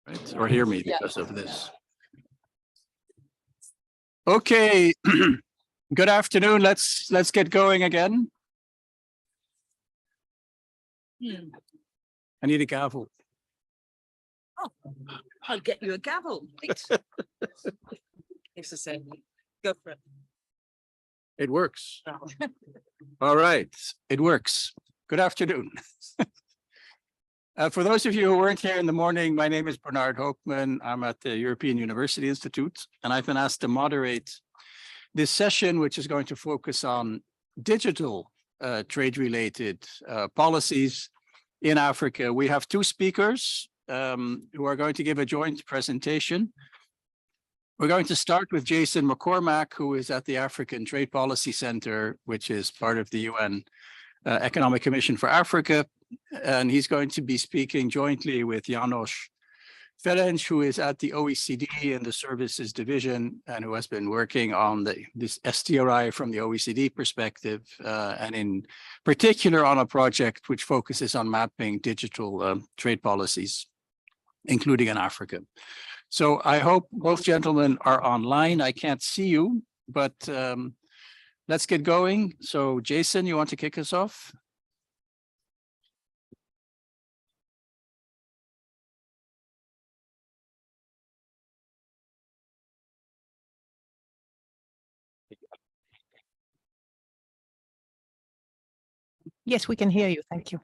right? Or hear me because of this. Okay, good afternoon. Let's get going again. I need a gavel. Oh, I'll get you a gavel. It's the same. Go for it. It works. All right, it works. Good afternoon. For those of you who weren't here in the morning, my name is Bernard Hoekman. I'm at the European University Institute, and I've been asked to moderate this session, which is going to focus on digital trade-related policies in Africa. We have two speakers who are going to give a joint presentation. We're going to start with Jason McCormack, who is at the African Trade Policy Center, which is part of the UN Economic Commission for Africa. And he's going to be speaking jointly with János Ferenc, who is at the OECD in the Services Division and who has been working on this STRI from the OECD perspective, and in particular on a project which focuses on mapping digital trade policies, including in Africa. So I hope both gentlemen are online. I can't see you, but let's get going. So Jason, you want to kick us off? Yes, we can hear you. Thank you.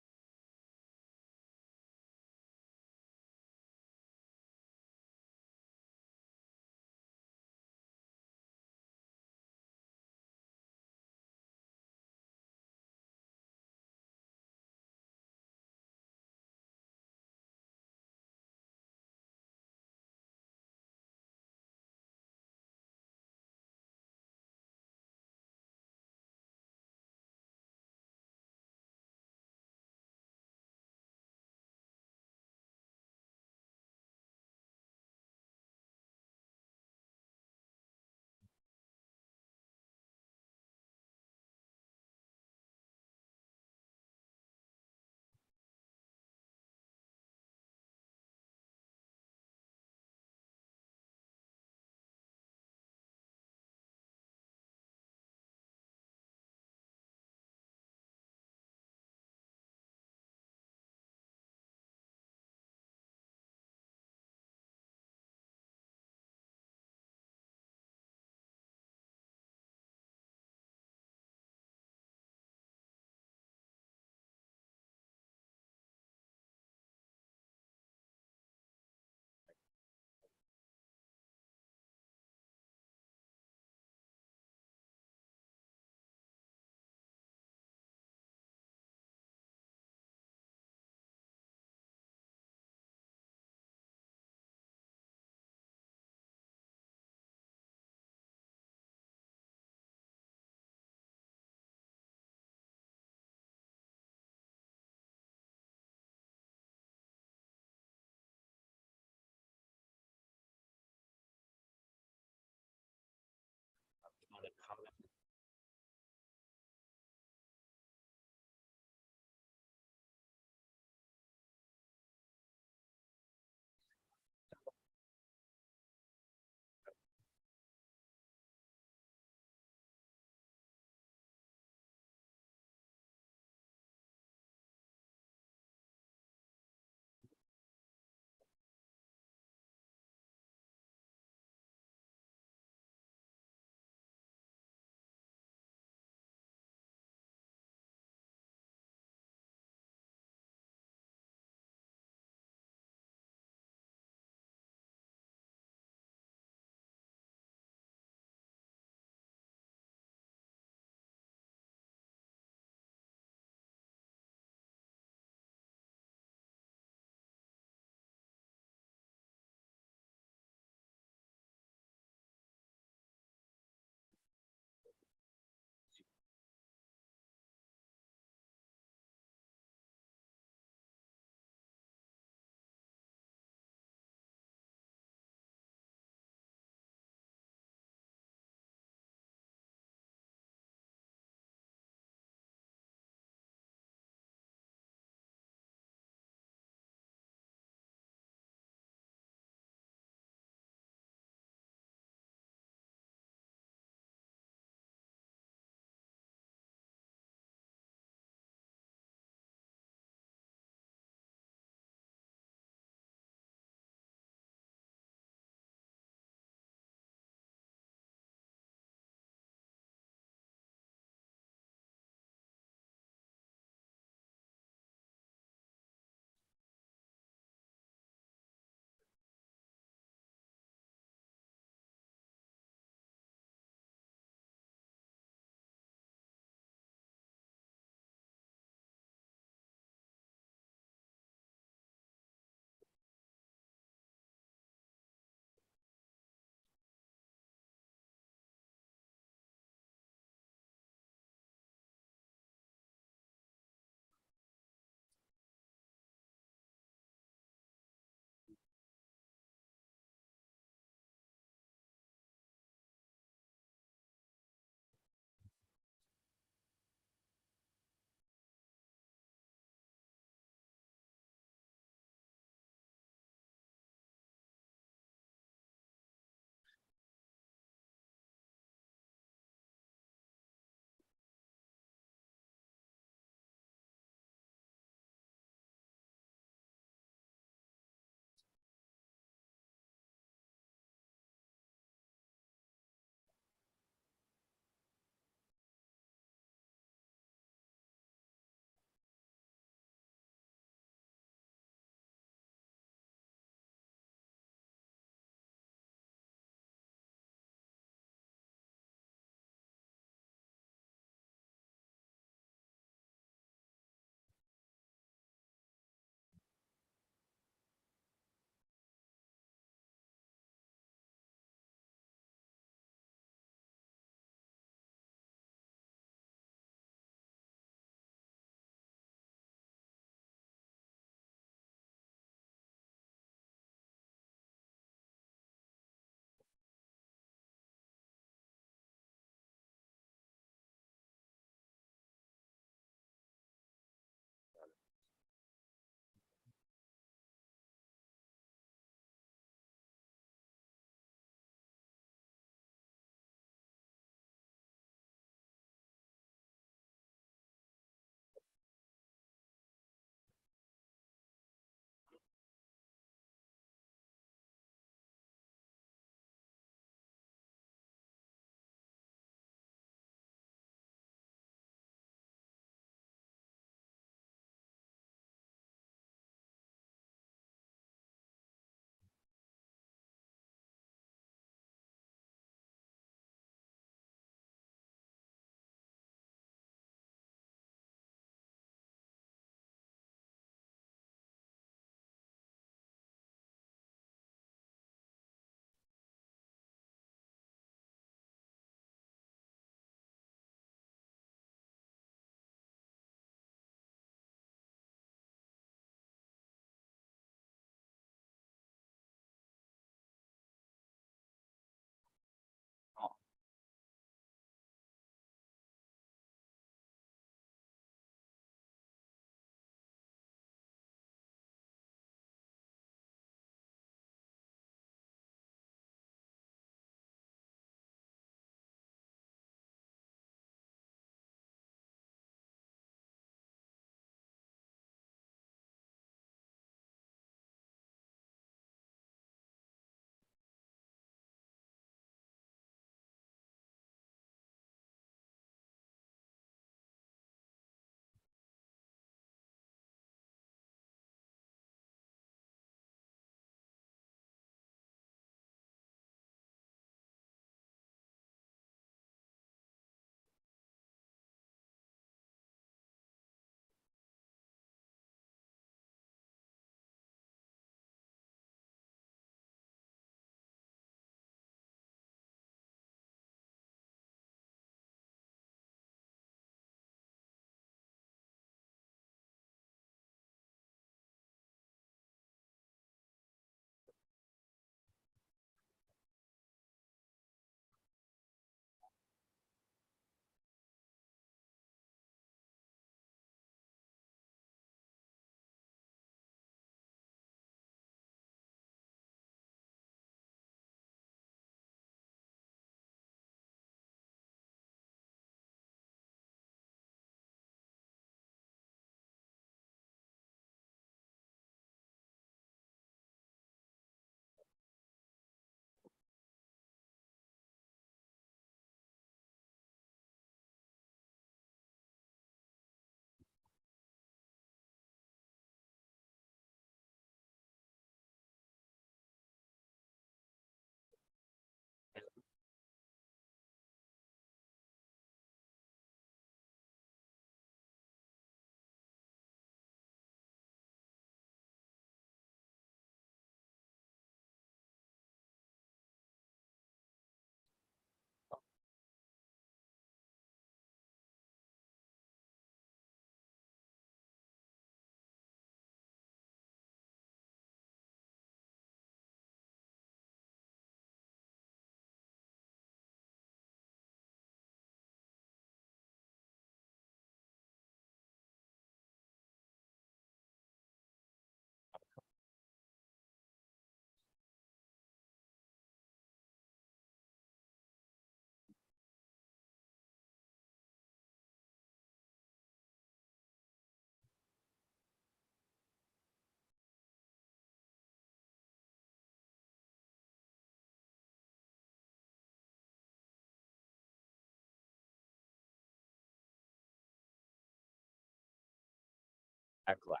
I'm glad.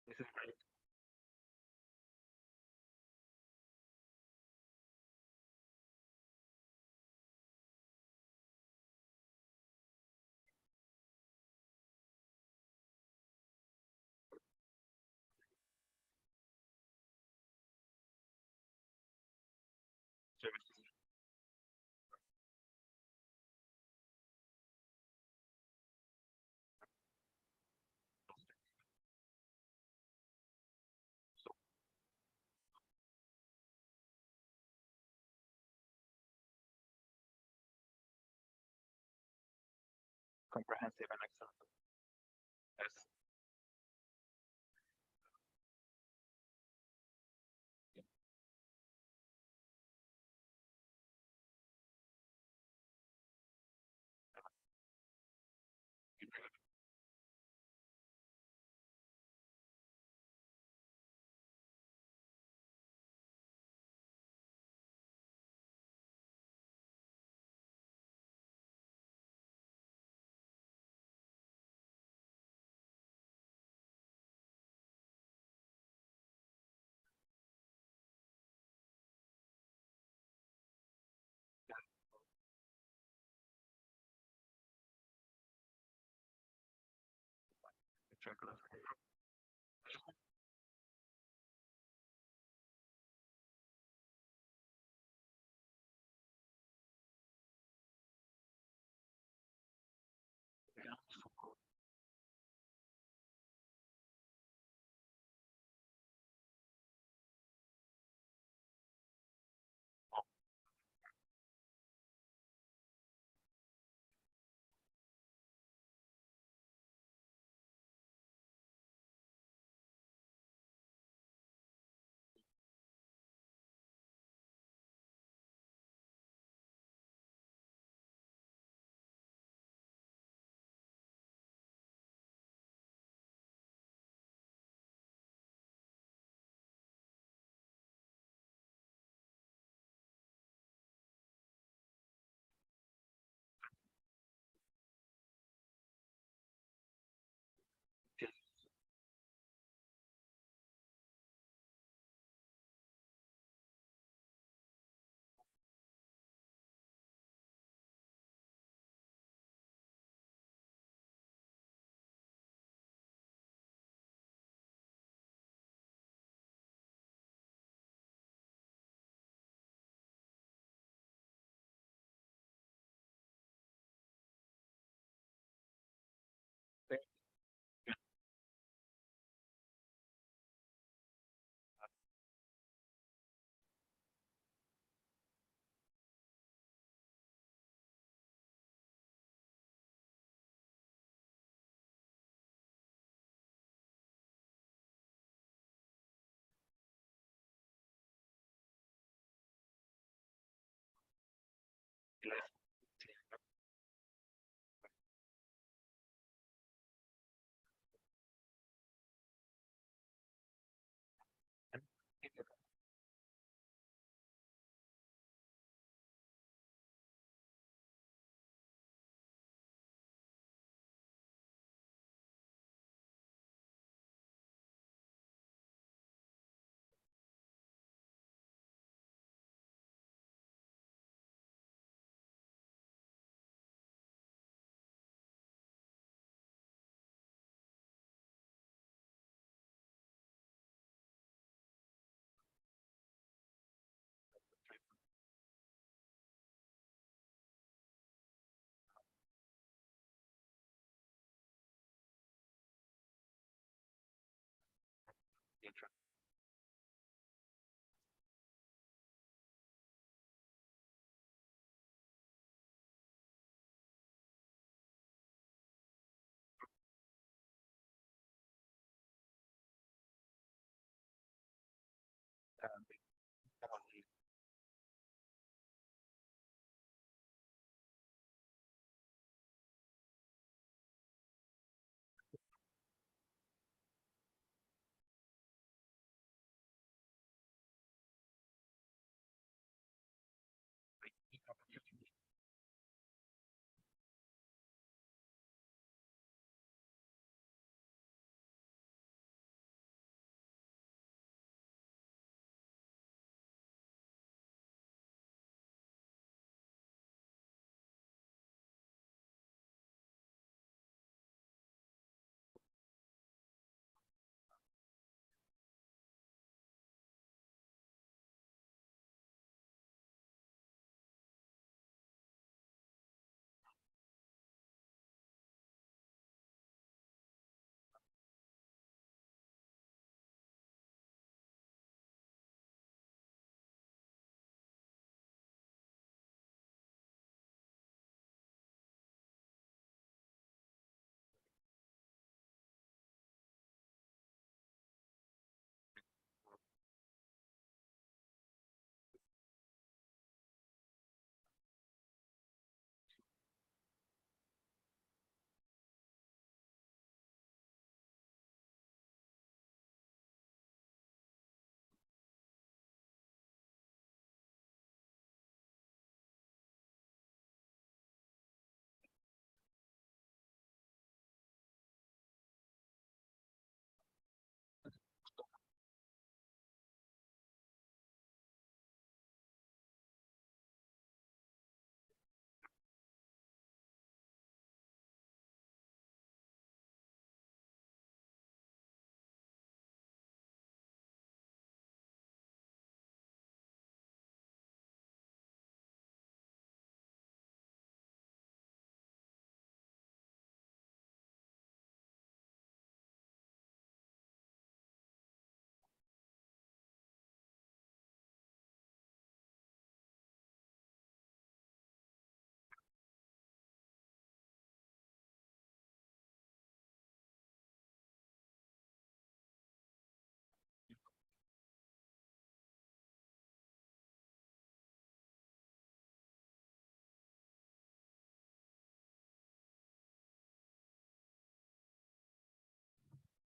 This is great. Services, so comprehensive and excellent. Yes. Chocolate.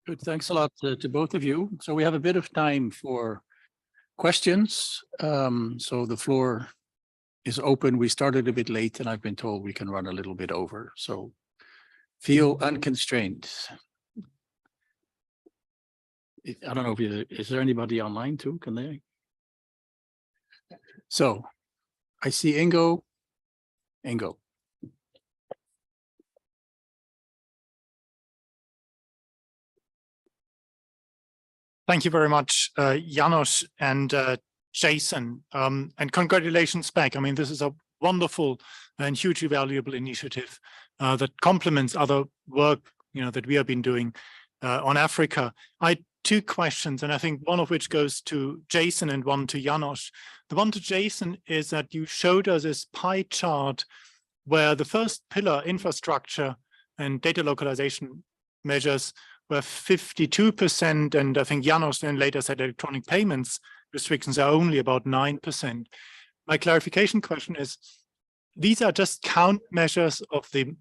Good. Thanks a lot to both of you. So we have a bit of time for questions. So the floor is open. We started a bit late and I've been told we can run a little bit over. So feel unconstrained. I don't know if is there anybody online too? Can they? So I see Ingo. Ingo. Thank you very much, Janos and Jason, and congratulations back. I mean, this is a wonderful and hugely valuable initiative that complements other work, that we have been doing on Africa. I had two questions, and I think one of which goes to Jason and one to Janos. The one to Jason is that you showed us this pie chart where the first pillar, infrastructure and data localization measures, were 52%, and I think Janos then later said electronic payments restrictions are only about 9%. My clarification question is, these are just countermeasures of the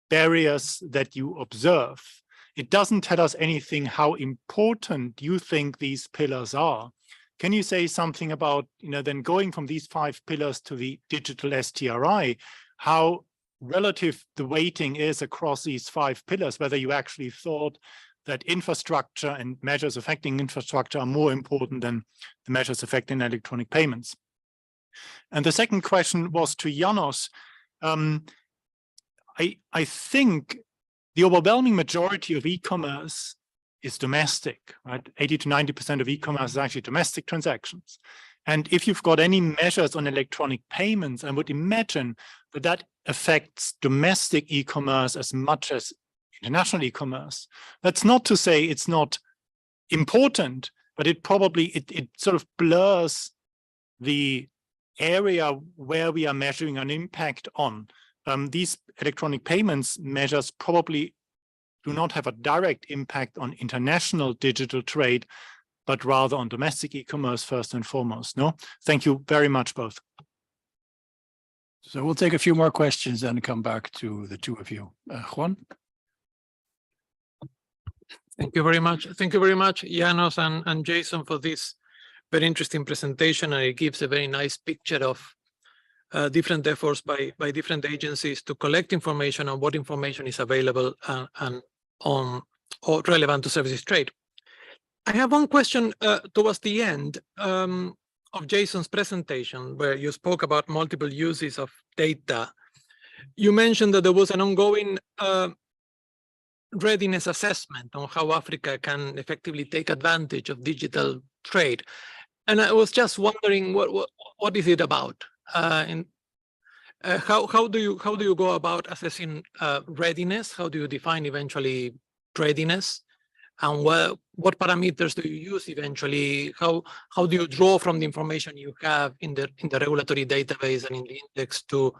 barriers that you observe. It doesn't tell us anything how important you think these pillars are. Can you say something about, then going from these 5 pillars to the digital STRI, how relative the weighting is across these 5 pillars, whether you actually thought that infrastructure and measures affecting infrastructure are more important than the measures affecting electronic payments? And the second question was to Janos. I think the overwhelming majority of e-commerce is domestic, right? 80 to 90% of e-commerce is actually domestic transactions. And if you've got any measures on electronic payments, I would imagine that that affects domestic e-commerce as much as international e-commerce. That's not to say it's not important, but it probably, it sort of blurs the area where we are measuring an impact on. These electronic payments measures probably do not have a direct impact on international digital trade, but rather on domestic e-commerce first and foremost. No, thank you very much, both. So we'll take a few more questions and come back to the two of you. Juan? Thank you very much. Thank you very much, Janos and Jason, for this very interesting presentation. And it gives a very nice picture of different efforts by different agencies to collect information on what information is available and on or relevant to services trade. I have one question towards the end of Jason's presentation, where you spoke about multiple uses of data. You mentioned that there was an ongoing readiness assessment on how Africa can effectively take advantage of digital trade. And I was just wondering, what is it about? How do you go about assessing readiness? How do you define eventually readiness? And what parameters do you use eventually? How do you draw from the information you have in the regulatory database and in the index to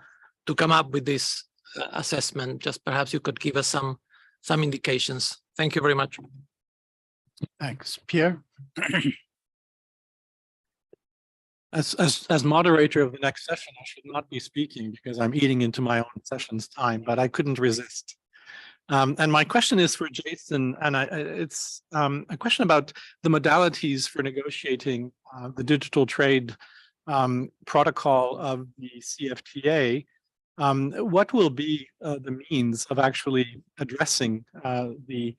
come up with this assessment? Just perhaps you could give us some indications. Thank you very much. Thanks. Pierre? As moderator of the next session, I should not be speaking because I'm eating into my own session's time, but I couldn't resist. And my question is for Jason, and it's a question about the modalities for negotiating the digital trade protocol of the CFTA. What will be the means of actually addressing the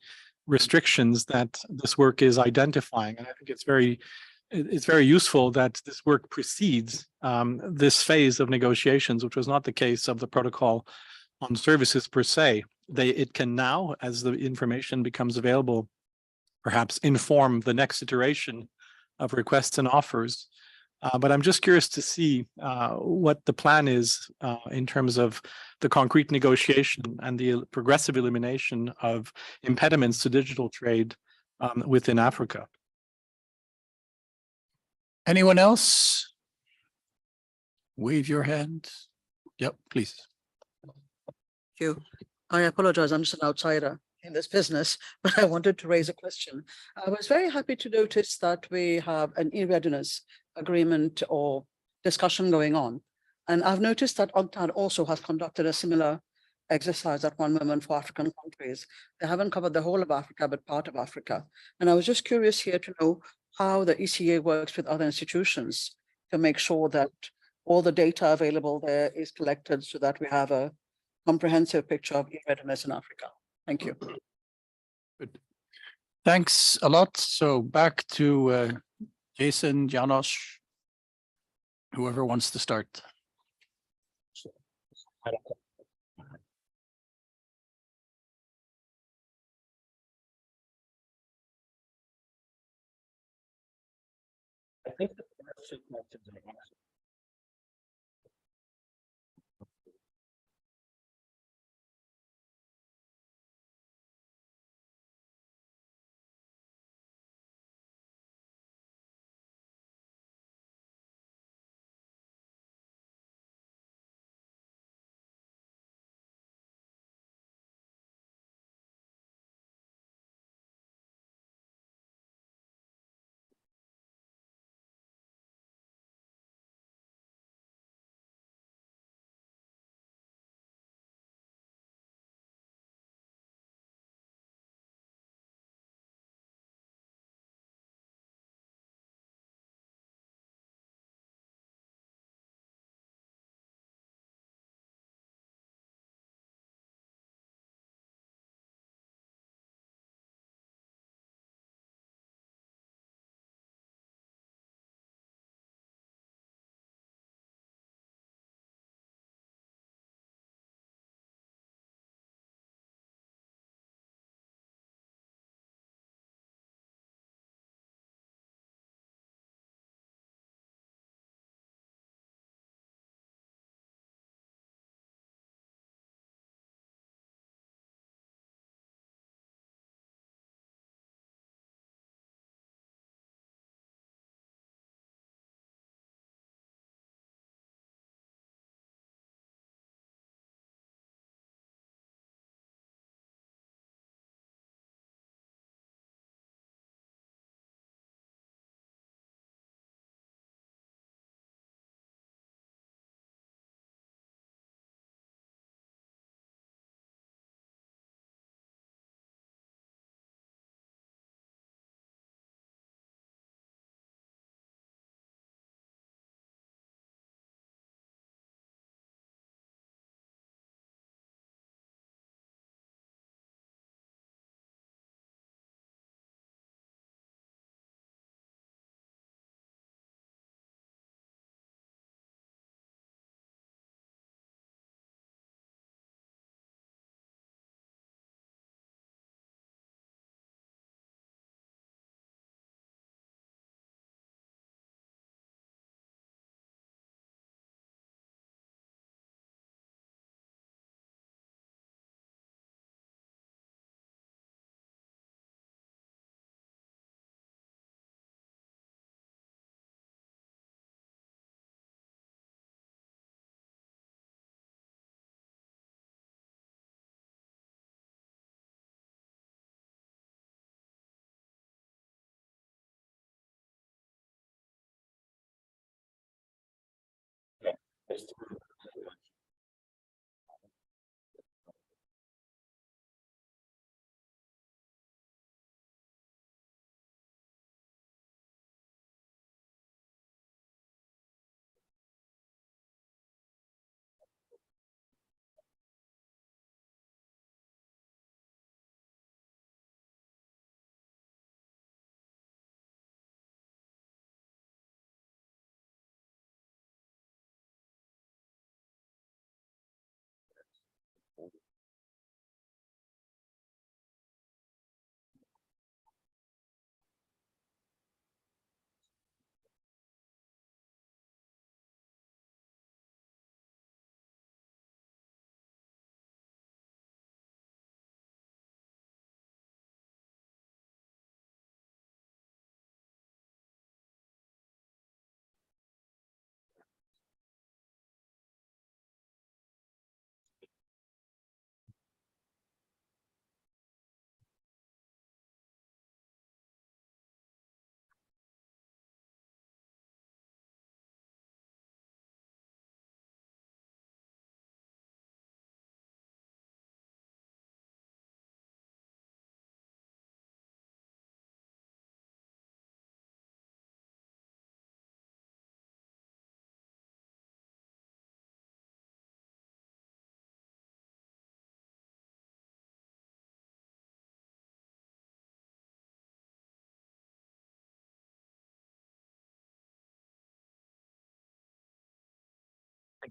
restrictions that this work is identifying? And I think it's very useful that this work precedes this phase of negotiations, which was not the case of the protocol on services per se. It can now, as the information becomes available, perhaps inform the next iteration of requests and offers. But I'm just curious to see what the plan is in terms of the concrete negotiation and the progressive elimination of impediments to digital trade within Africa. Anyone else? Wave your hand. Yep, please. Thank you. I apologize, I'm just an outsider in this business, but I wanted to raise a question. I was very happy to notice that we have an e-readiness agreement or discussion going on. And I've noticed that UNCTAD also has conducted a similar exercise at one moment for African countries. They haven't covered the whole of Africa, but part of Africa. And I was just curious here to know how the ECA works with other institutions to make sure that all the data available there is collected so that we have a comprehensive picture of e-readiness in Africa. Thank you. Good. Thanks a lot. So back to Jason, Janos, whoever wants to start. I think the first two questions are answered. Thank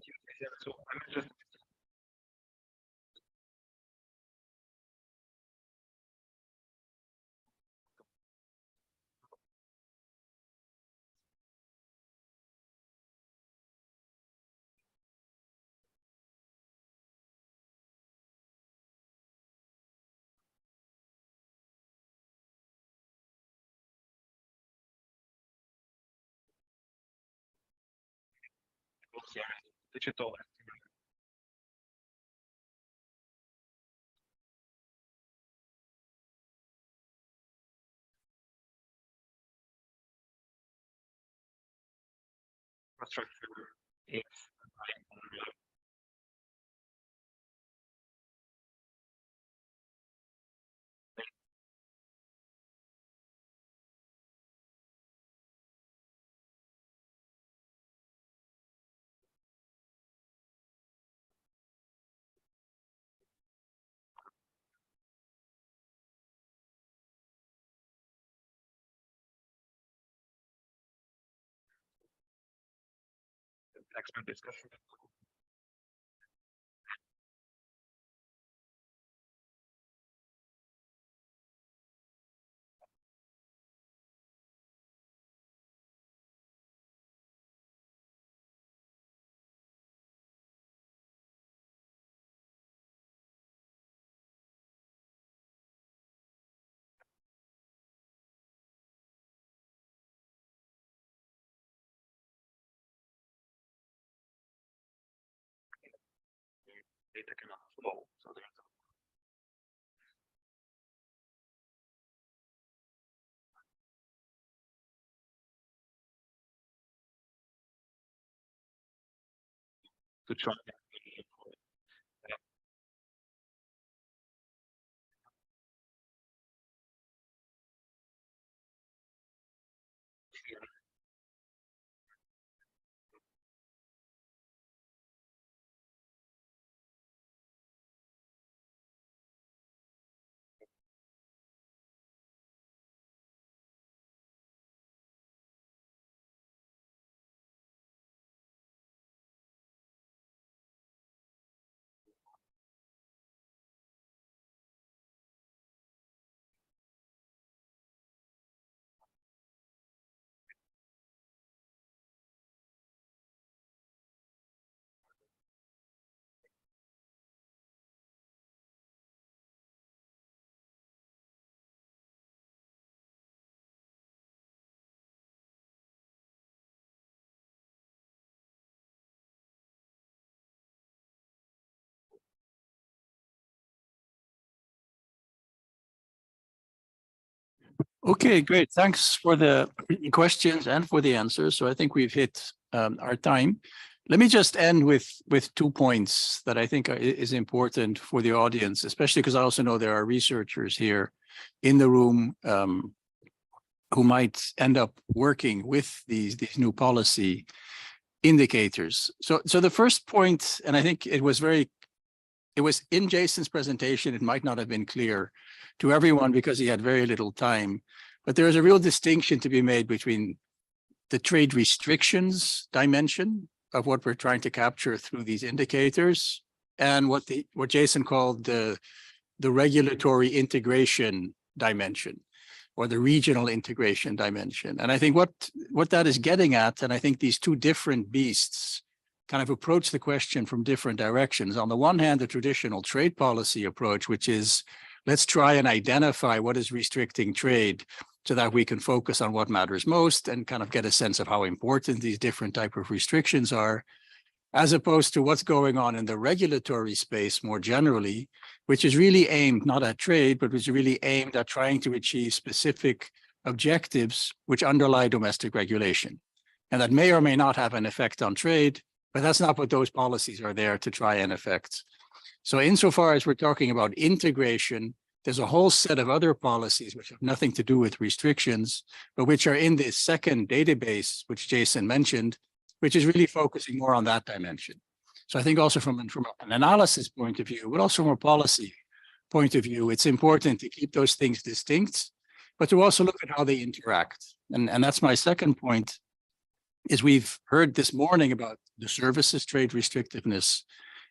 you. So I'm just digital. Infrastructure is expert discussion. Data cannot flow, so there's to try. Okay, great. Thanks for the questions and for the answers. So I think we've hit our time. Let me just end with 2 points that I think is important for the audience, especially because I also know there are researchers here in the room who might end up working with these new policy indicators. So the first point, and I think it was in Jason's presentation, it might not have been clear to everyone because he had very little time, but there is a real distinction to be made between the trade restrictions dimension of what we're trying to capture through these indicators and what Jason called the regulatory integration dimension or the regional integration dimension. And I think what that is getting at, and I think these two different beasts kind of approach the question from different directions. On the one hand, the traditional trade policy approach, which is let's try and identify what is restricting trade so that we can focus on what matters most and kind of get a sense of how important these different type of restrictions are, as opposed to what's going on in the regulatory space more generally, which is really aimed not at trade, but which is really aimed at trying to achieve specific objectives which underlie domestic regulation. And that may or may not have an effect on trade, but that's not what those policies are there to try and affect. So insofar as we're talking about integration, there's a whole set of other policies which have nothing to do with restrictions, but which are in this second database, which Jason mentioned, which is really focusing more on that dimension. So I think also from an analysis point of view, but also from a policy point of view, it's important to keep those things distinct, but to also look at how they interact. And that's my second point, is we've heard this morning about the services trade restrictiveness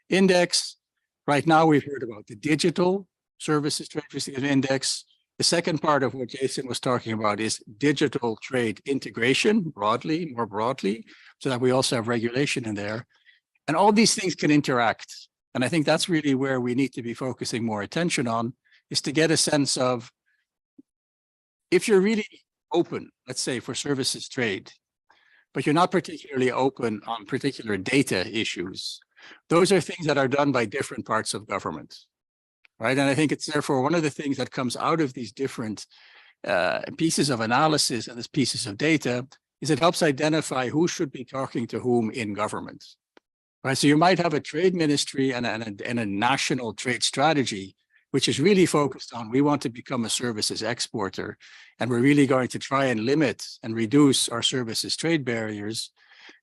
index. Right now, we've heard about the digital services trade restrictiveness index. The second part of what Jason was talking about is digital trade integration more broadly, so that we also have regulation in there. And all these things can interact. And I think that's really where we need to be focusing more attention on, is to get a sense of, if you're really open, let's say for services trade, but you're not particularly open on particular data issues, those are things that are done by different parts of government, right? And I think it's therefore one of the things that comes out of these different pieces of analysis and these pieces of data is it helps identify who should be talking to whom in government, right? So you might have a trade ministry and a national trade strategy, which is really focused on, we want to become a services exporter, and we're really going to try and limit and reduce our services trade barriers.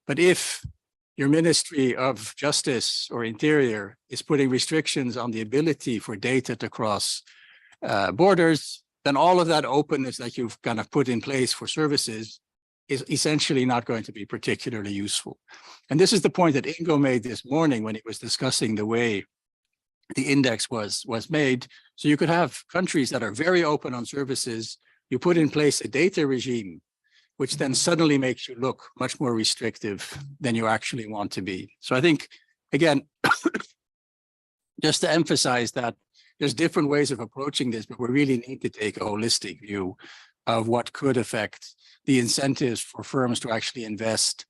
But if your Ministry of Justice or Interior is putting restrictions on the ability for data to cross borders, then all of that openness that you've kind of put in place for services is essentially not going to be particularly useful. And this is the point that Ingo made this morning when he was discussing the way the index was made. So you could have countries that are very open on services. You put in place a data regime, which then suddenly makes you look much more restrictive than you actually want to be. So I think, again, just to emphasize that there's different ways of approaching this, but we really need to take a holistic view of what could affect the incentives for firms to actually invest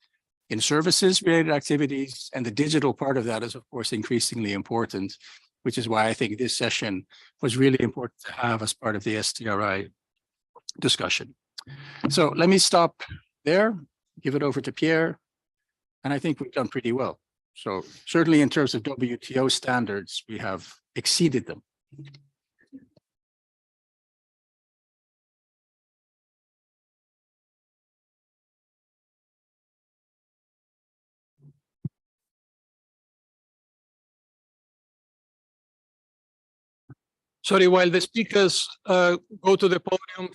in services related activities. And the digital part of that is, of course, increasingly important, which is why I think this session was really important to have as part of the STRI discussion. So let me stop there, give it over to Pierre, and I think we've done pretty well. So certainly in terms of WTO standards, we have exceeded them. Sorry, while the speakers go to the podium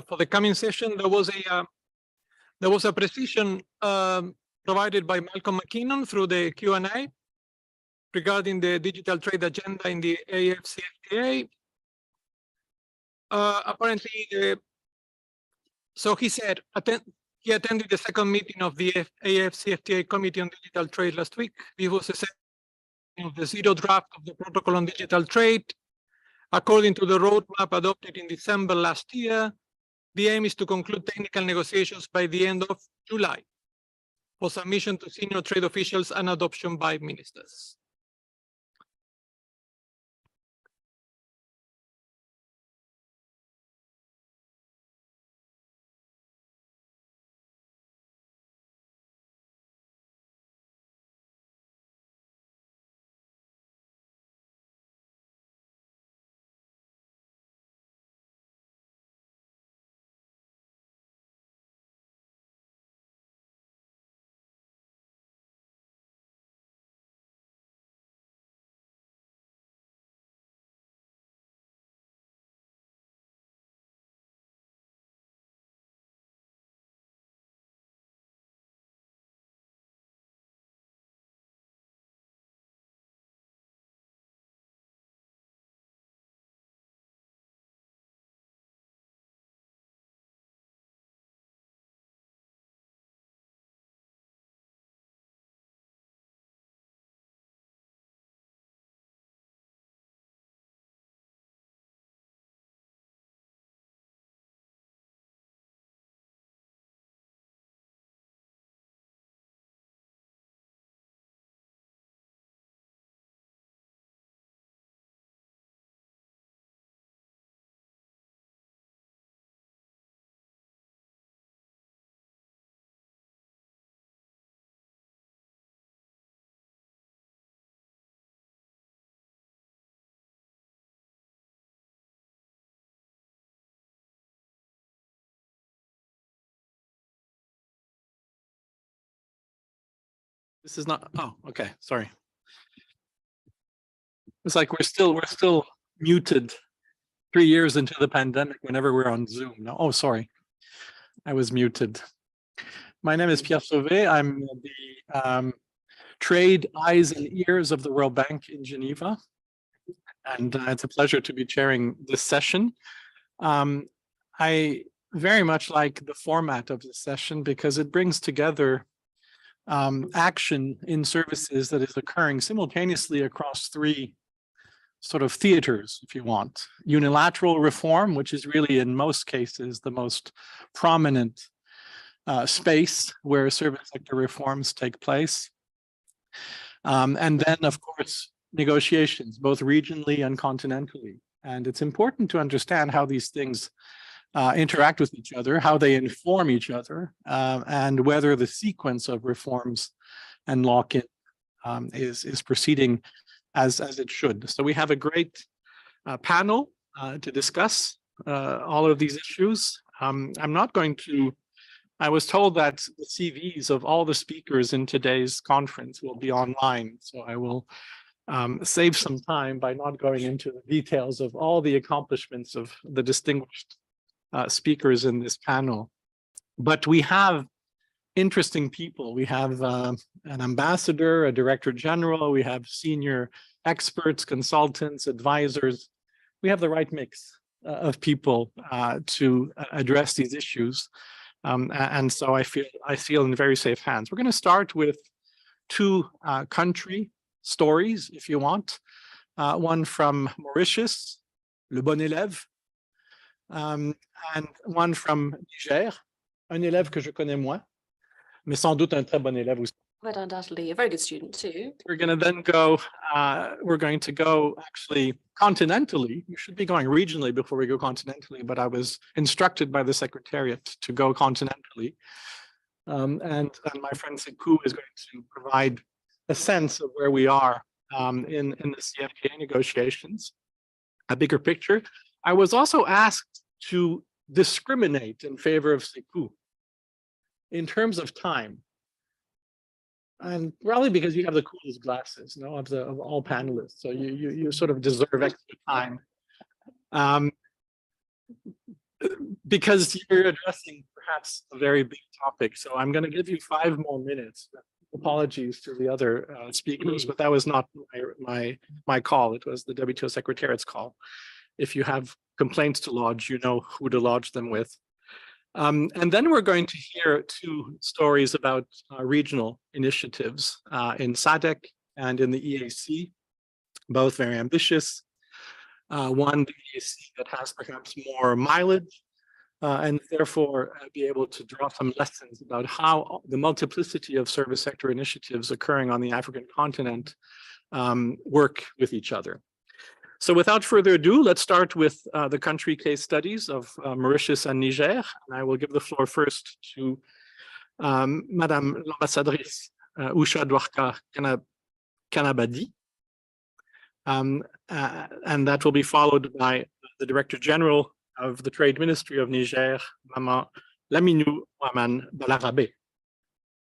for the coming session, there was a precision provided by Malcolm McKinnon through the Q&A regarding the digital trade agenda in the AFCFTA. Apparently, so he said he attended the second meeting of the AFCFTA Committee on Digital Trade last week. This was a second of the zero draft of the protocol on digital trade. According to the roadmap adopted in December last year, the aim is to conclude technical negotiations by the end of July for submission to senior trade officials and adoption by ministers. This is not, oh, okay, sorry. It's like we're still muted 3 years into the pandemic whenever we're on Zoom. No, oh, sorry. I was muted. My name is Pierre Sauvé. I'm the trade eyes and ears of the World Bank in Geneva. And it's a pleasure to be chairing this session. I very much like the format of this session because it brings together action in services that is occurring simultaneously across three sort of theaters, if you want. Unilateral reform, which is really in most cases the most prominent space where service sector reforms take place. And then, of course, negotiations, both regionally and continentally. And it's important to understand how these things interact with each other, how they inform each other, and whether the sequence of reforms and lock-in is proceeding as it should. So we have a great panel to discuss all of these issues. I'm not going to, I was told that the CVs of all the speakers in today's conference will be online, so I will save some time by not going into the details of all the accomplishments of the distinguished speakers in this panel. But we have interesting people. We have an ambassador, a director general, we have senior experts, consultants, advisors. We have the right mix of people to address these issues. And so I feel in very safe hands. We're going to start with two country stories, if you want. One from Mauritius, Le Bon Élève, and one from Niger, un élève que je connais moins, mais sans doute un très bon élève aussi. But undoubtedly a very good student too. We're going to then go, we're going to go actually continentally. We should be going regionally before we go continentally, but I was instructed by the Secretariat to go continentally. And my friend Sekou is going to provide a sense of where we are in the CFTA negotiations, a bigger picture. I was also asked to discriminate in favor of Sekou in terms of time. And probably because you have the coolest glasses, you know, of all panelists, so you sort of deserve extra time, because you're addressing perhaps a very big topic. So I'm going to give you 5 more minutes. Apologies to the other speakers, but that was not my call. It was the WTO Secretariat's call. If you have complaints to lodge, you know who to lodge them with. And then we're going to hear 2 stories about regional initiatives in SADC and in the EAC, both very ambitious. One, the EAC that has perhaps more mileage and therefore be able to draw some lessons about how the multiplicity of service sector initiatives occurring on the African continent work with each other. So without further ado, let's start with the country case studies of Mauritius and Niger. And I will give the floor first to Madame l'Ambassadrice Usha Dwarka Kanabadi. And that will be followed by the Director General of the Trade Ministry of Niger, Maman Laminou Waman Balarabe.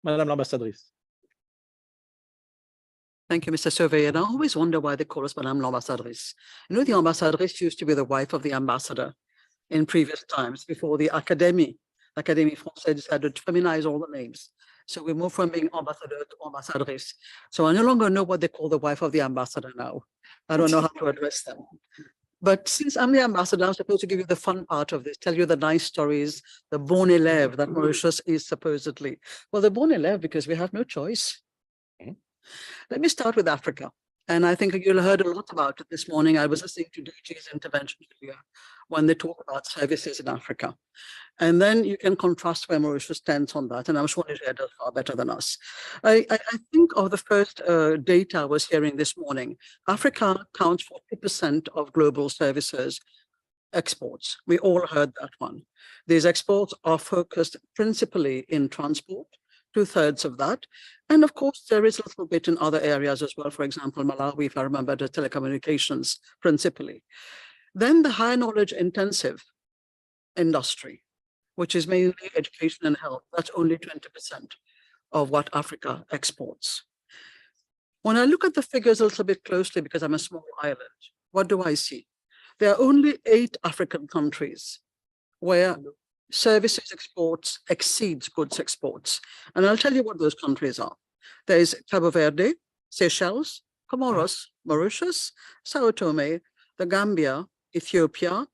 Madame l'Ambassadrice. Thank you, Mr. Sauvé. And I always wonder why they call us Madame l'Ambassadrice. You know, the ambassadrice used to be the wife of the ambassador in previous times before the L'Académie Française decided to feminize all the names. So we moved from being ambassador to ambassadrice. So I no longer know what they call the wife of the ambassador now. I don't know how to address them. But since I'm the ambassador, I'm supposed to give you the fun part of this, tell you the nice stories, the bon élève that Mauritius is supposedly. Well, the bon élève because we have no choice. Let me start with Africa. And I think you'll heard a lot about it this morning. I was listening to DG's intervention earlier when they talk about services in Africa. And then you can contrast where Mauritius stands on that. And I'm sure Niger does far better than us. I think of the first data I was hearing this morning. Africa counts for 2% of global services exports. We all heard that one. These exports are focused principally in transport, 2/3 of that. And of course, there is a little bit in other areas as well. For example, Malawi, if I remember, the telecommunications principally. Then the high knowledge intensive industry, which is mainly education and health, that's only 20%. of what Africa exports. When I look at the figures a little bit closely, because I'm a small island, what do I see? There are only 8 African countries where services exports exceeds goods exports. And I'll tell you what those countries are. There is Cabo Verde, Seychelles, Comoros, Mauritius, Sao Tome, the Gambia, Ethiopia,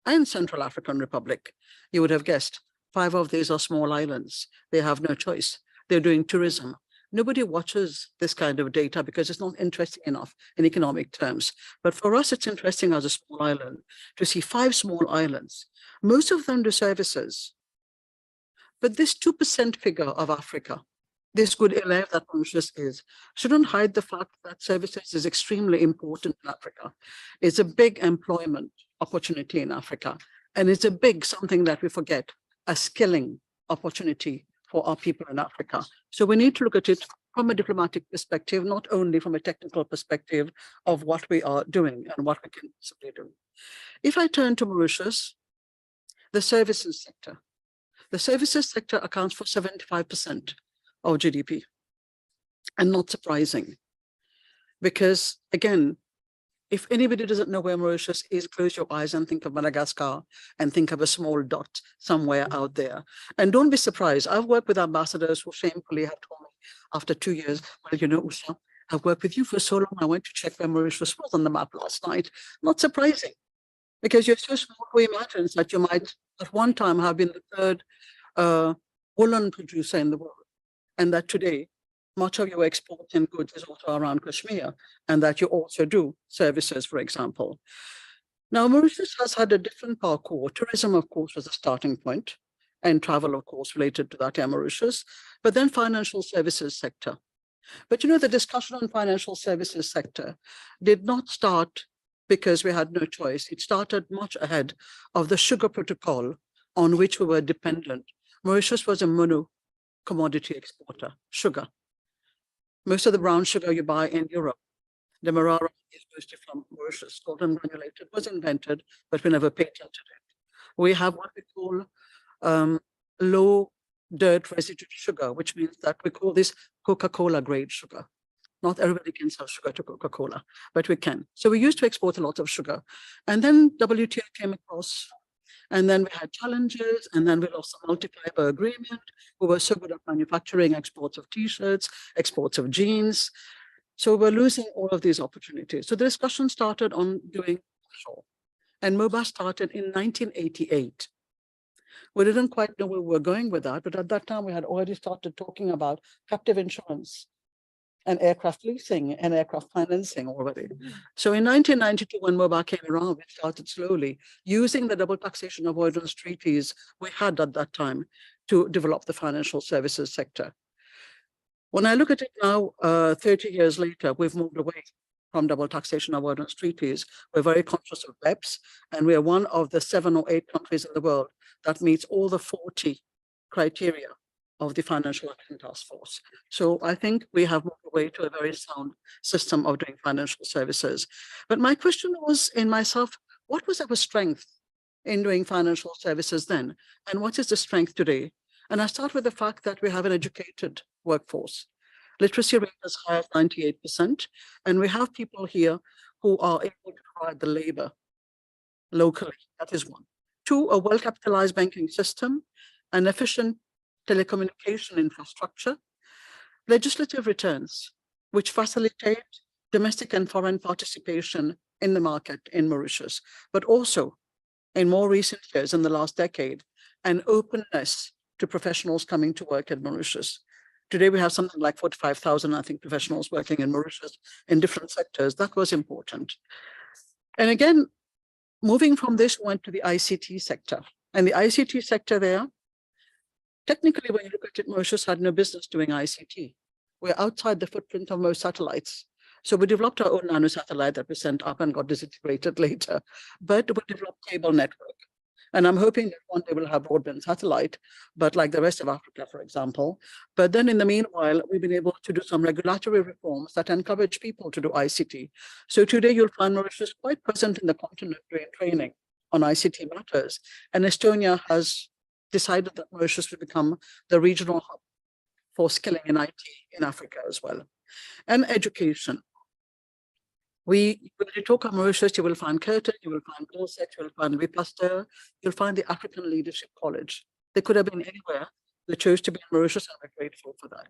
and Central African Republic. You would have guessed 5 of these are small islands. They have no choice. They're doing tourism. Nobody watches this kind of data because it's not interesting enough in economic terms. But for us, it's interesting as a small island to see 5 small islands. Most of them do services. But this 2% figure of Africa, this good élève that Mauritius is, shouldn't hide the fact that services is extremely important in Africa. It's a big employment opportunity in Africa. And it's a big something that we forget, a skilling opportunity for our people in Africa. So we need to look at it from a diplomatic perspective, not only from a technical perspective of what we are doing and what we can possibly do. If I turn to Mauritius, the services sector. The services sector accounts for 75% of GDP. And not surprising, because again, if anybody doesn't know where Mauritius is, close your eyes and think of Madagascar and think of a small dot somewhere out there. And don't be surprised. I've worked with ambassadors who shamefully have told me after 2 years, well, you know, Usha, I've worked with you for so long. I went to check where Mauritius was on the map last night. Not surprising, because you're so small who imagines that you might at one time have been the 3rd woolen producer in the world. And that today, much of your export in goods is also around Kashmir, and that you also do services, for example. Now, Mauritius has had a different parkour. Tourism, of course, was a starting point, and travel, of course, related to that in Mauritius, but then financial services sector. But you know, the discussion on financial services sector did not start because we had no choice. It started much ahead of the sugar protocol on which we were dependent. Mauritius was a mono commodity exporter, sugar. Most of the brown sugar you buy in Europe, Demerara is mostly from Mauritius. Golden granulated was invented, but we never patented it. We have what we call low dirt residue sugar, which means that we call this Coca-Cola grade sugar. Not everybody can sell sugar to Coca-Cola, but we can. So we used to export a lot of sugar. And then WTO came across, and then we had challenges, and then we lost the multi-fiber agreement. We were so good at manufacturing exports of t-shirts, exports of jeans. So we're losing all of these opportunities. So the discussion started on doing offshore. And MOBA started in 1988. We didn't quite know where we were going with that, but at that time we had already started talking about captive insurance and aircraft leasing and aircraft financing already. So in 1992, when MOBA came around, we started slowly using the double taxation avoidance treaties we had at that time to develop the financial services sector. When I look at it now, 30 years later, we've moved away from double taxation avoidance treaties. We're very conscious of BEPS, and we are one of the 7 or 8 countries in the world that meets all the 40 criteria of the Financial Action Task Force. So I think we have moved away to a very sound system of doing financial services. But my question was in myself, what was our strength in doing financial services then? And what is the strength today? And I start with the fact that we have an educated workforce. Literacy rate is high as 98%. And we have people here who are able to provide the labor locally. That is one. 2, a well-capitalized banking system, an efficient telecommunication infrastructure, legislative returns, which facilitate domestic and foreign participation in the market in Mauritius, but also in more recent years, in the last decade, an openness to professionals coming to work in Mauritius. Today, we have something like 45,000, I think, professionals working in Mauritius in different sectors. That was important. And again, moving from this, we went to the ICT sector. And the ICT sector there, technically, when you look at it, Mauritius had no business doing ICT. We're outside the footprint of most satellites. So we developed our own nano satellite that we sent up and got disintegrated later. But we developed cable network. And I'm hoping that one day we'll have broadband satellite, but like the rest of Africa, for example. But then in the meanwhile, we've been able to do some regulatory reforms that encourage people to do ICT. So today you'll find Mauritius quite present in the continent doing training on ICT matters. And Estonia has decided that Mauritius will become the regional hub for skilling in IT in Africa as well. And education. When you talk about Mauritius, you will find Curtin, you will find Dorset, you will find Louis Pasteur, you'll find the African Leadership College. They could have been anywhere. They chose to be in Mauritius, and we're grateful for that.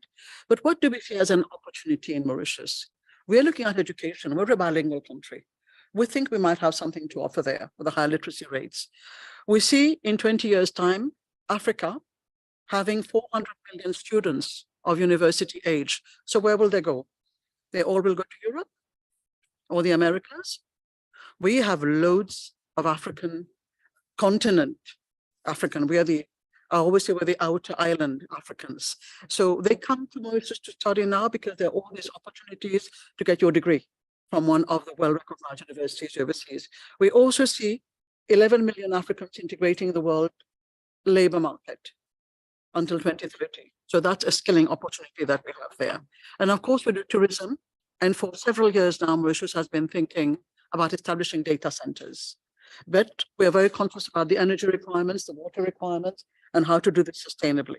But what do we see as an opportunity in Mauritius? We're looking at education. We're a bilingual country. We think we might have something to offer there with the high literacy rates. We see in 20 years' time, Africa having 400 million students of university age. So where will they go? They all will go to Europe or the Americas. We have loads of African continent, African. I always say we're the outer island Africans. So they come to Mauritius to study now because there are all these opportunities to get your degree from one of the well-recognized universities overseas. We also see 11 million Africans integrating the world labor market until 2030. So that's a skilling opportunity that we have there. And of course, we do tourism. And for several years now, Mauritius has been thinking about establishing data centers. But we are very conscious about the energy requirements, the water requirements, and how to do this sustainably.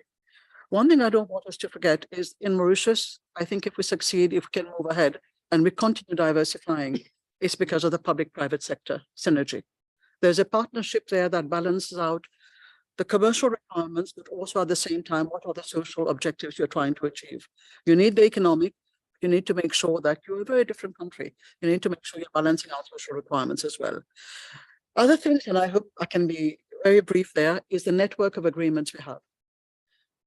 One thing I don't want us to forget is in Mauritius, I think if we succeed, if we can move ahead and we continue diversifying, it's because of the public-private sector synergy. There's a partnership there that balances out the commercial requirements, but also at the same time, what are the social objectives you're trying to achieve? You need the economic, you need to make sure that you're a very different country. You need to make sure you're balancing out social requirements as well. Other things, and I hope I can be very brief there, is the network of agreements we have.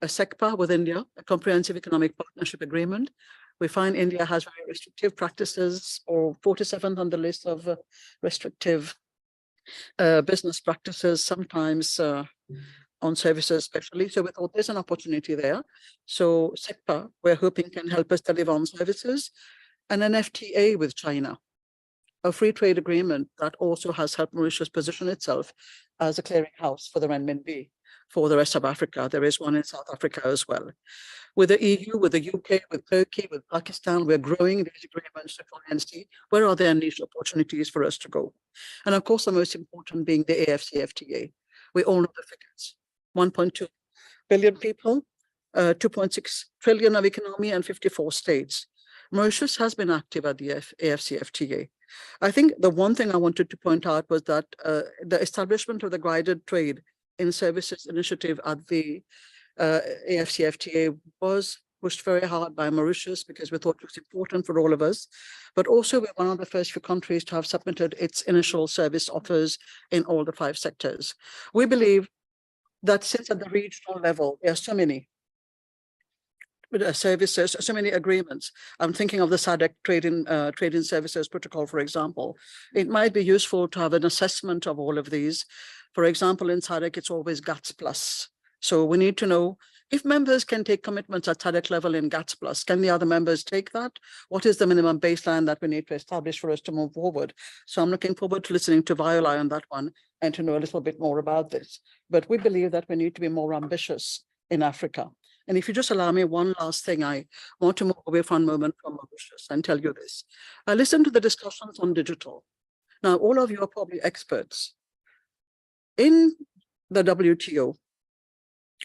A SECPA with India, a comprehensive economic partnership agreement. We find India has very restrictive practices, or 47th on the list of restrictive business practices, sometimes on services especially. So we thought there's an opportunity there. So SECPA, we're hoping can help us deliver on services, and an FTA with China, a free trade agreement that also has helped Mauritius position itself as a clearinghouse for the renminbi for the rest of Africa. There is one in South Africa as well. With the EU, with the UK, with Turkey, with Pakistan, we're growing these agreements to try and see where are there niche opportunities for us to go. And of course, the most important being the AFCFTA. We all know the figures. 1.2 billion people, 2.6 trillion of economy, and 54 states. Mauritius has been active at the AFCFTA. I think the one thing I wanted to point out was that the establishment of the guided trade in services initiative at the AFCFTA was pushed very hard by Mauritius because we thought it was important for all of us. But also we're one of the first few countries to have submitted its initial service offers in all the 5 sectors. We believe that since at the regional level, there are so many services, so many agreements. I'm thinking of the SADC trade in services protocol, for example. It might be useful to have an assessment of all of these. For example, in SADC, it's always GATS plus. So we need to know if members can take commitments at SADC level in GATS plus, can the other members take that? What is the minimum baseline that we need to establish for us to move forward? So I'm looking forward to listening to Viola on that one and to know a little bit more about this. But we believe that we need to be more ambitious in Africa. And if you just allow me one last thing, I want to move away for a moment from Mauritius and tell you this. I listened to the discussions on digital. Now, all of you are probably experts. In the WTO,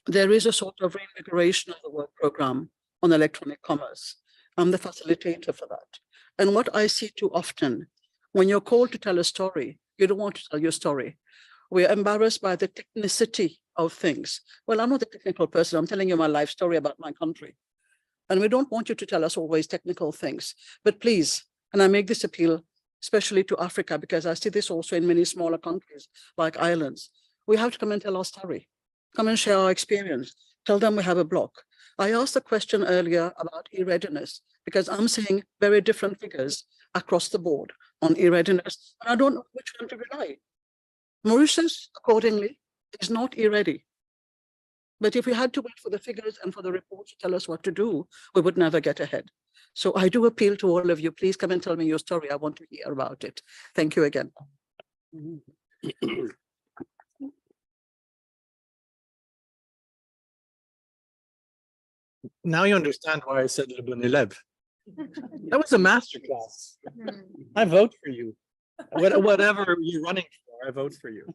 there is a sort of reinvigoration of the work program on electronic commerce. I'm the facilitator for that. And what I see too often, when you're called to tell a story, you don't want to tell your story. We're embarrassed by the technicity of things. Well, I'm not a technical person. I'm telling you my life story about my country. And we don't want you to tell us always technical things. But please, and I make this appeal, especially to Africa, because I see this also in many smaller countries like islands. We have to come and tell our story. Come and share our experience. Tell them we have a block. I asked the question earlier about e-readiness, because I'm seeing very different figures across the board on e-readiness, and I don't know which one to rely. Mauritius, accordingly, is not e-ready. But if we had to wait for the figures and for the report to tell us what to do, we would never get ahead. So I do appeal to all of you, please come and tell me your story. I want to hear about it. Thank you again. Now you understand why I said Le Bon Élève. That was a masterclass. I vote for you. Whatever you're running for, I vote for you.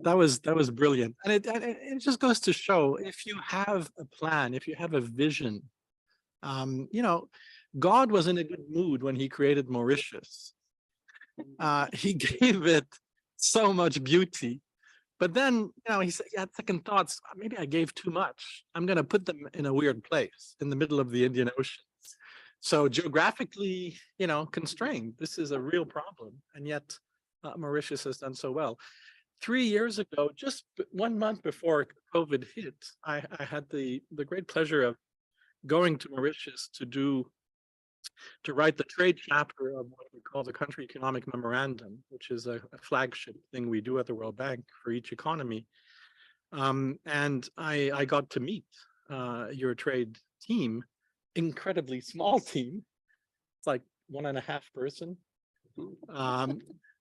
that was brilliant. And it just goes to show, if you have a plan, if you have a vision, you know, God was in a good mood when he created Mauritius. He gave it so much beauty. But then, you know, he said, he had second thoughts. Maybe I gave too much. I'm going to put them in a weird place in the middle of the Indian Ocean. So geographically, you know, constrained. This is a real problem. And yet Mauritius has done so well. 3 years ago, just 1 month before COVID hit, I had the great pleasure of going to Mauritius to write the trade chapter of what we call the Country Economic Memorandum, which is a flagship thing we do at the World Bank for each economy. And I got to meet your trade team, incredibly small team. It's like 1.5 person.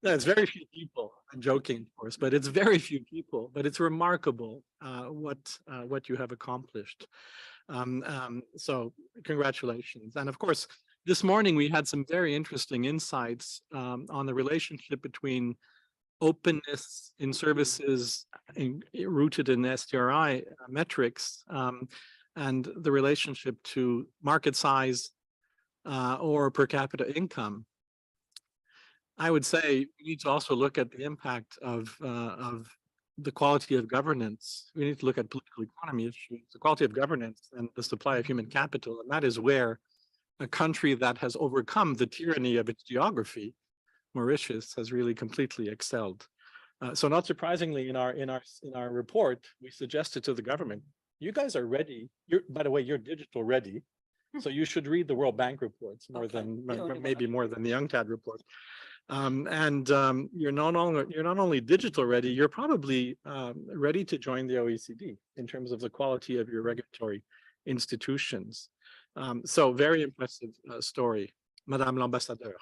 No, it's very few people. I'm joking, of course, but it's very few people. But it's remarkable what you have accomplished. So congratulations. And of course, this morning we had some very interesting insights on the relationship between openness in services rooted in STRI metrics and the relationship to market size or per capita income. I would say we need to also look at the impact of the quality of governance. We need to look at political economy issues, the quality of governance and the supply of human capital. And that is where a country that has overcome the tyranny of its geography, Mauritius, has really completely excelled. So not surprisingly, in our report, we suggested to the government, you guys are ready. By the way, you're digital ready. So you should read the World Bank reports more than maybe more than the UNCTAD report. You're not only digital ready, you're probably ready to join the OECD in terms of the quality of your regulatory institutions. So very impressive story, Madame l'Ambassadeur.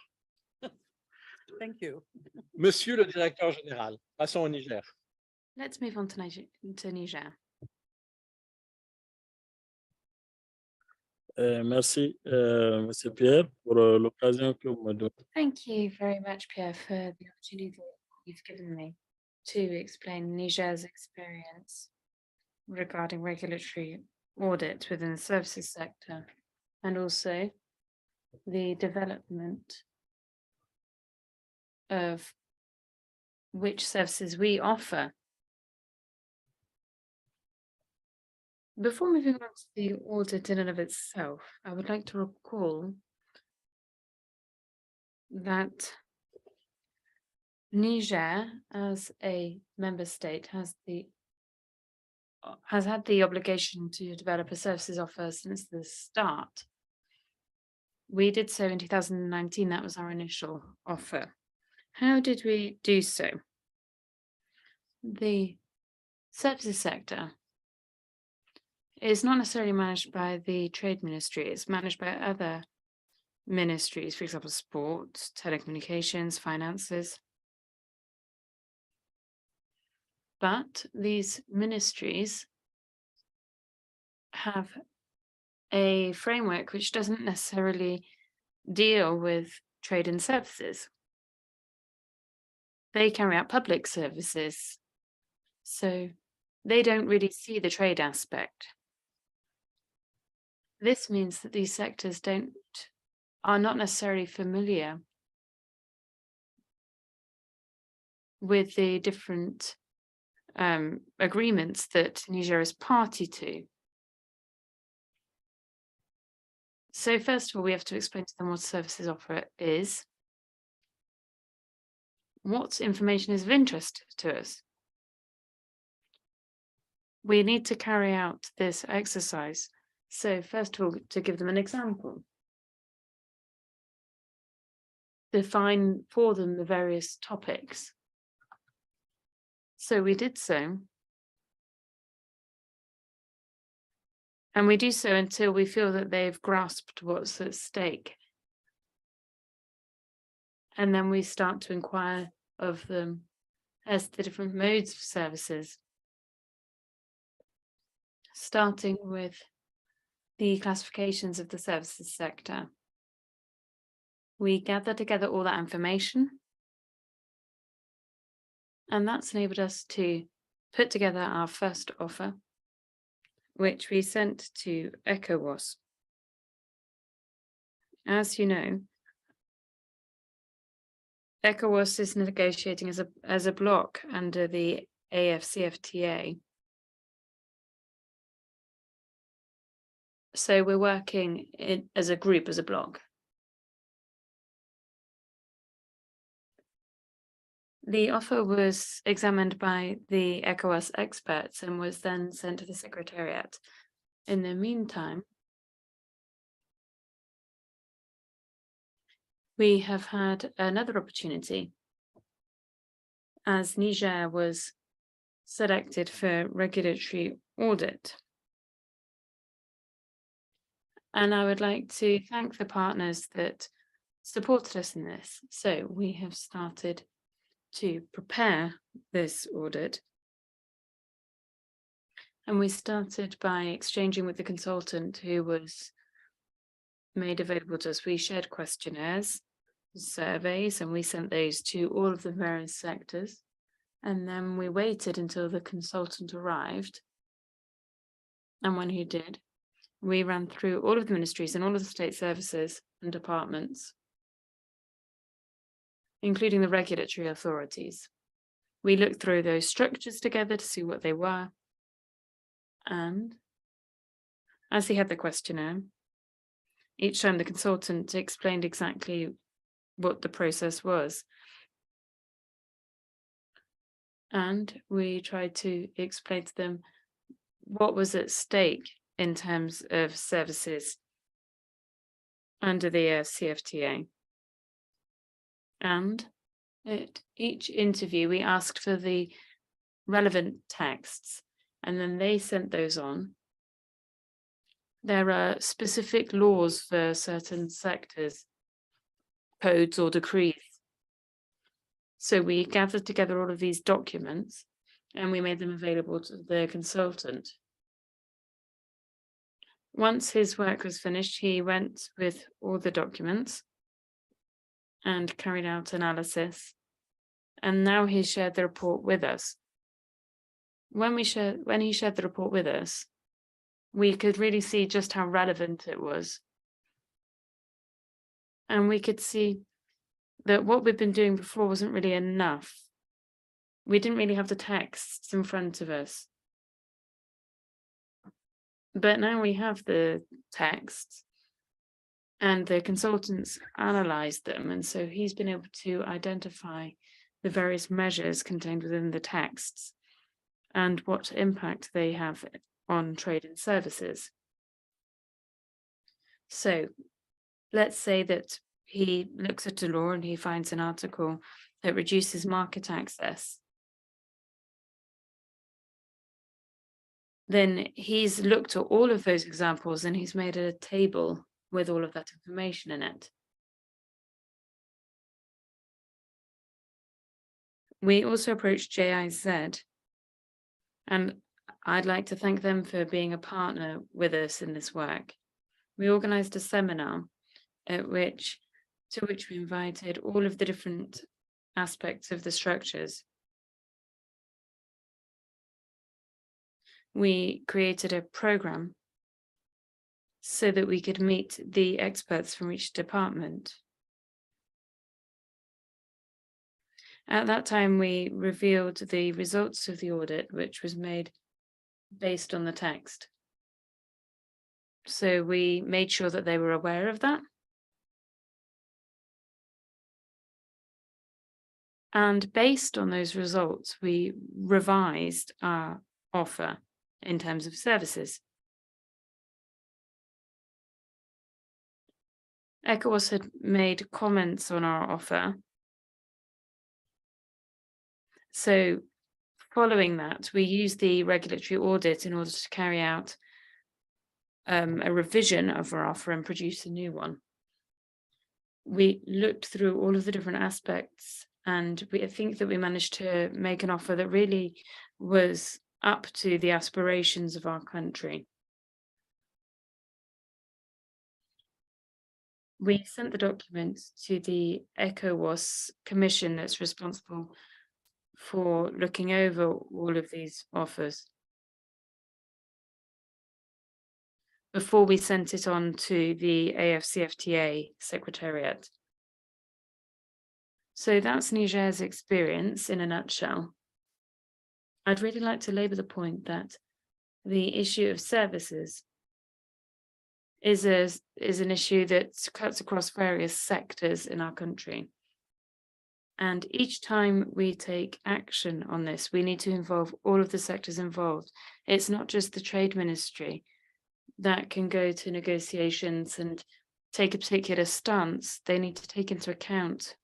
Thank you. Monsieur le Directeur Général, passons au Niger. Let's move on to Niger. Merci, Monsieur Pierre, pour l'occasion que vous me donnez. Thank you very much, Pierre, for the opportunity that you've given me to explain Niger's experience regarding regulatory audit within the services sector and also the development of which services we offer. Before moving on to the audit in and of itself, I would like to recall that Niger, as a member state, has had the obligation to develop a services offer since the start. We did so in 2019. That was our initial offer. How did we do so? The services sector is not necessarily managed by the trade ministry. It's managed by other ministries, for example, sport, telecommunications, finances. But these ministries have a framework which doesn't necessarily deal with trade and services. They carry out public services, so they don't really see the trade aspect. This means that these sectors are not necessarily familiar with the different agreements that Niger is party to. So first of all, we have to explain to them what services offer is, what information is of interest to us. We need to carry out this exercise. So first of all, to give them an example, define for them the various topics. So we did so. And we do so until we feel that they've grasped what's at stake. And then we start to inquire of them as the different modes of services, starting with the classifications of the services sector. We gather together all that information, and that's enabled us to put together our first offer, which we sent to ECOWAS. As you know, ECOWAS is negotiating as a bloc under the AFCFTA. So we're working as a group, as a bloc. The offer was examined by the ECOWAS experts and was then sent to the Secretariat. In the meantime, we have had another opportunity as Niger was selected for regulatory audit. And I would like to thank the partners that supported us in this. So we have started to prepare this audit. And we started by exchanging with the consultant who was made available to us. We shared questionnaires, surveys, and we sent those to all of the various sectors. And then we waited until the consultant arrived. And when he did, we ran through all of the ministries and all of the state services and departments, including the regulatory authorities. We looked through those structures together to see what they were. And as he had the questionnaire, each time the consultant explained exactly what the process was. And we tried to explain to them what was at stake in terms of services under the CFTA. And at each interview, we asked for the relevant texts, and then they sent those on. There are specific laws for certain sectors, codes or decrees. So we gathered together all of these documents and we made them available to the consultant. Once his work was finished, he went with all the documents and carried out analysis. And now he shared the report with us. When he shared the report with us, we could really see just how relevant it was. And we could see that what we've been doing before wasn't really enough. We didn't really have the texts in front of us. But now we have the texts and the consultants analyzed them. And so he's been able to identify the various measures contained within the texts and what impact they have on trade and services. So let's say that he looks at a law and he finds an article that reduces market access. Then he's looked at all of those examples and he's made a table with all of that information in it. We also approached GIZ, and I'd like to thank them for being a partner with us in this work. We organized a seminar to which we invited all of the different aspects of the structures. We created a program so that we could meet the experts from each department. At that time, we revealed the results of the audit, which was made based on the text. So we made sure that they were aware of that. And based on those results, we revised our offer in terms of services. ECOWAS had made comments on our offer. So following that, we used the regulatory audit in order to carry out a revision of our offer and produce a new one. We looked through all of the different aspects, and I think that we managed to make an offer that really was up to the aspirations of our country. We sent the document to the ECOWAS commission that's responsible for looking over all of these offers before we sent it on to the AFCFTA Secretariat. So that's Niger's experience in a nutshell. I'd really like to labour the point that the issue of services is an issue that cuts across various sectors in our country. And each time we take action on this, we need to involve all of the sectors involved. It's not just the Trade Ministry that can go to negotiations and take a particular stance. They need to take into account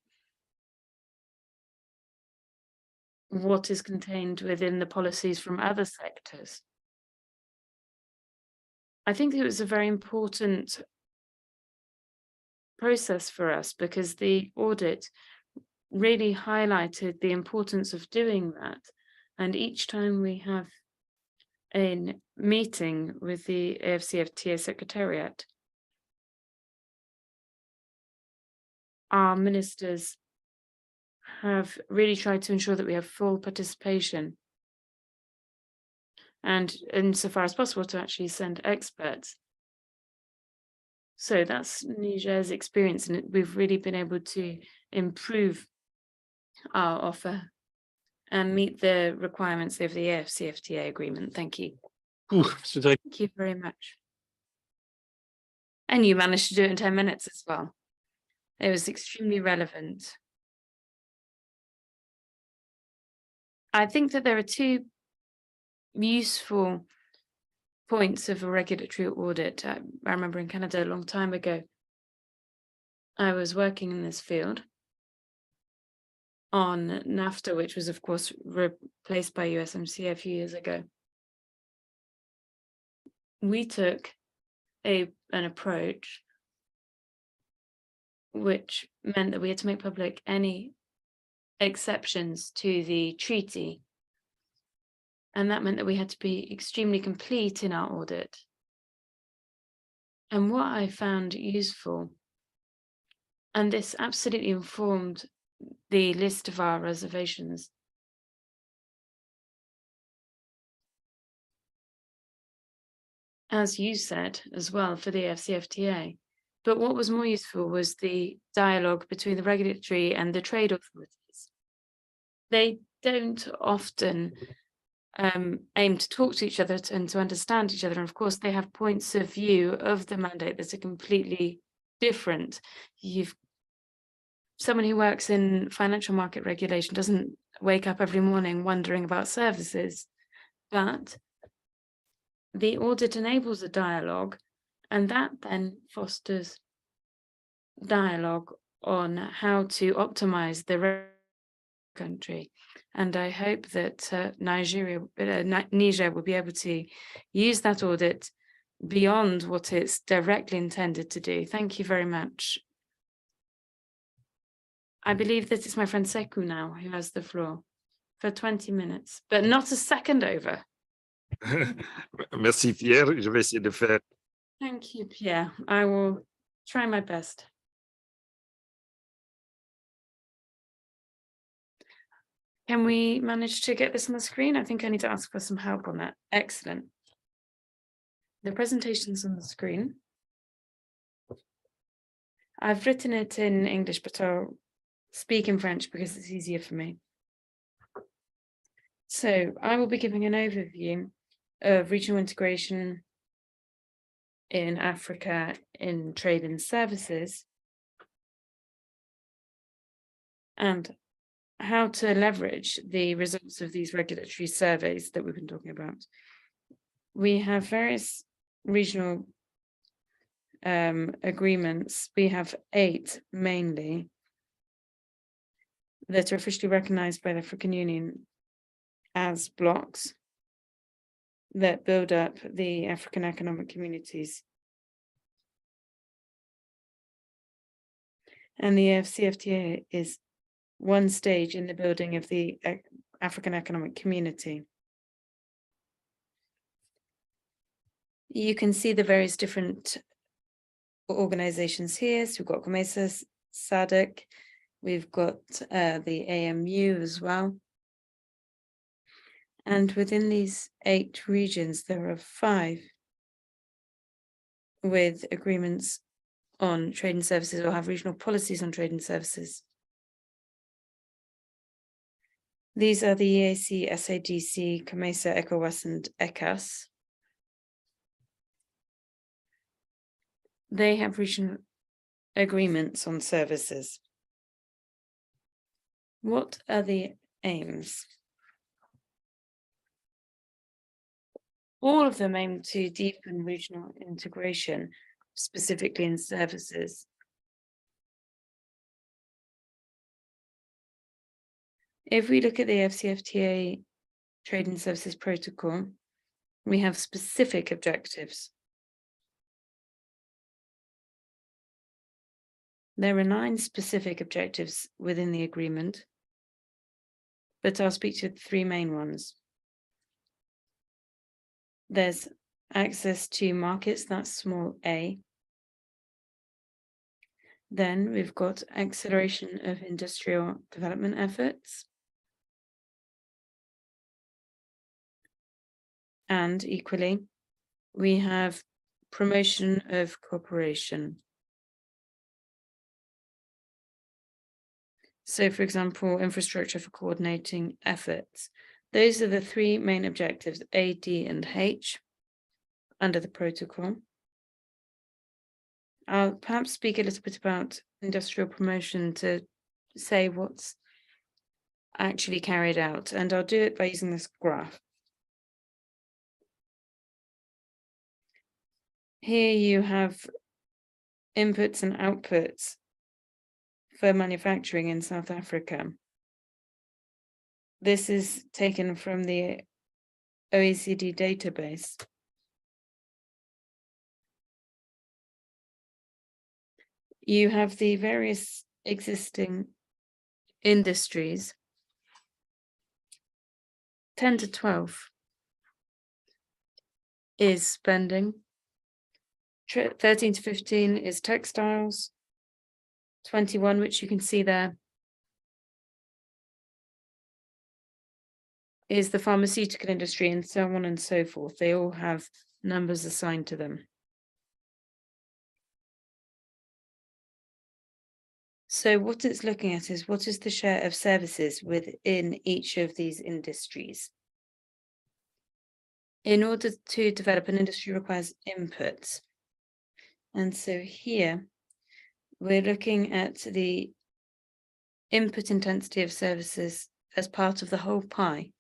what is contained within the policies from other sectors. I think it was a very important process for us because the audit really highlighted the importance of doing that. And each time we have a meeting with the AFCFTA Secretariat, our ministers have really tried to ensure that we have full participation and insofar as possible to actually send experts. So that's Niger's experience, and we've really been able to improve our offer and meet the requirements of the AFCFTA agreement. Thank you. So like, Thank you very much. And you managed to do it in 10 minutes as well. It was extremely relevant. I think that there are two useful points of a regulatory audit. I remember in Canada a long time ago, I was working in this field on NAFTA, which was of course replaced by USMCA a few years ago. We took an approach which meant that we had to make public any exceptions to the treaty. And that meant that we had to be extremely complete in our audit. And what I found useful, and this absolutely informed the list of our reservations, as you said as well, for the AFCFTA. But what was more useful was the dialogue between the regulatory and the trade authorities. They don't often aim to talk to each other and to understand each other. And of course, they have points of view of the mandate that are completely different. Someone who works in financial market regulation doesn't wake up every morning wondering about services, but the audit enables a dialogue, and that then fosters dialogue on how to optimize the country. And I hope that Niger will be able to use that audit beyond what it's directly intended to do. Thank you very much. I believe that it's my friend Sekou now who has the floor for 20 minutes, but not a second over. Merci Pierre, je vais essayer de faire. Thank you, Pierre. I will try my best. Can we manage to get this on the screen? I think I need to ask for some help on that. Excellent. The presentation's on the screen. I've written it in English, but I'll speak in French because it's easier for me. So I will be giving an overview of regional integration in Africa in trade and services, and how to leverage the results of these regulatory surveys that we've been talking about. We have various regional agreements. We have 8 mainly that are officially recognized by the African Union as blocks that build up the African economic communities. And the AFCFTA is one stage in the building of the African Economic Community. You can see the various different organizations here. So we've got COMESA, SADC, we've got the AMU as well. And within these 8 regions, there are 5 with agreements on trade and services or have regional policies on trade and services. These are the EAC, SADC, COMESA, ECOWAS, and ECAS. They have regional agreements on services. What are the aims? All of them aim to deepen regional integration, specifically in services. If we look at the AfCFTA Trade and Services Protocol, we have specific objectives. There are 9 specific objectives within the agreement, but I'll speak to the 3 main ones. There's access to markets, that's small a. Then we've got acceleration of industrial development efforts. And equally, we have promotion of cooperation. So, for example, infrastructure for coordinating efforts. Those are the 3 main objectives, A, D, and H, under the protocol. I'll perhaps speak a little bit about industrial promotion to say what's actually carried out, and I'll do it by using this graph. Here you have inputs and outputs for manufacturing in South Africa. This is taken from the OECD database. You have the various existing industries, 10 to 12 is spending, 13 to 15 is textiles, 21, which you can see there, is the pharmaceutical industry, and so on and so forth. They all have numbers assigned to them. So what it's looking at is what is the share of services within each of these industries. In order to develop an industry requires inputs. And so here we're looking at the input intensity of services as part of the whole pie.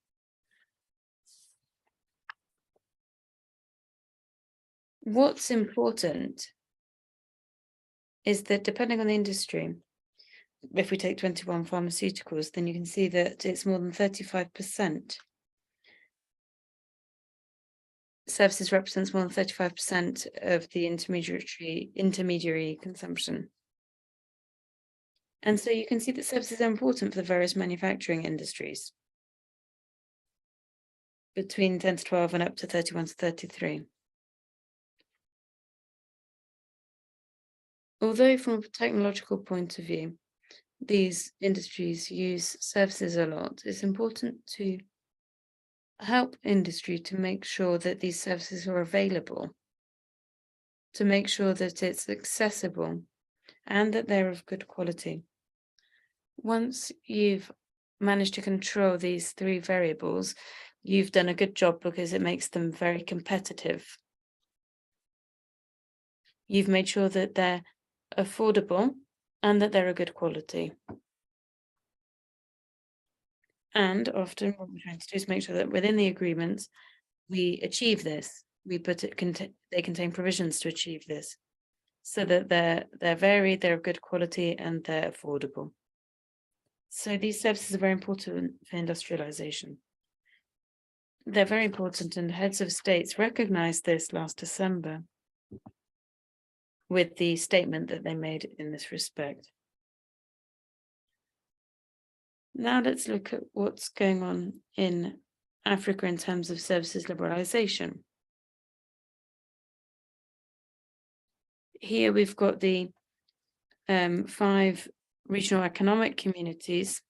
What's important is that depending on the industry, if we take 21 pharmaceuticals, then you can see that it's more than 35%. Services represents more than 35% of the intermediary consumption. And so you can see that services are important for the various manufacturing industries, between 10 to 12 and up to 31 to 33. Although from a technological point of view, these industries use services a lot, it's important to help industry to make sure that these services are available, to make sure that it's accessible and that they're of good quality. Once you've managed to control these 3 variables, you've done a good job because it makes them very competitive. You've made sure that they're affordable and that they're a good quality. And often what we're trying to do is make sure that within the agreements, we achieve this. We put it, they contain provisions to achieve this, so that they're varied, they're of good quality, and they're affordable. So these services are very important for industrialization. They're very important, and heads of states recognized this last December with the statement that they made in this respect. Now let's look at what's going on in Africa in terms of services liberalization. Here we've got the 5 regional economic communities.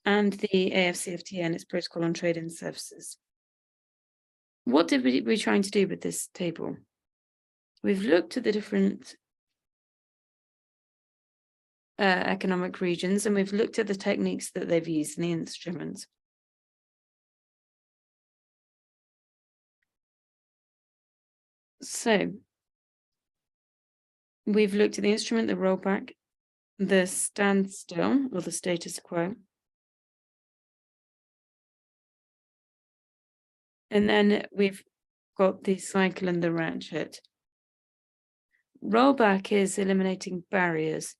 and the AFCFTA and its protocol on trade and services. What did we trying to do with this table? We've looked at the different economic regions, and we've looked at the techniques that they've used in the instruments. So we've looked at the instrument, the rollback, the standstill or the status quo. And then we've got the cycle and the ratchet. Rollback is eliminating barriers.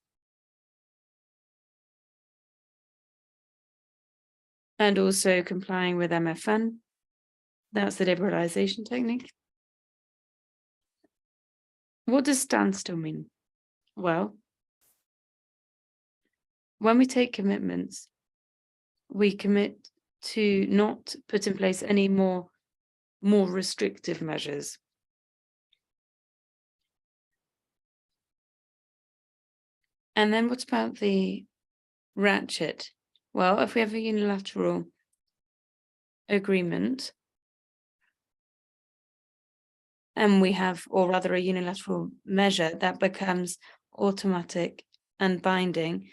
And also complying with MFN. That's the liberalization technique. What does standstill mean? Well, when we take commitments, we commit to not put in place any more restrictive measures. And then what about the ratchet? Well, if we have a unilateral agreement, and we have, or rather a unilateral measure that becomes automatic and binding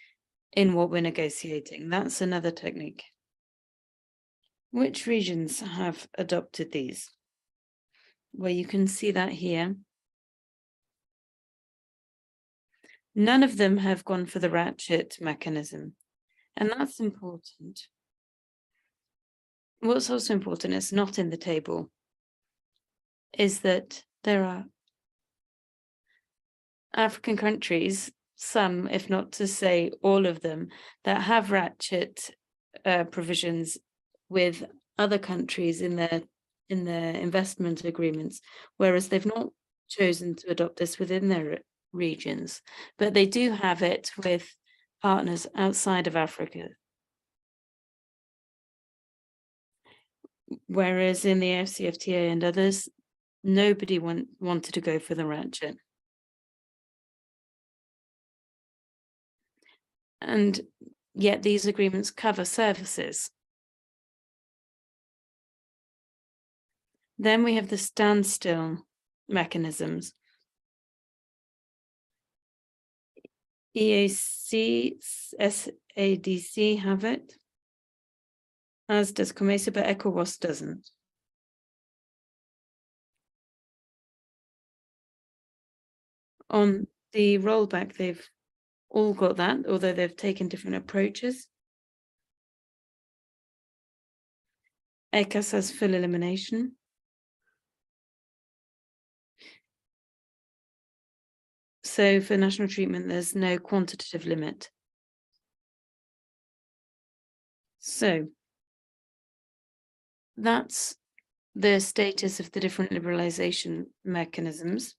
in what we're negotiating. That's another technique. Which regions have adopted these? Well, you can see that here. None of them have gone for the ratchet mechanism, and that's important. What's also important, it's not in the table, is that there are African countries, some, if not to say all of them, that have ratchet provisions with other countries in their investment agreements, whereas they've not chosen to adopt this within their regions, but they do have it with partners outside of Africa. Whereas in the AFCFTA and others, nobody wanted to go for the ratchet. And yet these agreements cover services. Then we have the standstill mechanisms. EAC, SADC have it, as does COMESA, but ECOWAS doesn't. On the rollback, they've all got that, although they've taken different approaches. ECAS has full elimination. So for national treatment, there's no quantitative limit. So that's the status of the different liberalization mechanisms.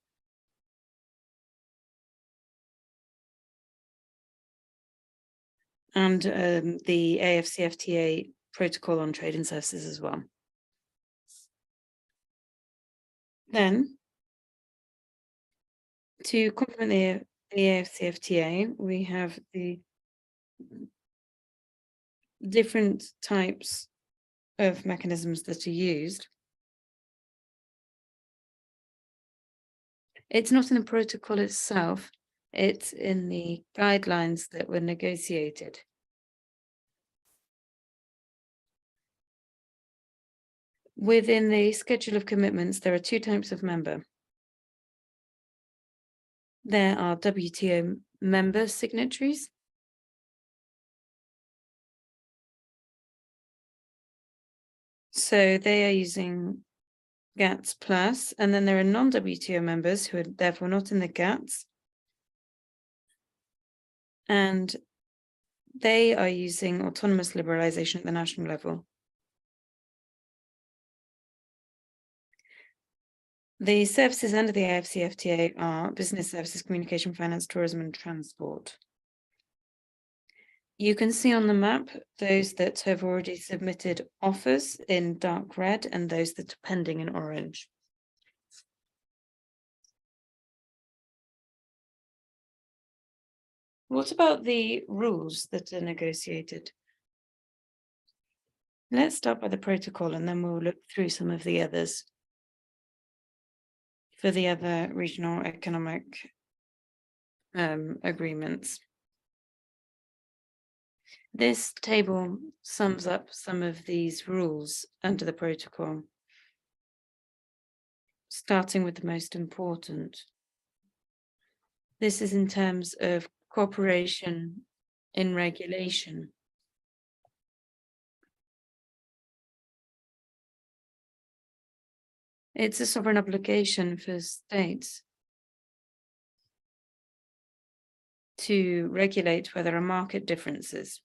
And the AFCFTA protocol on trade and services as well. Then, to complement the AFCFTA, we have the different types of mechanisms that are used. It's not in the protocol itself, it's in the guidelines that were negotiated. Within the schedule of commitments, there are two types of member. There are WTO member signatories. So they are using GATS plus, and then there are non-WTO members who are therefore not in the GATS. And they are using autonomous liberalization at the national level. The services under the AFCFTA are business services, communication, finance, tourism, and transport. You can see on the map those that have already submitted offers in dark red and those that are pending in orange. What about the rules that are negotiated? Let's start by the protocol and then we'll look through some of the others. For the other regional economic agreements. This table sums up some of these rules under the protocol, starting with the most important. This is in terms of cooperation in regulation. It's a sovereign obligation for states to regulate where there are market differences.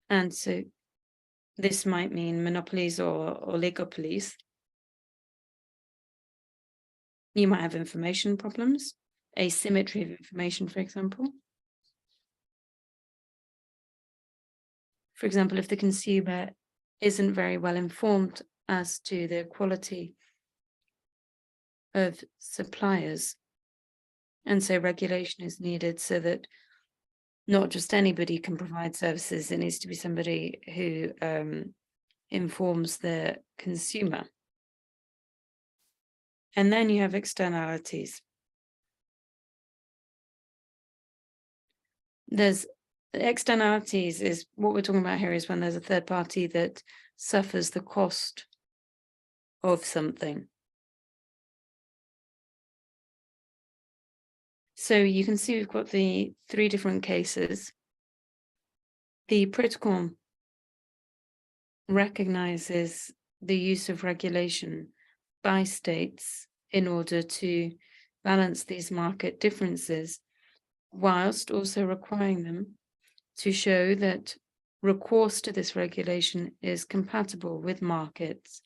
And so this might mean monopolies or oligopolies. You might have information problems, asymmetry of information, for example. For example, if the consumer isn't very well informed as to the quality of suppliers, and so regulation is needed so that not just anybody can provide services, it needs to be somebody who informs the consumer. And then you have externalities. There's externalities is what we're talking about here is when there's a third party that suffers the cost of something. So you can see we've got the 3 different cases. The protocol recognizes the use of regulation by states in order to balance these market differences, whilst also requiring them to show that recourse to this regulation is compatible with markets.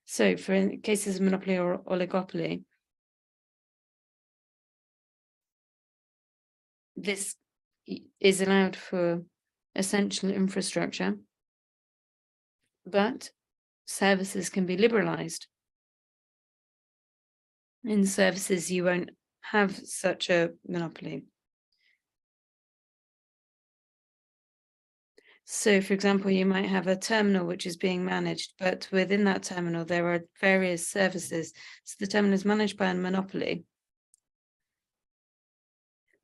So for cases of monopoly or oligopoly, this is allowed for essential infrastructure, but services can be liberalized. In services, you won't have such a monopoly. So, for example, you might have a terminal which is being managed, but within that terminal, there are various services. So the terminal is managed by a monopoly.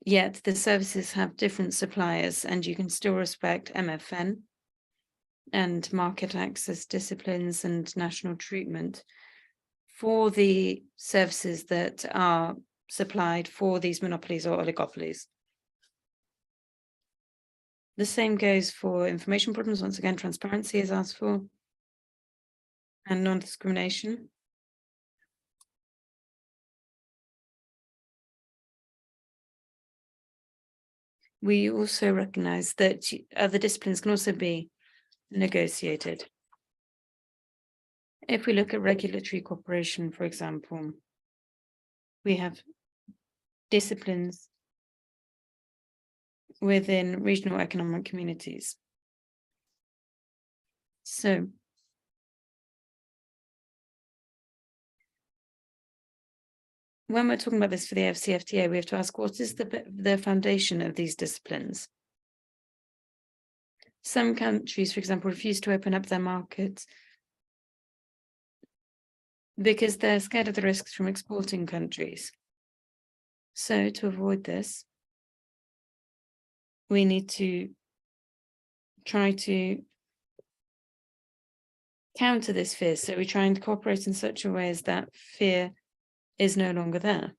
Yet the services have different suppliers, and you can still respect MFN and market access disciplines and national treatment for the services that are supplied for these monopolies or oligopolies. The same goes for information problems. Once again, transparency is asked for, and non-discrimination. We also recognize that other disciplines can also be negotiated. If we look at regulatory cooperation, for example, we have disciplines within regional economic communities. So when we're talking about this for the AfCFTA, we have to ask, what is the foundation of these disciplines? Some countries, for example, refuse to open up their markets because they're scared of the risks from exporting countries. So to avoid this, we need to try to counter this fear. So we try and cooperate in such a way as that fear is no longer there.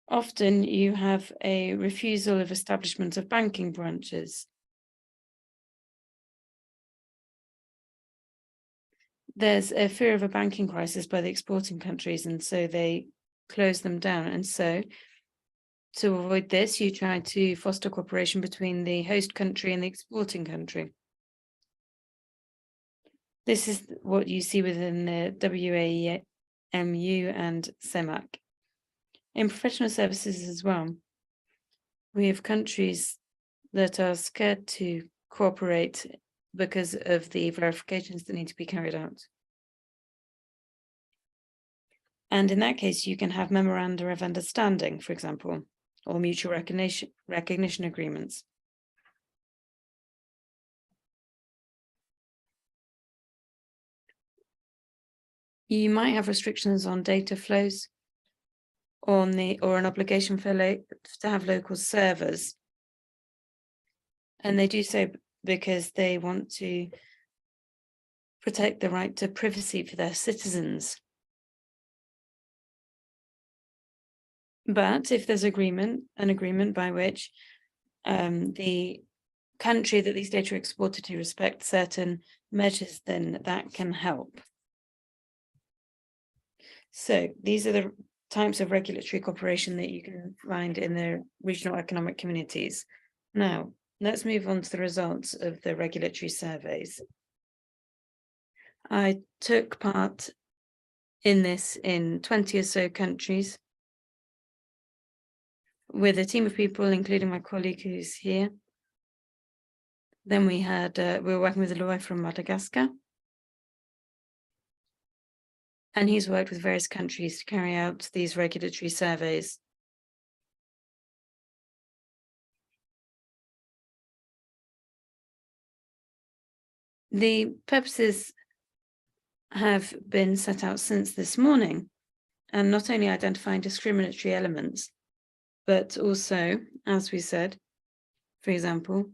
Often you have a refusal of establishment of banking branches. There's a fear of a banking crisis by the exporting countries, and so they close them down. And so to avoid this, you try to foster cooperation between the host country and the exporting country. This is what you see within the WAMU and CEMAC. In professional services as well, we have countries that are scared to cooperate because of the verifications that need to be carried out. And in that case, you can have memoranda of understanding, for example, or mutual recognition agreements. You might have restrictions on data flows or an obligation to have local servers. And they do so because they want to protect the right to privacy for their citizens. But if there's an agreement by which the country that these data are exported to respect certain measures, then that can help. So these are the types of regulatory cooperation that you can find in the regional economic communities. Now, let's move on to the results of the regulatory surveys. I took part in this in 20 or so countries with a team of people, including my colleague who's here. Then we were working with Aloy from Madagascar. And he's worked with various countries to carry out these regulatory surveys. The purposes have been set out since this morning, and not only identifying discriminatory elements, but also, as we said, for example,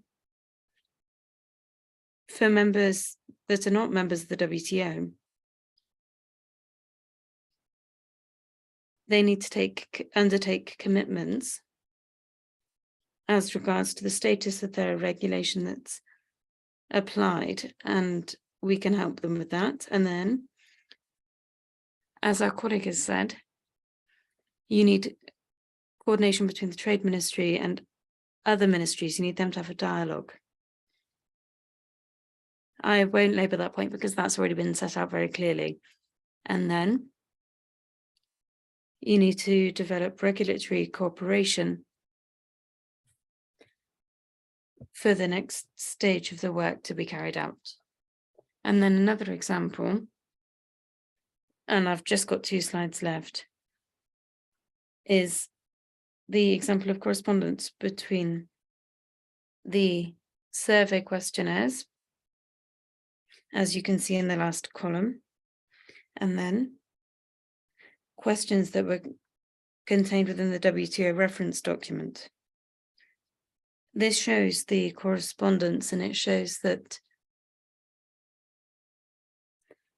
for members that are not members of the WTO, they need to undertake commitments as regards to the status of their regulation that's applied, and we can help them with that. And then, as our colleague has said, you need coordination between the Trade Ministry and other ministries. You need them to have a dialogue. I won't labour that point because that's already been set out very clearly. And then you need to develop regulatory cooperation for the next stage of the work to be carried out. And then another example, and I've just got 2 slides left, is the example of correspondence between the survey questionnaires, as you can see in the last column, and then questions that were contained within the WTO reference document. This shows the correspondence, and it shows that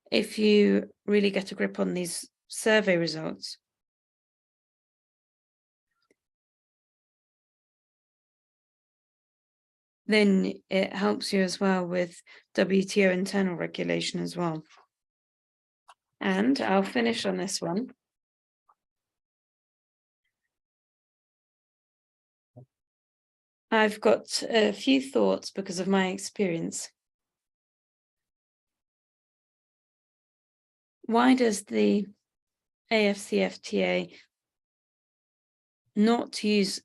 if you really get a grip on these survey results, then it helps you as well with WTO internal regulation as well. And I'll finish on this one. I've got a few thoughts because of my experience. Why does the AFCFTA not use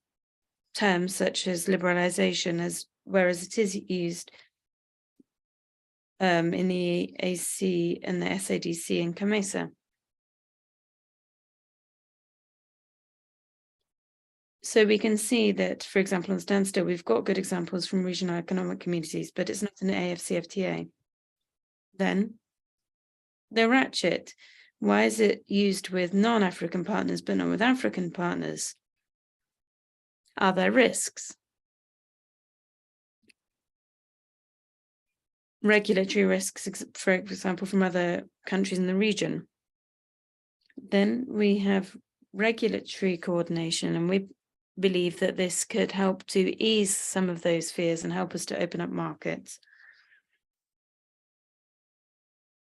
terms such as liberalization, whereas it is used in the AC and the SADC and COMESA? So we can see that, for example, on standstill, we've got good examples from regional economic communities, but it's not an AFCFTA. Then the ratchet, why is it used with non-African partners, but not with African partners? Are there risks? Regulatory risks, for example, from other countries in the region. Then we have regulatory coordination, and we believe that this could help to ease some of those fears and help us to open up markets.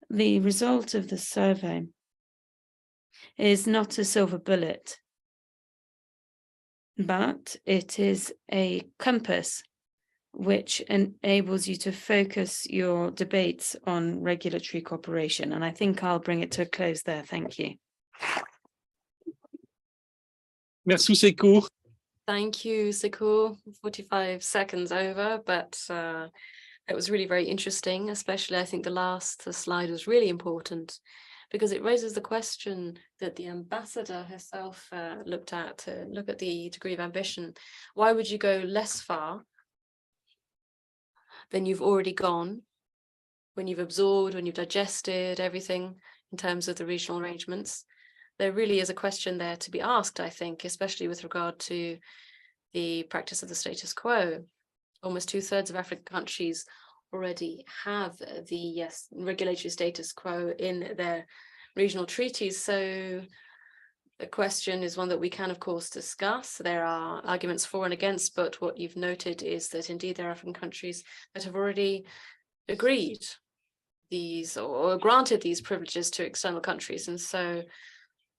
The result of the survey is not a silver bullet, but it is a compass which enables you to focus your debates on regulatory cooperation. And I think I'll bring it to a close there. Thank you. Merci, Sekou. Thank you, Sekou. 45 seconds over, but it was really very interesting, especially I think the last slide was really important because it raises the question that the ambassador herself looked at, to look at the degree of ambition. Why would you go less far than you've already gone when you've absorbed, when you've digested everything in terms of the regional arrangements? There really is a question there to be asked, I think, especially with regard to the practice of the status quo. Almost 2/3 of African countries already have the regulatory status quo in their regional treaties. So the question is one that we can, of course, discuss. There are arguments for and against, but what you've noted is that indeed there are African countries that have already agreed these or granted these privileges to external countries. And so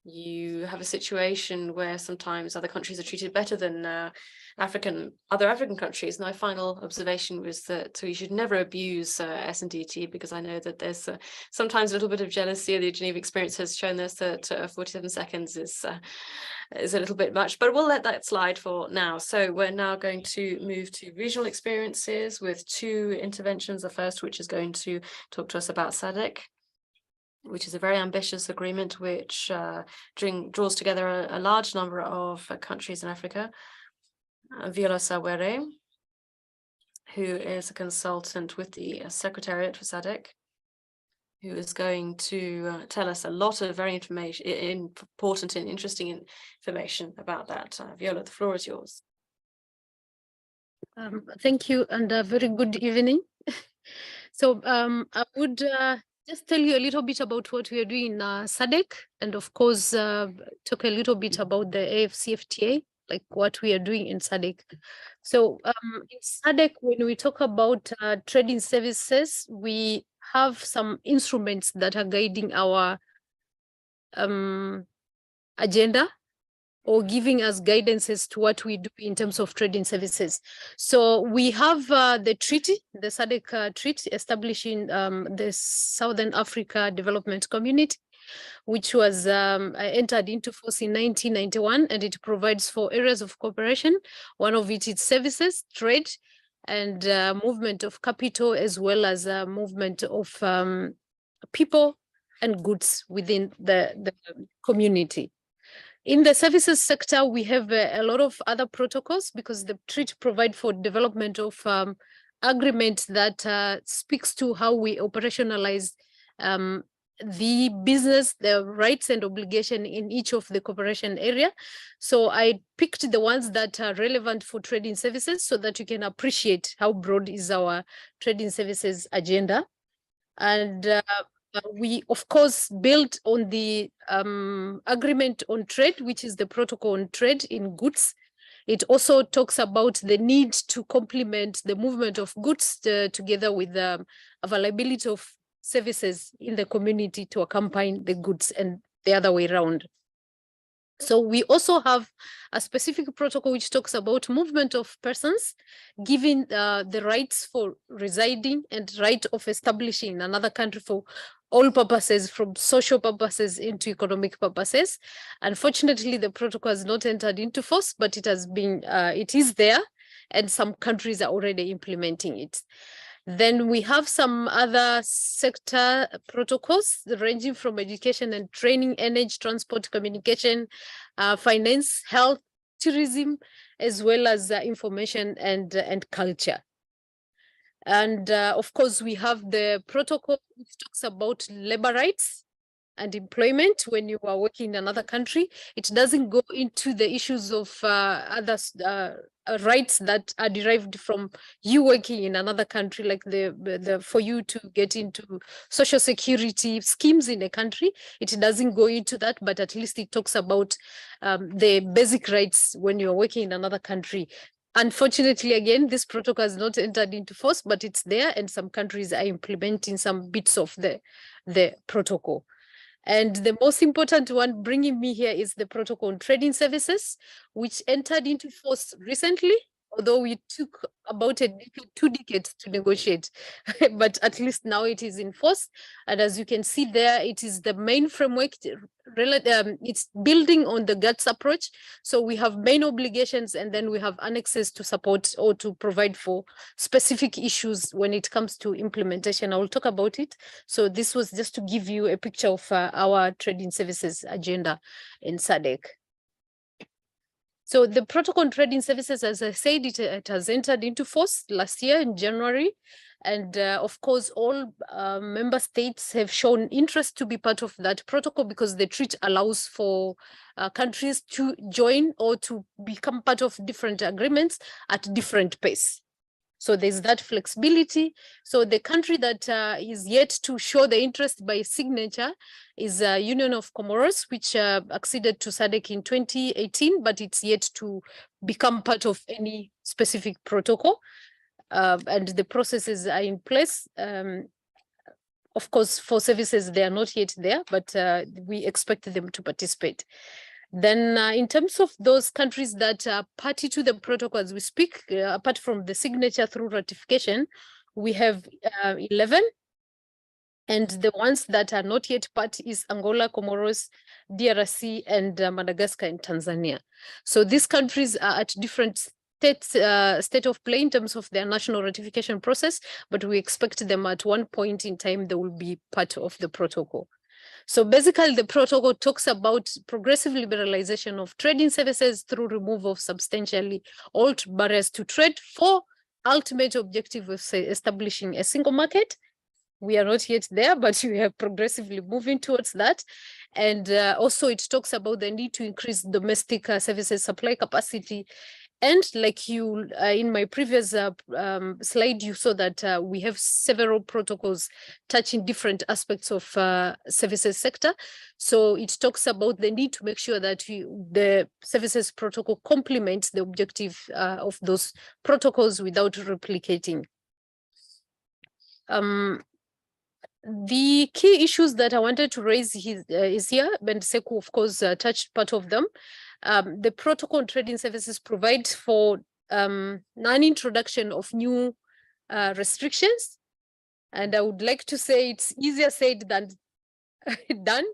you have a situation where sometimes other countries are treated better than other African countries. And my final observation was that we should never abuse SNDT, because I know that there's sometimes a little bit of jealousy. The Geneva experience has shown us that 47 seconds is a little bit much, but we'll let that slide for now. So we're now going to move to regional experiences with 2 interventions. The first, which is going to talk to us about SADC, which is a very ambitious agreement which draws together a large number of countries in Africa. Viola Sawere, who is a consultant with the Secretariat for SADC, who is going to tell us a lot of very important and interesting information about that. Viola, the floor is yours. Thank you, and a very good evening. So I would just tell you a little bit about what we are doing in SADC, and of course talk a little bit about the AFCFTA, like what we are doing in SADC. So in SADC, when we talk about trading services, we have some instruments that are guiding our agenda, or giving us guidance as to what we do in terms of trading services. So we have the treaty, the SADC treaty, establishing the Southern Africa Development Community, which was entered into force in 1991, and it provides for areas of cooperation. One of it is services, trade, and movement of capital, as well as movement of people and goods within the community. In the services sector, we have a lot of other protocols, because the treaty provides for development of agreement that speaks to how we operationalize the business, the rights and obligation in each of the cooperation area. So I picked the ones that are relevant for trading services, so that you can appreciate how broad is our trading services agenda. And we, of course, built on the agreement on trade, which is the protocol on trade in goods. It also talks about the need to complement the movement of goods together with the availability of services in the community to accompany the goods, and the other way around. So we also have a specific protocol which talks about movement of persons, giving the rights for residing and right of establishing another country for all purposes, from social purposes into economic purposes. Unfortunately, the protocol has not entered into force, but it has been, it is there, and some countries are already implementing it. Then we have some other sector protocols ranging from education and training, energy, transport, communication, finance, health, tourism, as well as information and culture. And of course, we have the protocol which talks about labor rights and employment when you are working in another country. It doesn't go into the issues of other rights that are derived from you working in another country, like for you to get into social security schemes in a country. It doesn't go into that, but at least it talks about the basic rights when you're working in another country. Unfortunately, again, this protocol has not entered into force, but it's there, and some countries are implementing some bits of the protocol. And the most important one bringing me here is the protocol on trading services, which entered into force recently although we took about a decade, 2 decades to negotiate, but at least now it is in force. And as you can see there, it is the main framework. It's building on the GATS approach. So we have main obligations, and then we have annexes to support or to provide for specific issues when it comes to implementation. I will talk about it. So this was just to give you a picture of our trading services agenda in SADC. So the protocol on trading services, as I said, it has entered into force last year in January. And of course, all member states have shown interest to be part of that protocol because the treaty allows for countries to join or to become part of different agreements at different pace. So there's that flexibility. So the country that is yet to show the interest by signature is Union of Comoros, which acceded to SADC in 2018, but it's yet to become part of any specific protocol. And the processes are in place. Of course, for services, they are not yet there, but we expect them to participate. Then in terms of those countries that are party to the protocol as we speak, apart from the signature through ratification, we have 11. And the ones that are not yet part is Angola, Comoros, DRC, and Madagascar and Tanzania. So these countries are at different state of play in terms of their national ratification process, but we expect them at one point in time, they will be part of the protocol. So basically, the protocol talks about progressive liberalization of trading services through removal of substantially all barriers to trade for ultimate objective of establishing a single market. We are not yet there, but we are progressively moving towards that. And also it talks about the need to increase domestic services supply capacity. And like you, in my previous slide, you saw that we have several protocols touching different aspects of services sector. So it talks about the need to make sure that the services protocol complements the objective of those protocols without replicating. The key issues that I wanted to raise is here, and Seku, of course, touched part of them. The protocol on trading services provides for non-introduction of new restrictions. And I would like to say it's easier said than done.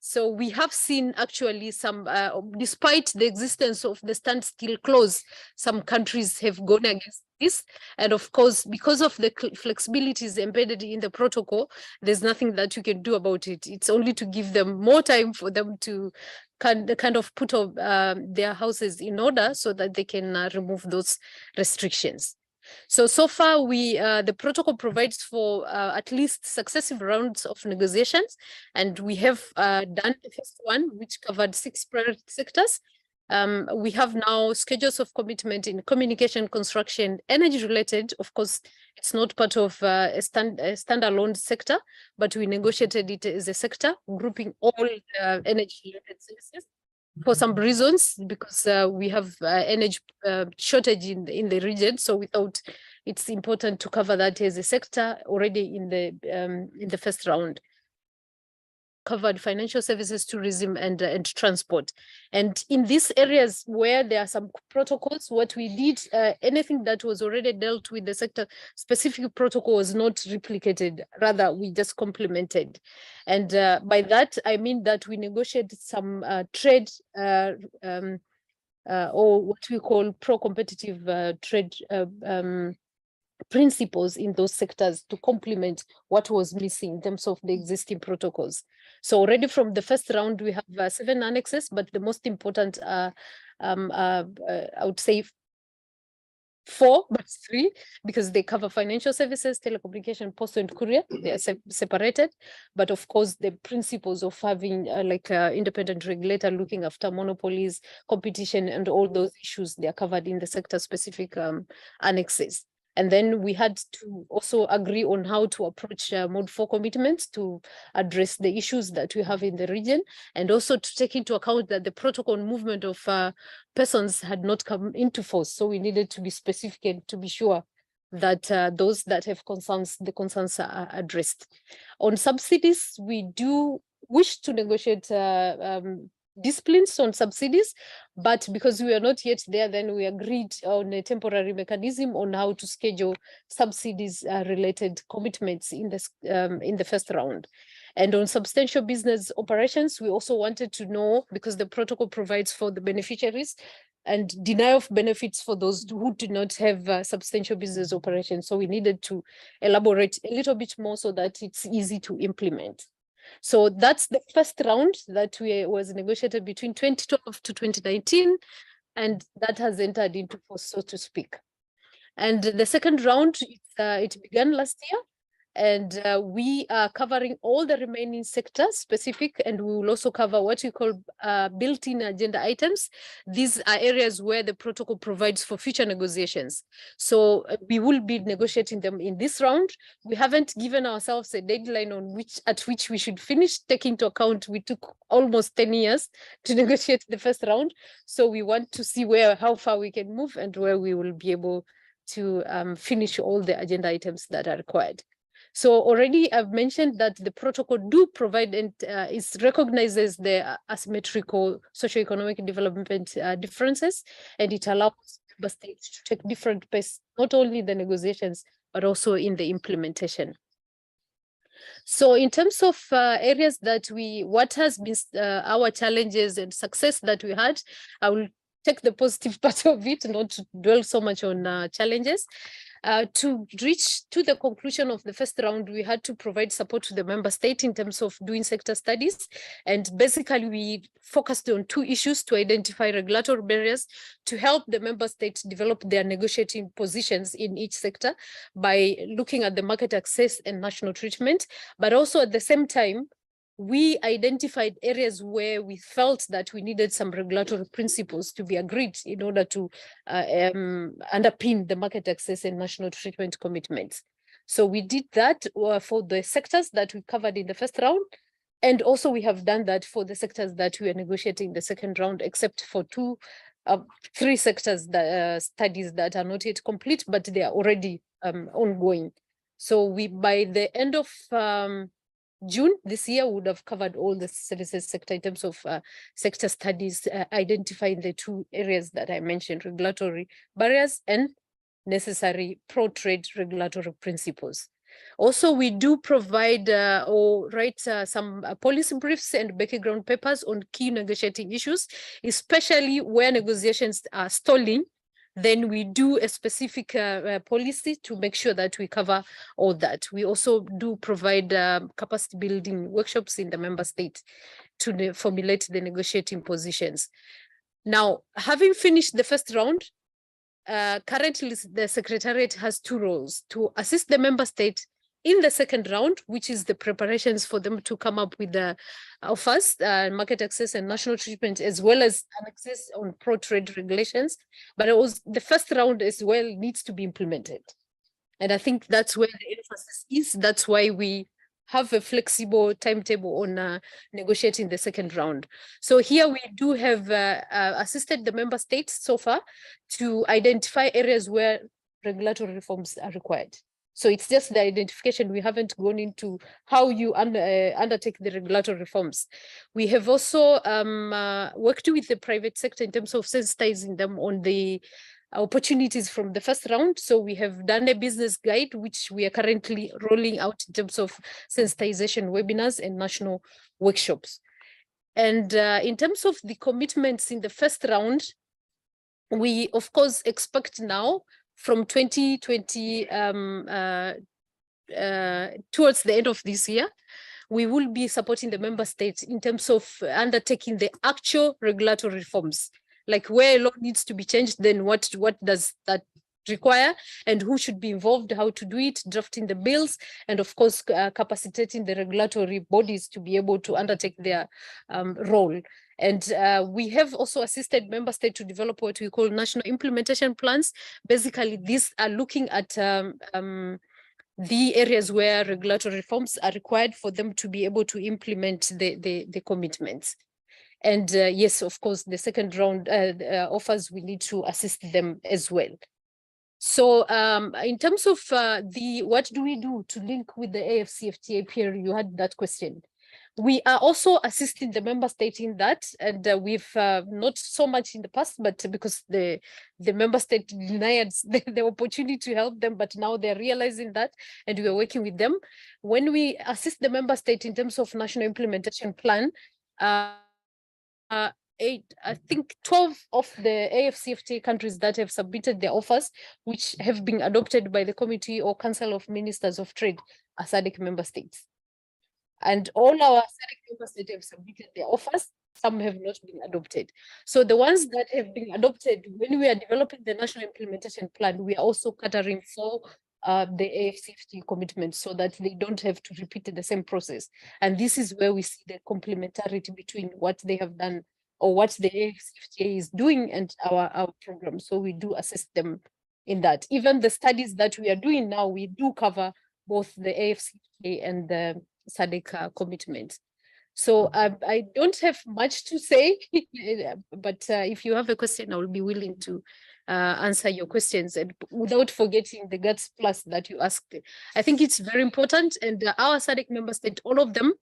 So we have seen actually some, despite the existence of the standstill clause, some countries have gone against this. And of course, because of the flexibilities embedded in the protocol, there's nothing that you can do about it. It's only to give them more time for them to kind of put their houses in order so that they can remove those restrictions. So far, the protocol provides for at least successive rounds of negotiations, and we have done the first one, which covered 6 priority sectors. We have now schedules of commitment in communication, construction, energy related. Of course, it's not part of a standalone sector, but we negotiated it as a sector, grouping all energy related services. For some reasons, because we have energy shortage in the region, so we thought it's important to cover that as a sector already in the first round. Covered financial services, tourism, and transport. And in these areas where there are some protocols, what we did, anything that was already dealt with the sector specific protocol was not replicated, rather we just complemented. And by that, I mean that we negotiated some trade or what we call pro-competitive trade principles in those sectors to complement what was missing in terms of the existing protocols. So already from the first round, we have 7 annexes, but the most important I would say 4, but 3, because they cover financial services, telecommunication, postal and courier. They are separated. But of course, the principles of having independent regulator looking after monopolies, competition, and all those issues, they are covered in the sector specific annexes. And then we had to also agree on how to approach Mode 4 commitments to address the issues that we have in the region, and also to take into account that the protocol movement of persons had not come into force. So we needed to be specific and to be sure that those that have concerns, the concerns are addressed. On subsidies, we do wish to negotiate disciplines on subsidies, but because we are not yet there, then we agreed on a temporary mechanism on how to schedule subsidies related commitments in the first round. And on substantial business operations, we also wanted to know, because the protocol provides for the beneficiaries and deny of benefits for those who do not have substantial business operations. So we needed to elaborate a little bit more so that it's easy to implement. So that's the first round that was negotiated between 2012 to 2019, and that has entered into force, so to speak. And the second round, it began last year, and we are covering all the remaining sectors specific, and we will also cover what we call built-in agenda items. These are areas where the protocol provides for future negotiations. So we will be negotiating them in this round. We haven't given ourselves a deadline on at which we should finish, taking into account we took almost 10 years to negotiate the first round. So we want to see how far we can move and where we will be able to finish all the agenda items that are required. So already I've mentioned that the protocol do provide and recognizes the asymmetrical socioeconomic development differences, and it allows the states to take different pace, not only in the negotiations, but also in the implementation. So in terms of areas that what has been our challenges and success that we had, I will take the positive part of it, not to dwell so much on challenges. To reach to the conclusion of the first round, we had to provide support to the member state in terms of doing sector studies. And basically, we focused on two issues: to identify regulatory barriers, to help the member states develop their negotiating positions in each sector by looking at the market access and national treatment. But also at the same time, we identified areas where we felt that we needed some regulatory principles to be agreed in order to underpin the market access and national treatment commitments. So we did that for the sectors that we covered in the first round. And also we have done that for the sectors that we are negotiating the second round, except for three sectors studies that are not yet complete, but they are already ongoing. So by the end of June this year, would have covered all the services sector in terms of sector studies, identifying the two areas that I mentioned: regulatory barriers and necessary pro-trade regulatory principles. Also, we do provide or write some policy briefs and background papers on key negotiating issues, especially where negotiations are stalling. Then we do a specific policy to make sure that we cover all that. We also do provide capacity building workshops in the member state to formulate the negotiating positions. Now, having finished the first round, currently the Secretariat has two roles: to assist the member state in the second round, which is the preparations for them to come up with the offers, market access and national treatment, as well as access on pro-trade regulations. But the first round as well needs to be implemented. And I think that's where the emphasis is. That's why we have a flexible timetable on negotiating the second round. So here we do have assisted the member states so far to identify areas where regulatory reforms are required. So it's just the identification. We haven't gone into how you undertake the regulatory reforms. We have also worked with the private sector in terms of sensitizing them on the opportunities from the first round. So we have done a business guide, which we are currently rolling out in terms of sensitization webinars and national workshops. And in terms of the commitments in the first round, we of course expect now from 2020 towards the end of this year, we will be supporting the member states in terms of undertaking the actual regulatory reforms, like where a law needs to be changed, then what does that require and who should be involved, how to do it, drafting the bills, and of course capacitating the regulatory bodies to be able to undertake their role. And we have also assisted member states to develop what we call national implementation plans. Basically, these are looking at the areas where regulatory reforms are required for them to be able to implement the commitments. And yes, of course, the second round offers, we need to assist them as well. So in terms of what do we do to link with the AFCFTA peer, you had that question. We are also assisting the member state in that, and we've not so much in the past, but because the member state denied the opportunity to help them, but now they're realizing that, and we are working with them. When we assist the member state in terms of national implementation plan, I think 12 of the AFCFTA countries that have submitted their offers, which have been adopted by the Committee or Council of Ministers of Trade, are SADC member states. And all our SADC member states have submitted their offers. Some have not been adopted. So the ones that have been adopted, when we are developing the national implementation plan, we are also catering for the AFCFTA commitments so that they don't have to repeat the same process. And this is where we see the complementarity between what they have done or what the AFCFTA is doing and our program. So we do assist them in that. Even the studies that we are doing now, we do cover both the AFCFTA and the SADC commitment. So I don't have much to say, but if you have a question, I will be willing to answer your questions, and without forgetting the GATS Plus that you asked. I think it's very important, and our SADC member state, all of them,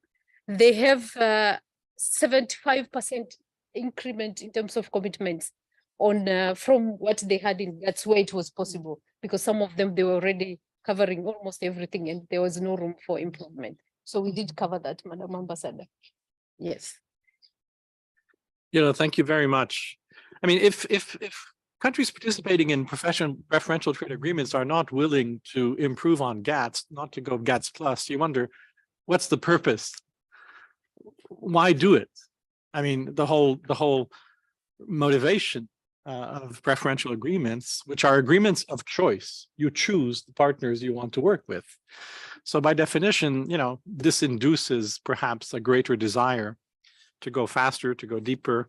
they have 75% increment in terms of commitments on from what they had in GATS, where it was possible, because some of them, they were already covering almost everything and there was no room for improvement. So we did cover that, Madam Ambassador. Yes. Thank you very much. I mean, if countries participating in preferential trade agreements are not willing to improve on GATS, not to go GATS Plus, you wonder, what's the purpose? Why do it? I mean, the whole motivation of preferential agreements, which are agreements of choice. You choose the partners you want to work with. So by definition, this induces perhaps a greater desire to go faster, to go deeper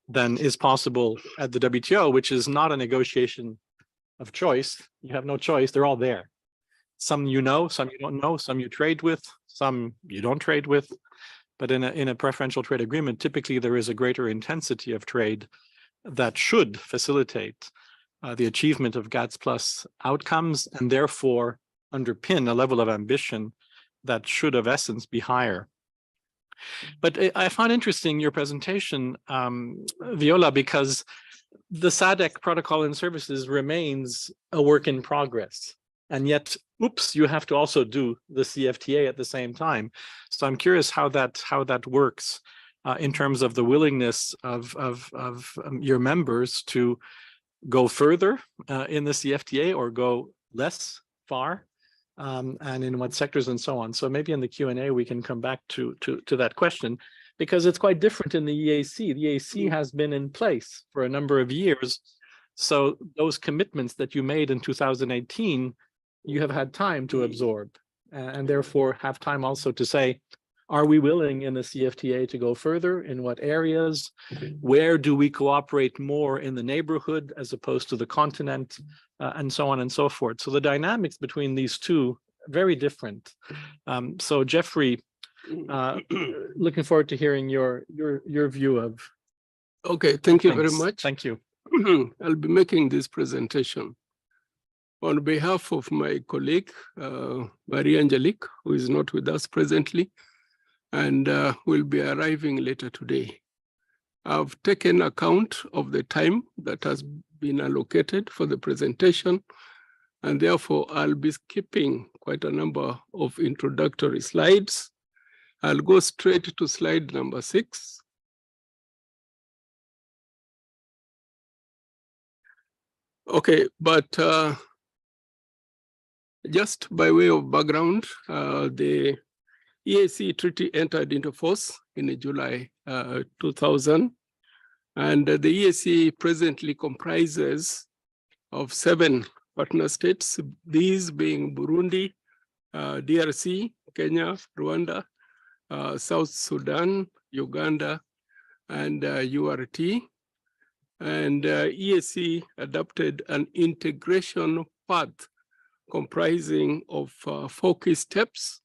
than is possible at the WTO, which is not a negotiation of choice. You have no choice. They're all there. Some you know, some you don't know, some you trade with, some you don't trade with. But in a preferential trade agreement, typically there is a greater intensity of trade that should facilitate the achievement of GATS Plus outcomes and therefore underpin a level of ambition that should of essence be higher. But I found interesting your presentation, Viola, because the SADC protocol and services remains a work in progress. And yet, oops, you have to also do the CFTA at the same time. So I'm curious how that works in terms of the willingness of your members to go further in the CFTA or go less far, and in what sectors and so on. So maybe in the Q&A we can come back to that question, because it's quite different in the EAC. The EAC has been in place for a number of years. So those commitments that you made in 2018, you have had time to absorb, and therefore have time also to say, are we willing in the CFTA to go further? In what areas? Where do we cooperate more in the neighborhood as opposed to the continent, and so on and so forth. So the dynamics between these two, very different. So Jeffrey, looking forward to hearing your view of. Okay, thank you things. very much. Thank you. I'll be making this presentation on behalf of my colleague, Marie Angelique, who is not with us presently, and will be arriving later today. I've taken account of the time that has been allocated for the presentation, and therefore I'll be skipping quite a number of introductory slides. I'll go straight to slide number 6. Okay, but just by way of background, the EAC treaty entered into force in July 2000, and the EAC presently comprises of 7 partner states, these being Burundi, DRC, Kenya, Rwanda, South Sudan, Uganda, and URT. And EAC adopted an integration path comprising of 4 key steps.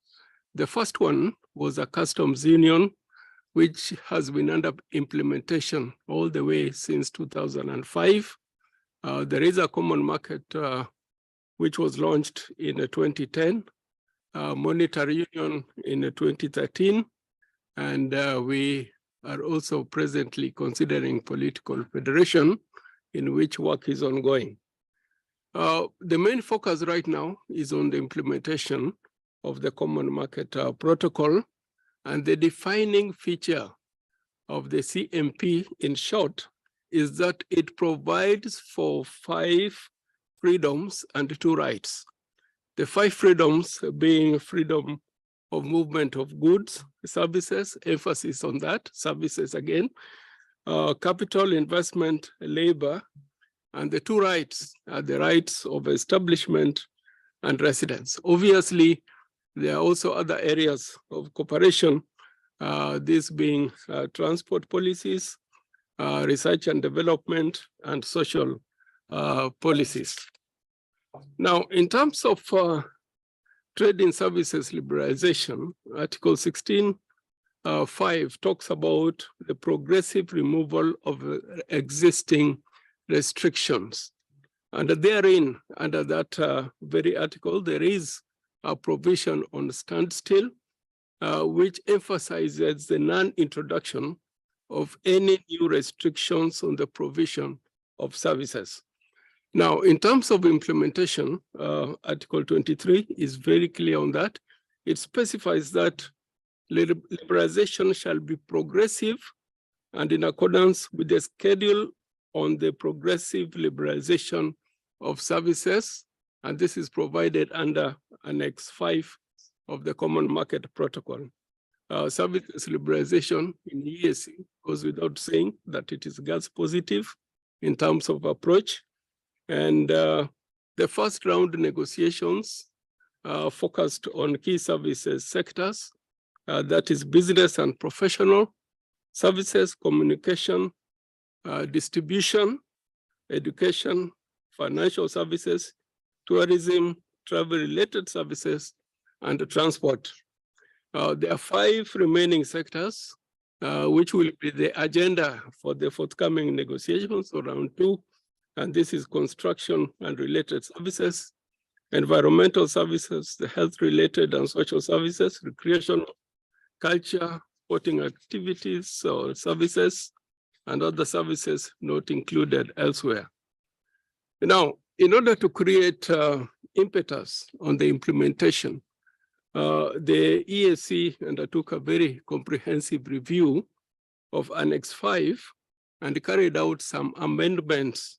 The first one was a customs union, which has been under implementation all the way since 2005. There is a common market which was launched in 2010, monetary union in 2013, And we are also presently considering political federation in which work is ongoing. The main focus right now is on the implementation of the Common Market Protocol, and the defining feature of the CMP, in short, is that it provides for 5 freedoms and 2 rights. The 5 freedoms being freedom of movement of goods, services, emphasis on that, services again, capital, investment, labor, and the 2 rights are the rights of establishment and residence. Obviously, there are also other areas of cooperation, this being transport policies, research and development, and social policies. Now, in terms of trade in services liberalization, Article 16(5) talks about the progressive removal of existing restrictions. And therein, under that very article, there is a provision on standstill, which emphasizes the non-introduction of any new restrictions on the provision of services. Now, in terms of implementation, Article 23 is very clear on that. It specifies that liberalization shall be progressive and in accordance with the schedule on the progressive liberalization of services, and this is provided under Annex 5 of the Common Market Protocol. Services liberalization in EAC goes without saying that it is gas positive in terms of approach. And the first round negotiations focused on key services sectors, that is business and professional, services, communication, distribution, education, financial services, tourism, travel-related services, and transport. There are 5 remaining sectors, which will be the agenda for the forthcoming negotiations, so round 2. And this is construction and related services, environmental services, the health-related and social services, recreational, culture, sporting activities or services, and other services not included elsewhere. Now, in order to create impetus on the implementation, the EAC undertook a very comprehensive review of Annex 5 and carried out some amendments.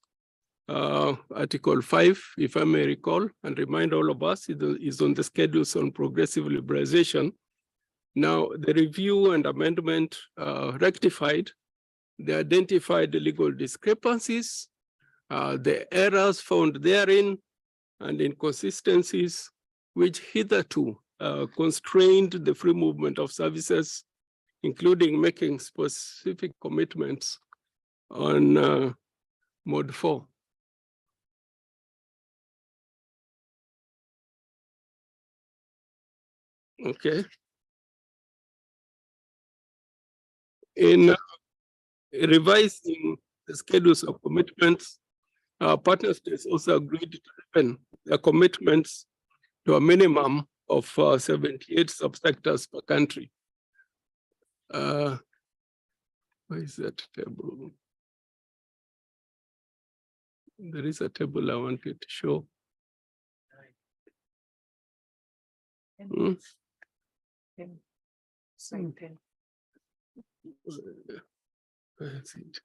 Article 5, if I may recall, and remind all of us, is on the schedules on progressive liberalization. Now, the review and amendment rectified, they identified the legal discrepancies, the errors found therein, and inconsistencies, which hitherto constrained the free movement of services, including making specific commitments on Mode 4. Okay. In revising the schedules of commitments, partner states also agreed to deepen their commitments to a minimum of 78 subsectors per country. Where is that table? There is a table I wanted to show. Same thing. Where is it?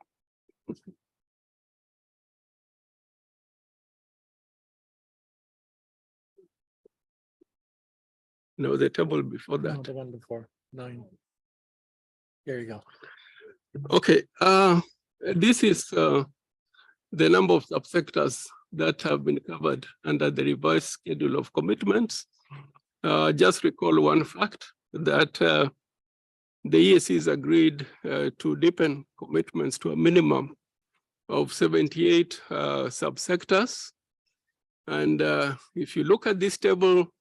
No, the table before that. No, the one before 9. Here you go. Okay, this is the number of subsectors that have been covered under the revised schedule of commitments. Just recall one fact that the EACs agreed to deepen commitments to a minimum of 78 subsectors. And if you look at this table,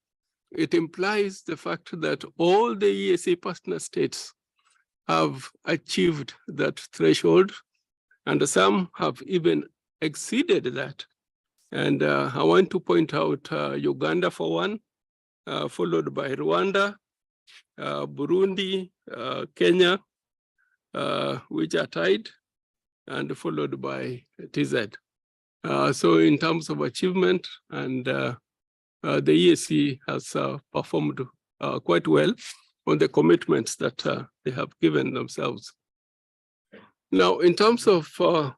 it implies the fact that all the EAC partner states have achieved that threshold, and some have even exceeded that. And I want to point out Uganda for one, followed by Rwanda, Burundi, Kenya, which are tied, and followed by TZ. So in terms of achievement, and the EAC has performed quite well on the commitments that they have given themselves. Now, in terms of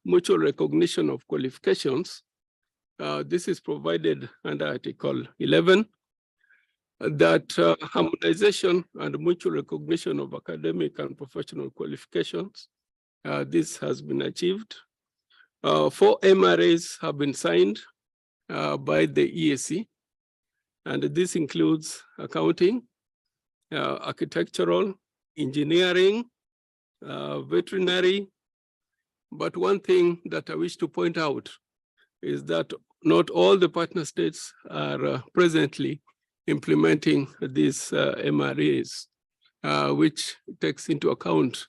mutual recognition of qualifications, this is provided under Article 11, that harmonization and mutual recognition of academic and professional qualifications, this has been achieved. 4 MRAs have been signed by the EAC, and this includes accounting, architectural, engineering, veterinary. But one thing that I wish to point out is that not all the partner states are presently implementing these MRAs, which takes into account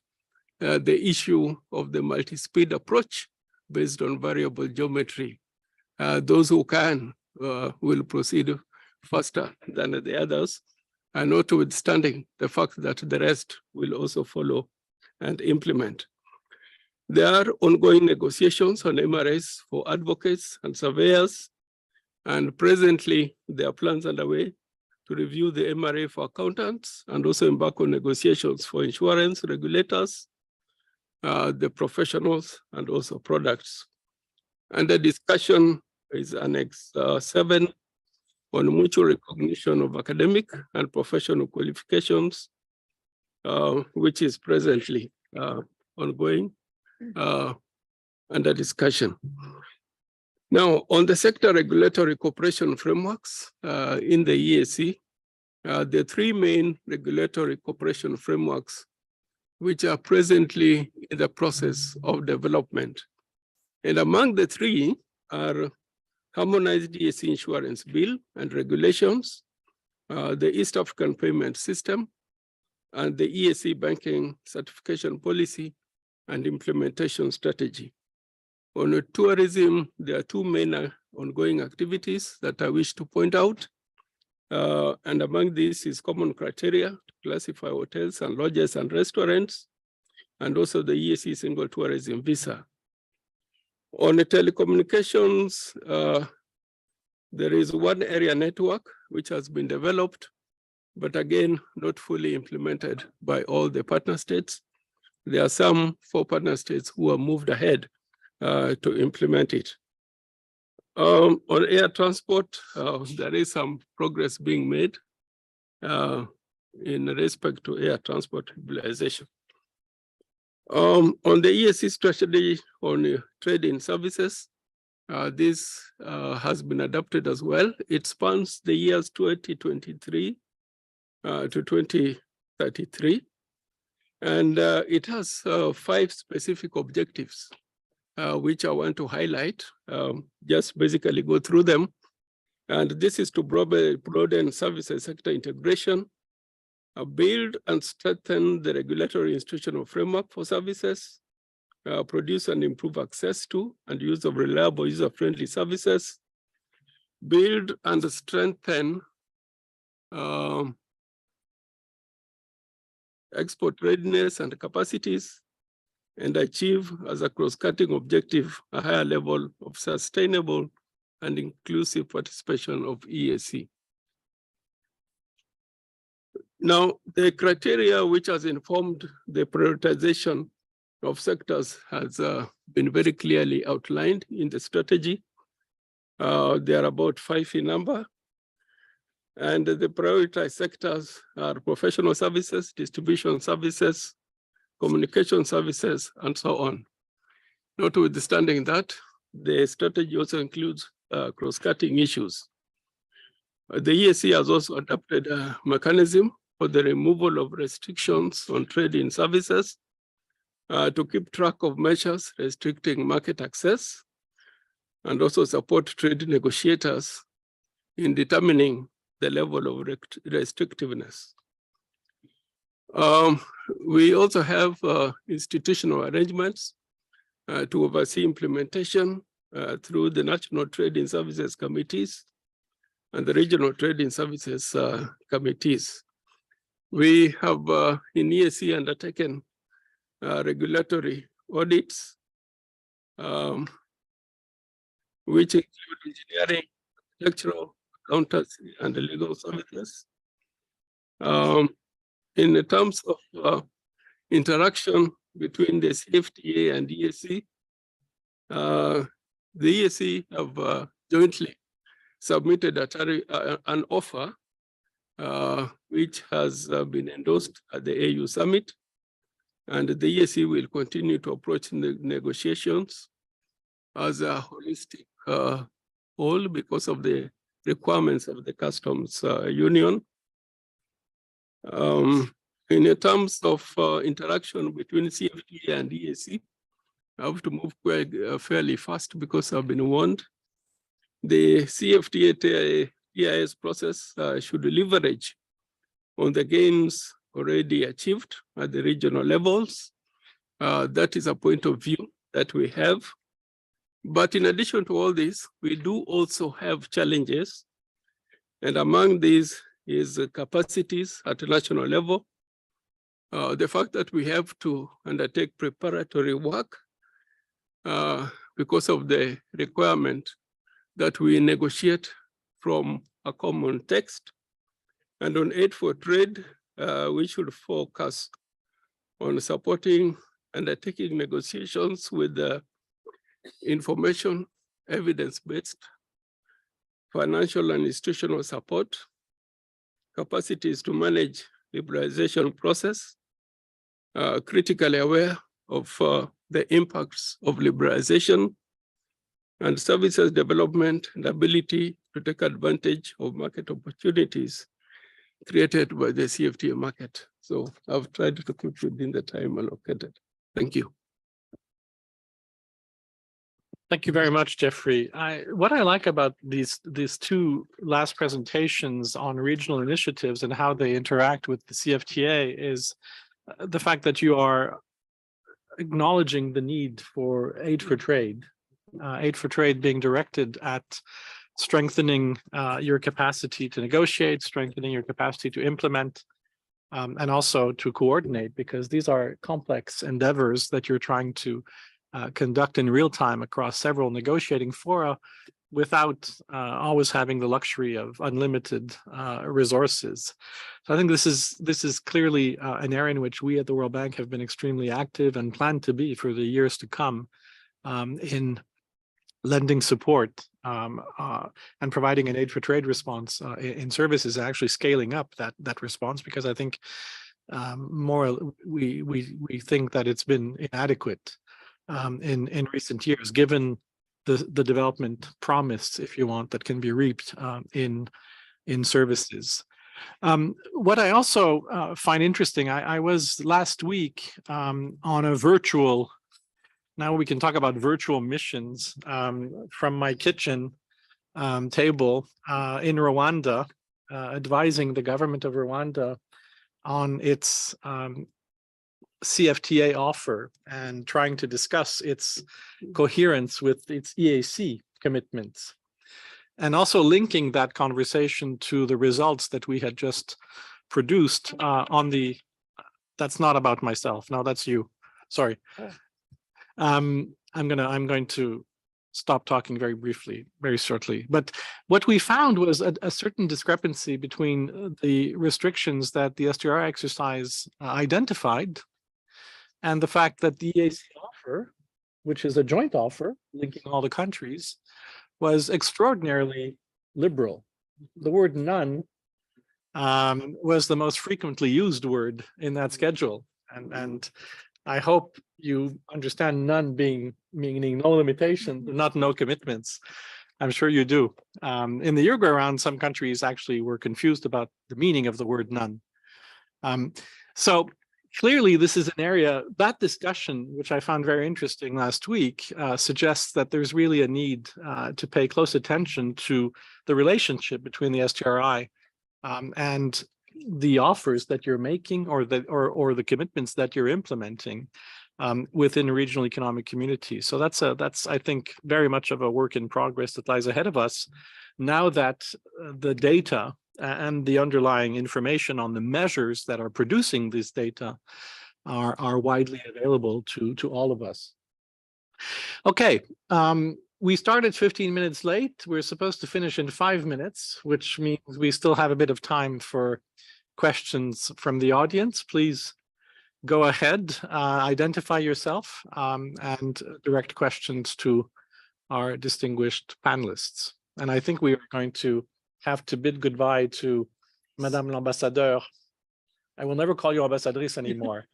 the issue of the multi-speed approach based on variable geometry. Those who can will proceed faster than the others, and notwithstanding the fact that the rest will also follow and implement. There are ongoing negotiations on MRAs for advocates and surveyors, and presently there are plans underway to review the MRA for accountants and also embark on negotiations for insurance regulators, the professionals, and also products. And the discussion is Annex 7 on mutual recognition of academic and professional qualifications, which is presently ongoing under discussion. Now, on the sector regulatory cooperation frameworks in the EAC, the 3 main regulatory cooperation frameworks which are presently in the process of development. And among the 3 are harmonized EAC insurance bill and regulations, the East African payment system, and the EAC banking certification policy and implementation strategy. On tourism, there are 2 main ongoing activities that I wish to point out. And among these is common criteria to classify hotels and lodges and restaurants, and also the EAC single tourism visa. On the telecommunications, there is one area network which has been developed, but again, not fully implemented by all the partner states. There are some 4 partner states who have moved ahead to implement it. On air transport, there is some progress being made in respect to air transport mobilization. On the EAC strategy on trading services, this has been adopted as well. It spans the years 2023 to 2033. And it has 5 specific objectives, which I want to highlight, just basically go through them. And this is to broaden services sector integration, build and strengthen the regulatory institutional framework for services, produce and improve access to and use of reliable user-friendly services, build and strengthen export readiness and capacities, and achieve as a cross-cutting objective a higher level of sustainable and inclusive participation of EAC. Now, the criteria which has informed the prioritization of sectors has been very clearly outlined in the strategy. They are about 5 in number. And the prioritized sectors are professional services, distribution services, communication services, and so on. Notwithstanding that, the strategy also includes cross-cutting issues. The EAC has also adopted a mechanism for the removal of restrictions on trading services to keep track of measures restricting market access, and also support trade negotiators in determining the level of restrictiveness. We also have institutional arrangements to oversee implementation through the National Trading Services Committees and the Regional Trading Services Committees. We have in EAC undertaken regulatory audits, which include engineering, architectural, accountancy, and legal services. In terms of interaction between the CFTA and EAC, the EAC have jointly submitted an offer which has been endorsed at the AU Summit, and the EAC will continue to approach the negotiations as a holistic whole because of the requirements of the customs union. In terms of interaction between CFTA and EAC, I have to move quite fairly fast because I've been warned. The CFTA EIS process should leverage on the gains already achieved at the regional levels. That is a point of view that we have. But in addition to all this, we do also have challenges. And among these is capacities at a national level. The fact that we have to undertake preparatory work because of the requirement that we negotiate from a common text. And on aid for trade, we should focus on supporting undertaking negotiations with the information, evidence-based, financial and institutional support, capacities to manage liberalization process, critically aware of the impacts of liberalization, and services development and ability to take advantage of market opportunities created by the CFTA market. So I've tried to keep within the time allocated. Thank you. Thank you very much, Jeffrey. What I like about these two last presentations on regional initiatives and how they interact with the CFTA is the fact that you are acknowledging the need for aid for trade being directed at strengthening your capacity to negotiate, strengthening your capacity to implement, and also to coordinate, because these are complex endeavors that you're trying to conduct in real time across several negotiating fora without always having the luxury of unlimited resources. So I think this is clearly an area in which we at the World Bank have been extremely active and plan to be for the years to come in lending support and providing an aid for trade response in services, actually scaling up that response, because I think we think that it's been inadequate in recent years, given the development promise, if you want, that can be reaped in services. What I also find interesting, I was last week on a virtual, now we can talk about virtual missions from my kitchen table in Rwanda, advising the government of Rwanda on its CFTA offer and trying to discuss its coherence with its EAC commitments, and also linking that conversation to the results that we had just produced on the, that's not about myself, no, that's you, sorry. I'm going to stop talking very briefly, very shortly. But what we found was a certain discrepancy between the restrictions that the SDR exercise identified and the fact that the EAC offer, which is a joint offer linking all the countries, was extraordinarily liberal. The word none was the most frequently used word in that schedule. And I hope you understand none meaning no limitation, not no commitments. I'm sure you do. In the Uruguay round, some countries actually were confused about the meaning of the word none. So clearly, this is an area, that discussion, which I found very interesting last week, suggests that there's really a need to pay close attention to the relationship between the STRI and the offers that you're making or the commitments that you're implementing within a regional economic community. So that's I think very much of a work in progress that lies ahead of us now that the data and the underlying information on the measures that are producing this data are widely available to all of us. Okay, we started 15 minutes late. We're supposed to finish in 5 minutes, which means we still have a bit of time for questions from the audience. Please go ahead, identify yourself, and direct questions to our distinguished panelists. And I think we are going to have to bid goodbye to Madame l'Ambassadeur. I will never call you ambassadrice anymore.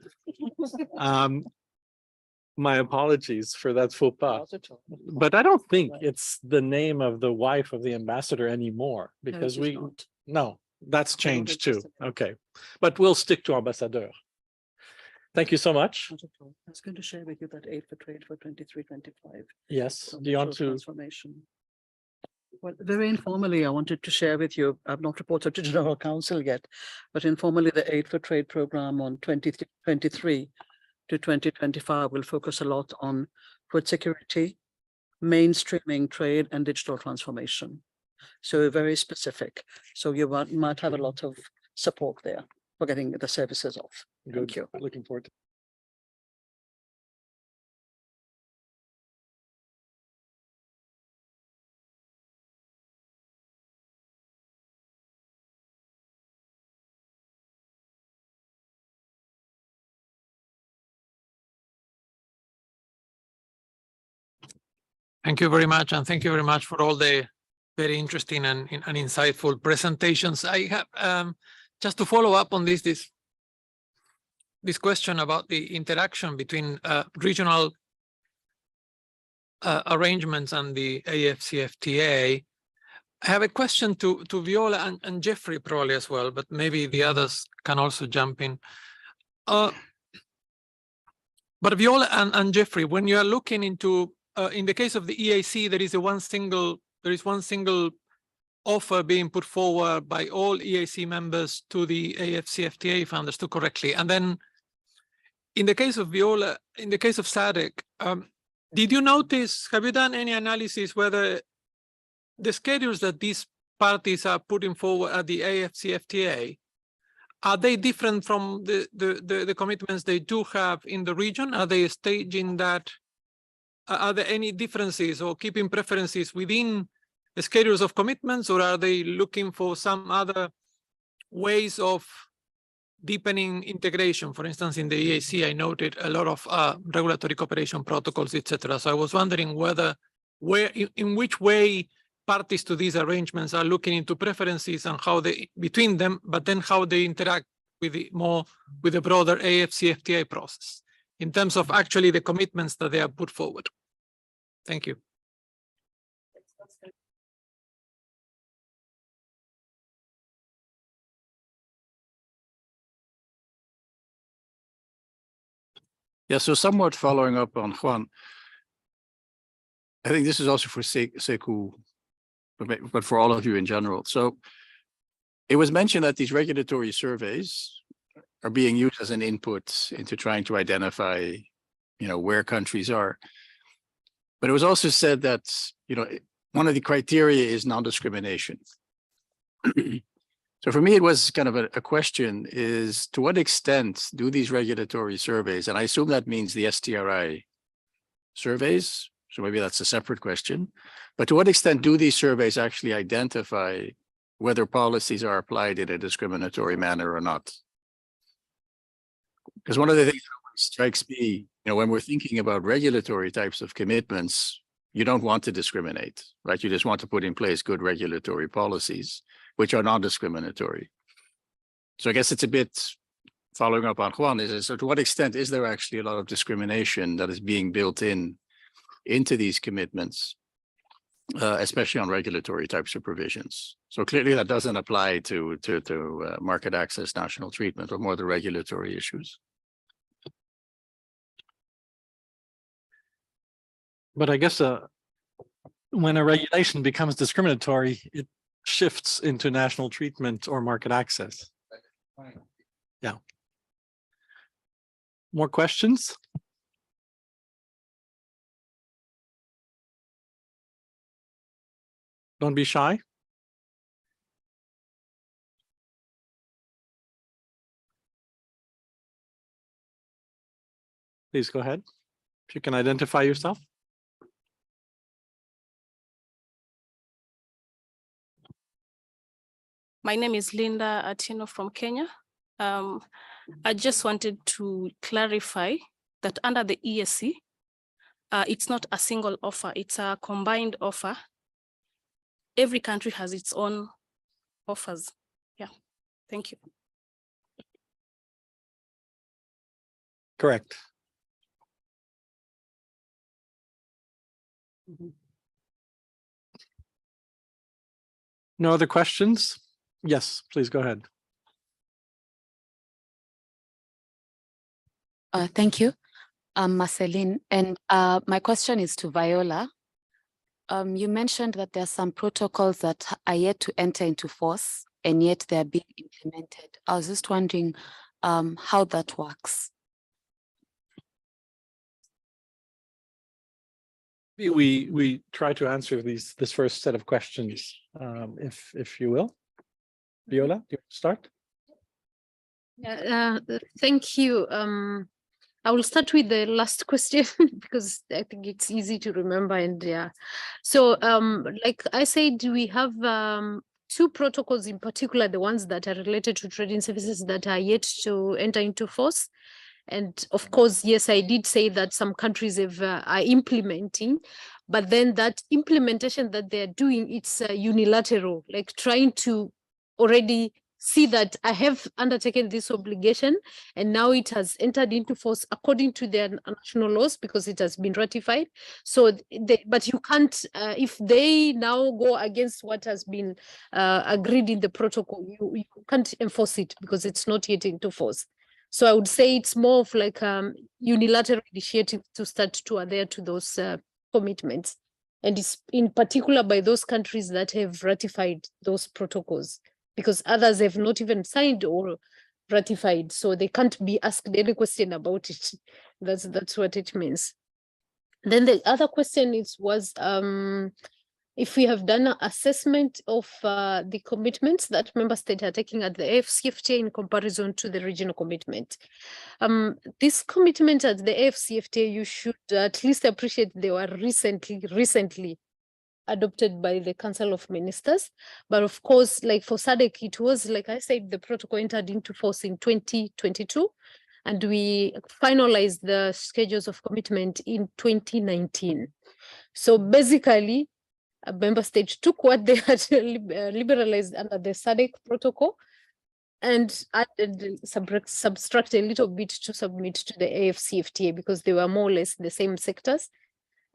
My apologies for that faux pas. But I don't think it's the name of the wife of the ambassador anymore, because no, that's changed too. Okay, but we'll stick to ambassadeur. Thank you so much. Not at all. I was going to share with you that aid for trade for 23-25. Yes, do you want to? Transformation. Well, very informally, I wanted to share with you, I've not reported to General Council yet, but informally, the aid for trade program on 2023 to 2025 will focus a lot on food security, mainstreaming trade, and digital transformation. So very specific. So you might have a lot of support there for getting the services off. Thank you. Looking forward to. Thank you very much, and thank you very much for all the very interesting and insightful presentations. I have just to follow up on this question about the interaction between regional arrangements and the AFCFTA. I have a question to Viola and Jeffrey probably as well, but maybe the others can also jump in. But Viola and Jeffrey, when you are looking into in the case of the EAC, there is one single offer being put forward by all EAC members to the AFCFTA, if I understood correctly. And then in the case of Viola, in the case of SADC, did you notice, have you done any analysis whether the schedules that these parties are putting forward at the AFCFTA, are they different from the commitments they do have in the region? Are they staging that? Are there any differences or keeping preferences within the schedules of commitments, or are they looking for some other ways of deepening integration? For instance, in the EAC, I noted a lot of regulatory cooperation protocols, etc. So I was wondering in which way parties to these arrangements are looking into preferences and how they between them, but then how they interact with the broader AFCFTA process in terms of actually the commitments that they have put forward. Thank you. Yeah, so somewhat following up on Juan, I think this is also for Sekou, but for all of you in general. So it was mentioned that these regulatory surveys are being used as an input into trying to identify, where countries are. But it was also said that, one of the criteria is non-discrimination. So for me, it was kind of a question is, to what extent do these regulatory surveys, and I assume that means the STRI surveys, so maybe that's a separate question, but to what extent do these surveys actually identify whether policies are applied in a discriminatory manner or not? Because one of the things that strikes me, when we're thinking about regulatory types of commitments, you don't want to discriminate, right? You just want to put in place good regulatory policies, which are non-discriminatory. So I guess it's a bit following up on Juan, so to what extent is there actually a lot of discrimination that is being built into these commitments, especially on regulatory types of provisions? So clearly that doesn't apply to market access, national treatment, or more the regulatory issues. But I guess when a regulation becomes discriminatory, it shifts into national treatment or market access. Yeah. More questions? Don't be shy. Please go ahead. If you can identify yourself. My name is Linda Atieno from Kenya. I just wanted to clarify that under the EAC, it's not a single offer, it's a combined offer. Every country has its own offers. Yeah, thank you. Correct. No other questions? Yes, please go ahead. Thank you. I'm Marceline, and my question is to Viola. You mentioned that there are some protocols that are yet to enter into force, and yet they're being implemented. I was just wondering how that works. We try to answer this first set of questions, if you will. Viola, you start. Yeah, thank you. I will start with the last question because I think it's easy to remember. And yeah, so like I said, we have two protocols in particular, the ones that are related to trading services that are yet to enter into force. And of course, yes, I did say that some countries are implementing, but then that implementation that they're doing, it's unilateral, like trying to already see that I have undertaken this obligation and now it has entered into force according to their national laws because it has been ratified. So, but you can't, if they now go against what has been agreed in the protocol, you can't enforce it because it's not yet into force. So I would say it's more of like unilateral initiative to start to adhere to those commitments. And it's in particular by those countries that have ratified those protocols, because others have not even signed or ratified. So they can't be asked any question about it. That's what it means. Then the other question was if we have done an assessment of the commitments that member states are taking at the AFCFTA in comparison to the regional commitment. This commitment at the AFCFTA, you should at least appreciate they were recently adopted by the Council of Ministers. But of course, like for SADC, it was, like I said, the protocol entered into force in 2022, and we finalized the schedules of commitment in 2019. So basically, a member state took what they had liberalized under the SADC protocol and added, subtract a little bit to submit to the AFCFTA because they were more or less the same sectors.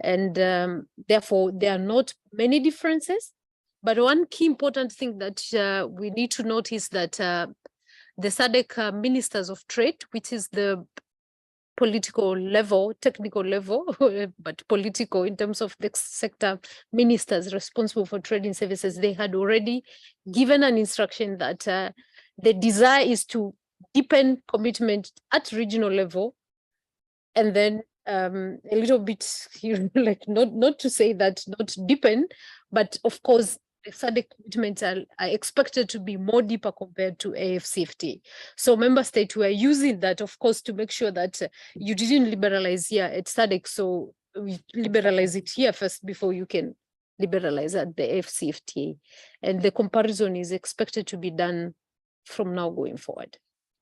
And therefore, there are not many differences. But one key important thing that we need to notice that the SADC Ministers of Trade, which is the political level, technical level, but political in terms of the sector ministers responsible for trading services, they had already given an instruction that the desire is to deepen commitment at regional level, and then a little bit, like not to say that not deepen, but of course the SADC commitments are expected to be more deeper compared to AFCFTA. So member states were using that, of course, to make sure that you didn't liberalize here at SADC, so we liberalize it here first before you can liberalize at the AFCFTA. And the comparison is expected to be done from now going forward.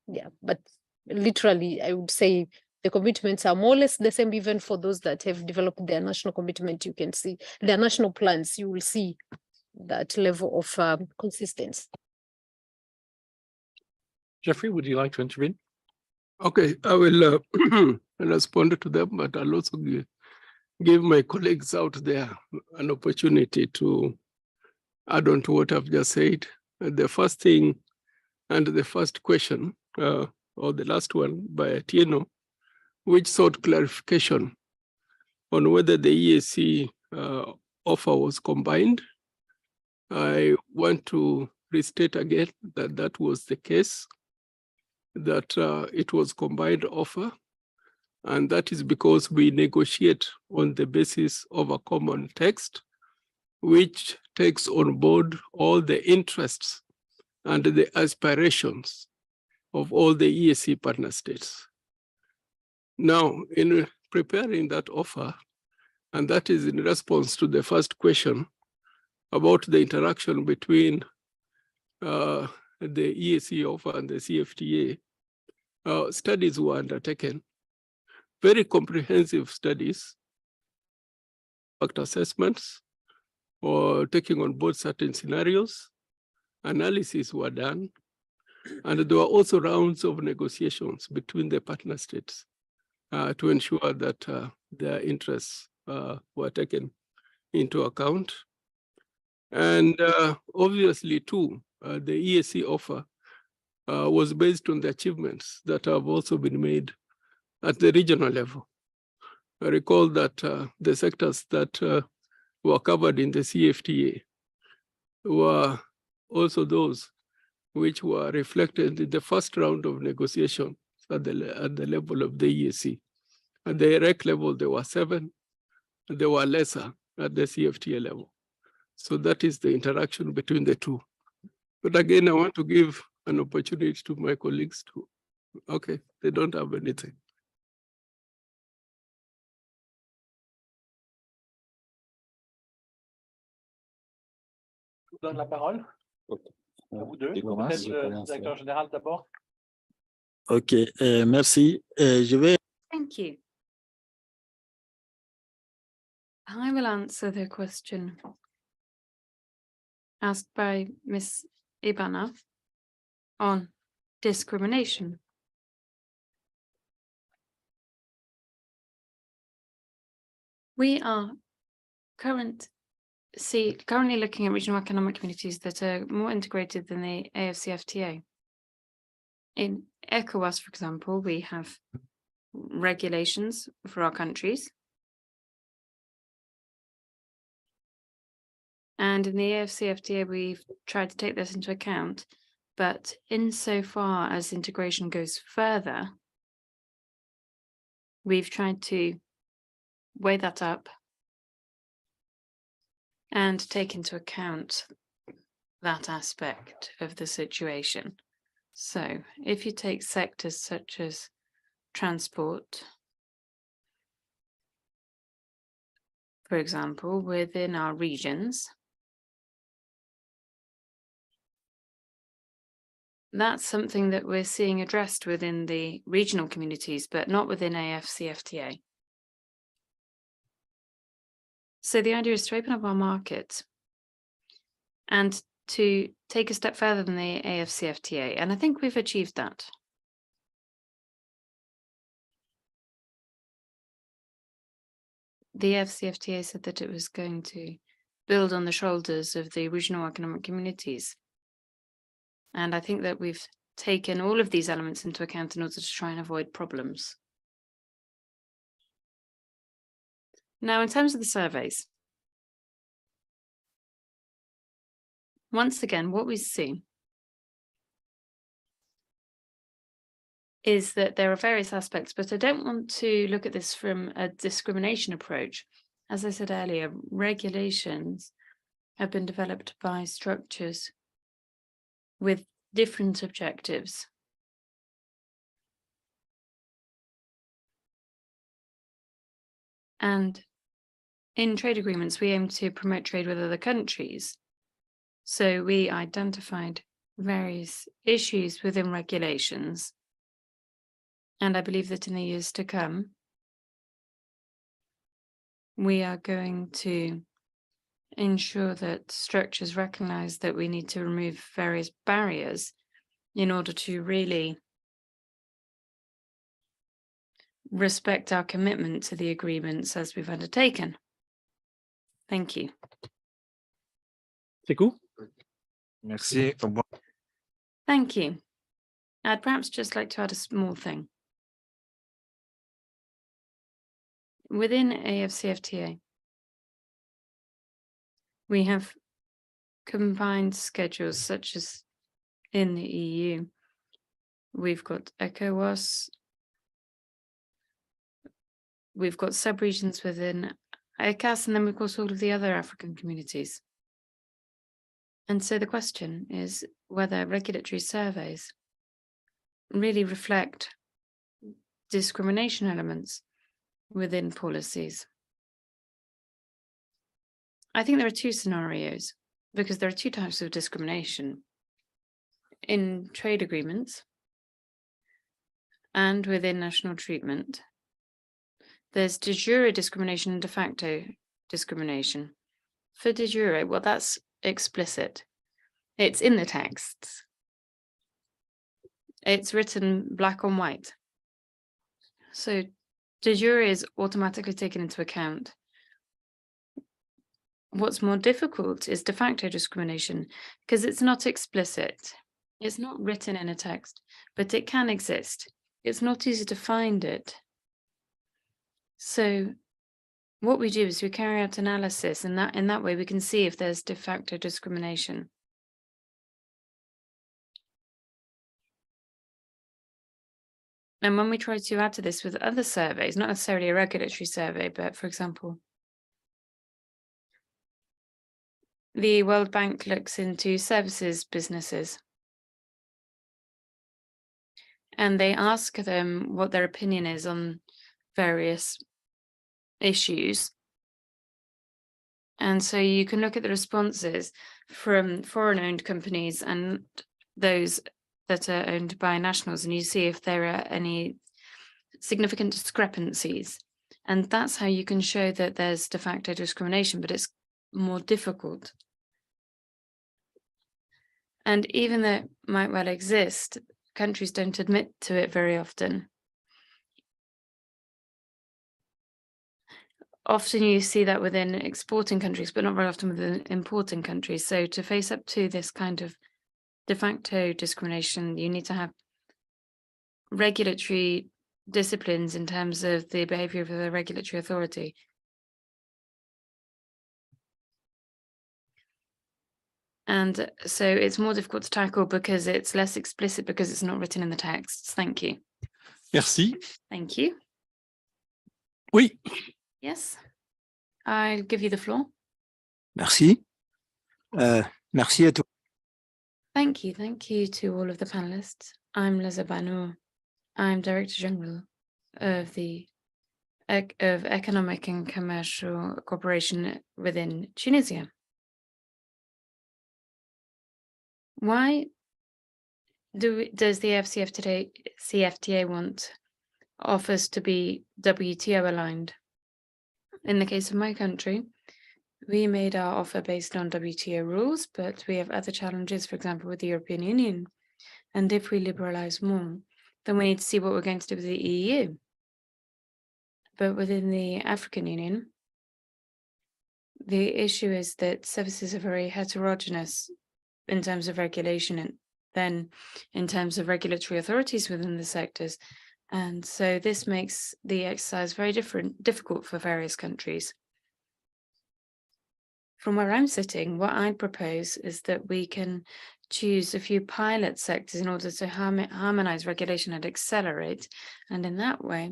Yeah, but literally, I would say the commitments are more or less the same, even for those that have developed their national commitment. You can see their national plans, you will see that level of consistency. Jeffrey, would you like to intervene? Okay, I will respond to them, but I'll also give my colleagues out there an opportunity to add on to what I've just said. The first thing and the first question, or the last one by Atieno, which sought clarification on whether the EAC offer was combined. I want to restate again that that was the case, that it was combined offer, and that is because we negotiate on the basis of a common text, which takes on board all the interests and the aspirations of all the EAC partner states. Now, in preparing that offer, and that is in response to the first question about the interaction between the EAC offer and the CFTA, studies were undertaken, very comprehensive studies, impact assessments, or taking on board certain scenarios, analyses were done, and there were also rounds of negotiations between the partner states to ensure that their interests were taken into account. And obviously too, the EAC offer was based on the achievements that have also been made at the regional level. I recall that the sectors that were covered in the CFTA were also those which were reflected in the first round of negotiation at the level of the EAC. At the EREC level, there were 7, and there were lesser at the CFTA level. So that is the interaction between the two. But again, I want to give an opportunity to my colleagues to, okay, they don't have anything. Je vous donne la parole. À vous deux. Peut-être le directeur général d'abord. Ok, merci. Je vais Thank you. I will answer the question asked by Ms. Ibana on discrimination. We are currently looking at regional economic communities that are more integrated than the AFCFTA. In ECOWAS, for example, we have regulations for our countries. And in the AFCFTA, we've tried to take this into account. But insofar as integration goes further, we've tried to weigh that up and take into account that aspect of the situation. So if you take sectors such as transport, for example, within our regions, that's something that we're seeing addressed within the regional communities, but not within AFCFTA. So the idea is to open up our market and to take a step further than the AFCFTA. And I think we've achieved that. The AFCFTA said that it was going to build on the shoulders of the regional economic communities. And I think that we've taken all of these elements into account in order to try and avoid problems. Now, in terms of the surveys, once again, what we see is that there are various aspects, but I don't want to look at this from a discrimination approach. As I said earlier, regulations have been developed by structures with different objectives. And in trade agreements, we aim to promote trade with other countries. So we identified various issues within regulations. And I believe that in the years to come, we are going to ensure that structures recognize that we need to remove various barriers in order to really respect our commitment to the agreements as we've undertaken. Thank you. Sekou? Merci. Thank you. I'd perhaps just like to add a small thing. Within AFCFTA, we have combined schedules such as in the EU. We've got ECOWAS. We've got sub-regions within ECAS, and then we've got all of the other African communities. And so the question is whether regulatory surveys really reflect discrimination elements within policies? I think there are two scenarios because there are two types of discrimination in trade agreements and within national treatment. There's de jure discrimination and de facto discrimination. For de jure, well, that's explicit. It's in the texts. It's written black on white. So de jure is automatically taken into account. What's more difficult is de facto discrimination because it's not explicit. It's not written in a text, but it can exist. It's not easy to find it. So what we do is we carry out analysis, and in that way we can see if there's de facto discrimination. And when we try to add to this with other surveys, not necessarily a regulatory survey, but for example, the World Bank looks into services businesses. And they ask them what their opinion is on various issues. And so you can look at the responses from foreign-owned companies and those that are owned by nationals, and you see if there are any significant discrepancies. And that's how you can show that there's de facto discrimination, but it's more difficult. And even though it might well exist, countries don't admit to it very often. Often you see that within exporting countries, but not very often within importing countries. So to face up to this kind of de facto discrimination, you need to have regulatory disciplines in terms of the behavior of the regulatory authority. And so it's more difficult to tackle because it's less explicit, because it's not written in the texts. Thank you. Merci. Thank you. Oui, Yes, I'll give you the floor. merci. Merci à tous. Thank you to all of the panelists. I'm Liza Banour. I'm Director General of the Economic and Commercial Cooperation within Tunisia. Why does the CFTA want offers to be WTO aligned? In the case of my country, we made our offer based on WTO rules, but we have other challenges, for example, with the European Union. And if we liberalize more, then we need to see what we're going to do with the EU. But within the African Union, the issue is that services are very heterogeneous in terms of regulation and then in terms of regulatory authorities within the sectors. And so this makes the exercise very difficult for various countries. From where I'm sitting, what I propose is that we can choose a few pilot sectors in order to harmonize regulation and accelerate. And in that way,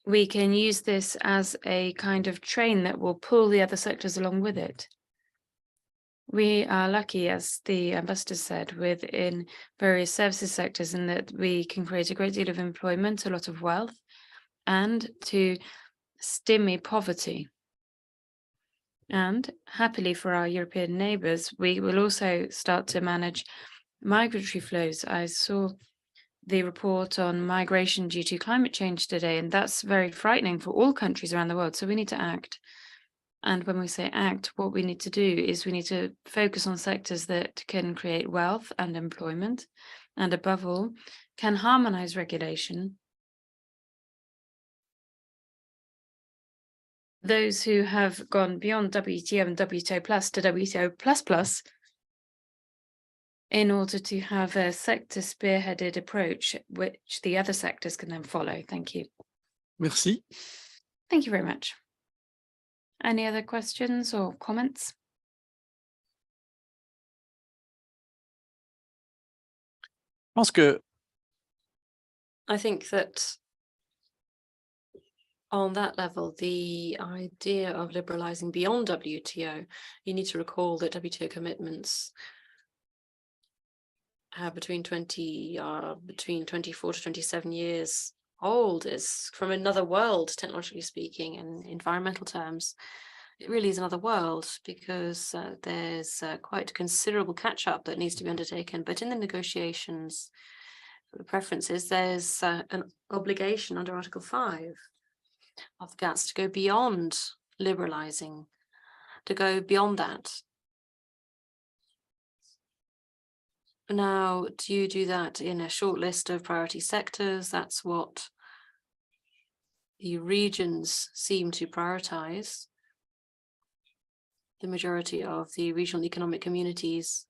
we can use this as a kind of train that will pull the other sectors along with it. We are lucky, as the ambassador said, within various services sectors, in that we can create a great deal of employment, a lot of wealth, and to stem poverty. And happily for our European neighbors, we will also start to manage migratory flows. I saw the report on migration due to climate change today, and that's very frightening for all countries around the world. So we need to act. And when we say act, what we need to do is we need to focus on sectors that can create wealth and employment, and above all, can harmonize regulation. Those who have gone beyond WTO and WTO plus to WTO plus plus in order to have a sector spearheaded approach, which the other sectors can then follow. Thank you. Merci. Thank you very much. Any other questions or comments? I think that on that level, the idea of liberalizing beyond WTO, you need to recall that WTO commitments between 24 to 27 years old is from another world, technologically speaking, and environmental terms. It really is another world because there's quite considerable catch up that needs to be undertaken. But in the negotiations, the preferences, there's an obligation under Article 5 of GATS to go beyond liberalizing, to go beyond that. Now, do you do that in a short list of priority sectors? That's what the regions seem to prioritize. The majority of the regional economic communities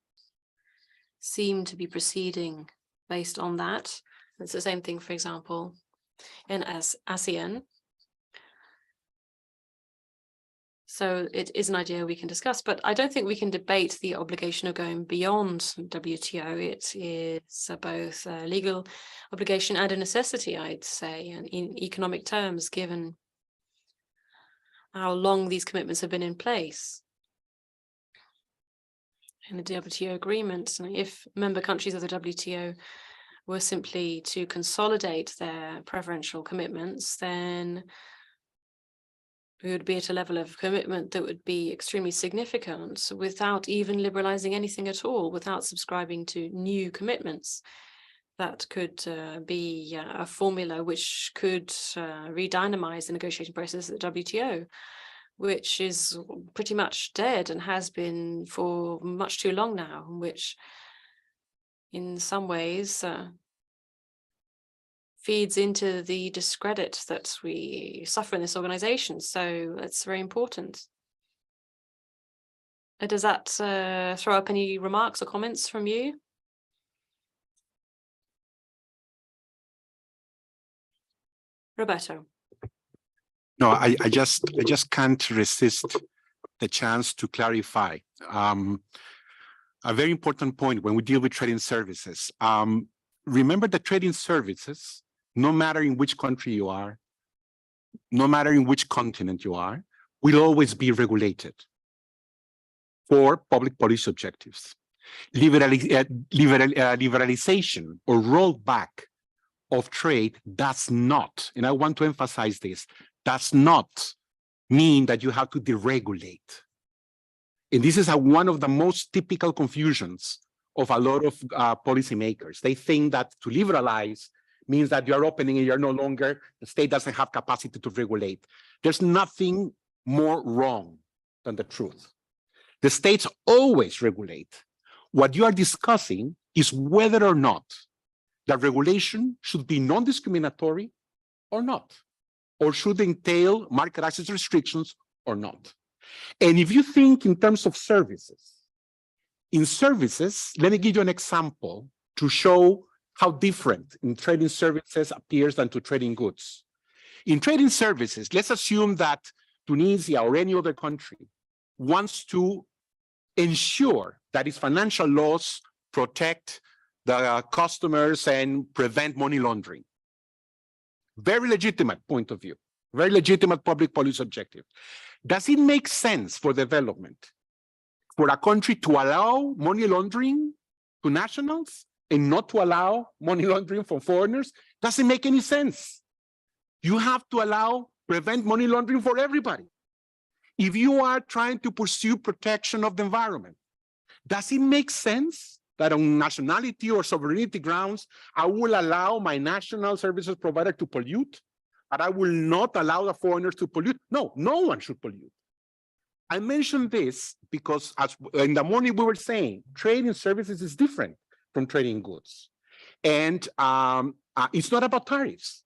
seem to be proceeding based on that. It's the same thing, for example, in ASEAN. So it is an idea we can discuss, but I don't think we can debate the obligation of going beyond WTO. It is both a legal obligation and a necessity, I'd say, and in economic terms, given how long these commitments have been in place. In the WTO agreement, if member countries of the WTO were simply to consolidate their preferential commitments, then we would be at a level of commitment that would be extremely significant without even liberalizing anything at all, without subscribing to new commitments. That could be a formula which could re-dynamize the negotiation process at the WTO, which is pretty much dead and has been for much too long now, which in some ways feeds into the discredit that we suffer in this organization. So it's very important. Does that throw up any remarks or comments from you? Roberto. No, I just can't resist the chance to clarify a very important point when we deal with trading services. Remember that trading services, no matter in which country you are, no matter in which continent you are, will always be regulated for public policy objectives. Liberalization or rollback of trade does not, and I want to emphasize this, does not mean that you have to deregulate. And this is one of the most typical confusions of a lot of policymakers. They think that to liberalize means that you're opening and you're no longer, the state doesn't have capacity to regulate. There's nothing more wrong than the truth. The states always regulate. What you are discussing is whether or not the regulation should be non-discriminatory or not, or should entail market access restrictions or not. And if you think in terms of services, in services, let me give you an example to show how different in trading services appears than to trading goods. In trading services, let's assume that Tunisia or any other country wants to ensure that its financial laws protect the customers and prevent money laundering. Very legitimate point of view, very legitimate public policy objective. Does it make sense for development for a country to allow money laundering to nationals and not to allow money laundering from foreigners? Doesn't make any sense. You have to prevent money laundering for everybody. If you are trying to pursue protection of the environment, does it make sense that on nationality or sovereignty grounds, I will allow my national services provider to pollute, but I will not allow the foreigners to pollute? No, no one should pollute. I mentioned this because as in the morning we were saying, trading services is different from trading goods. And it's not about tariffs.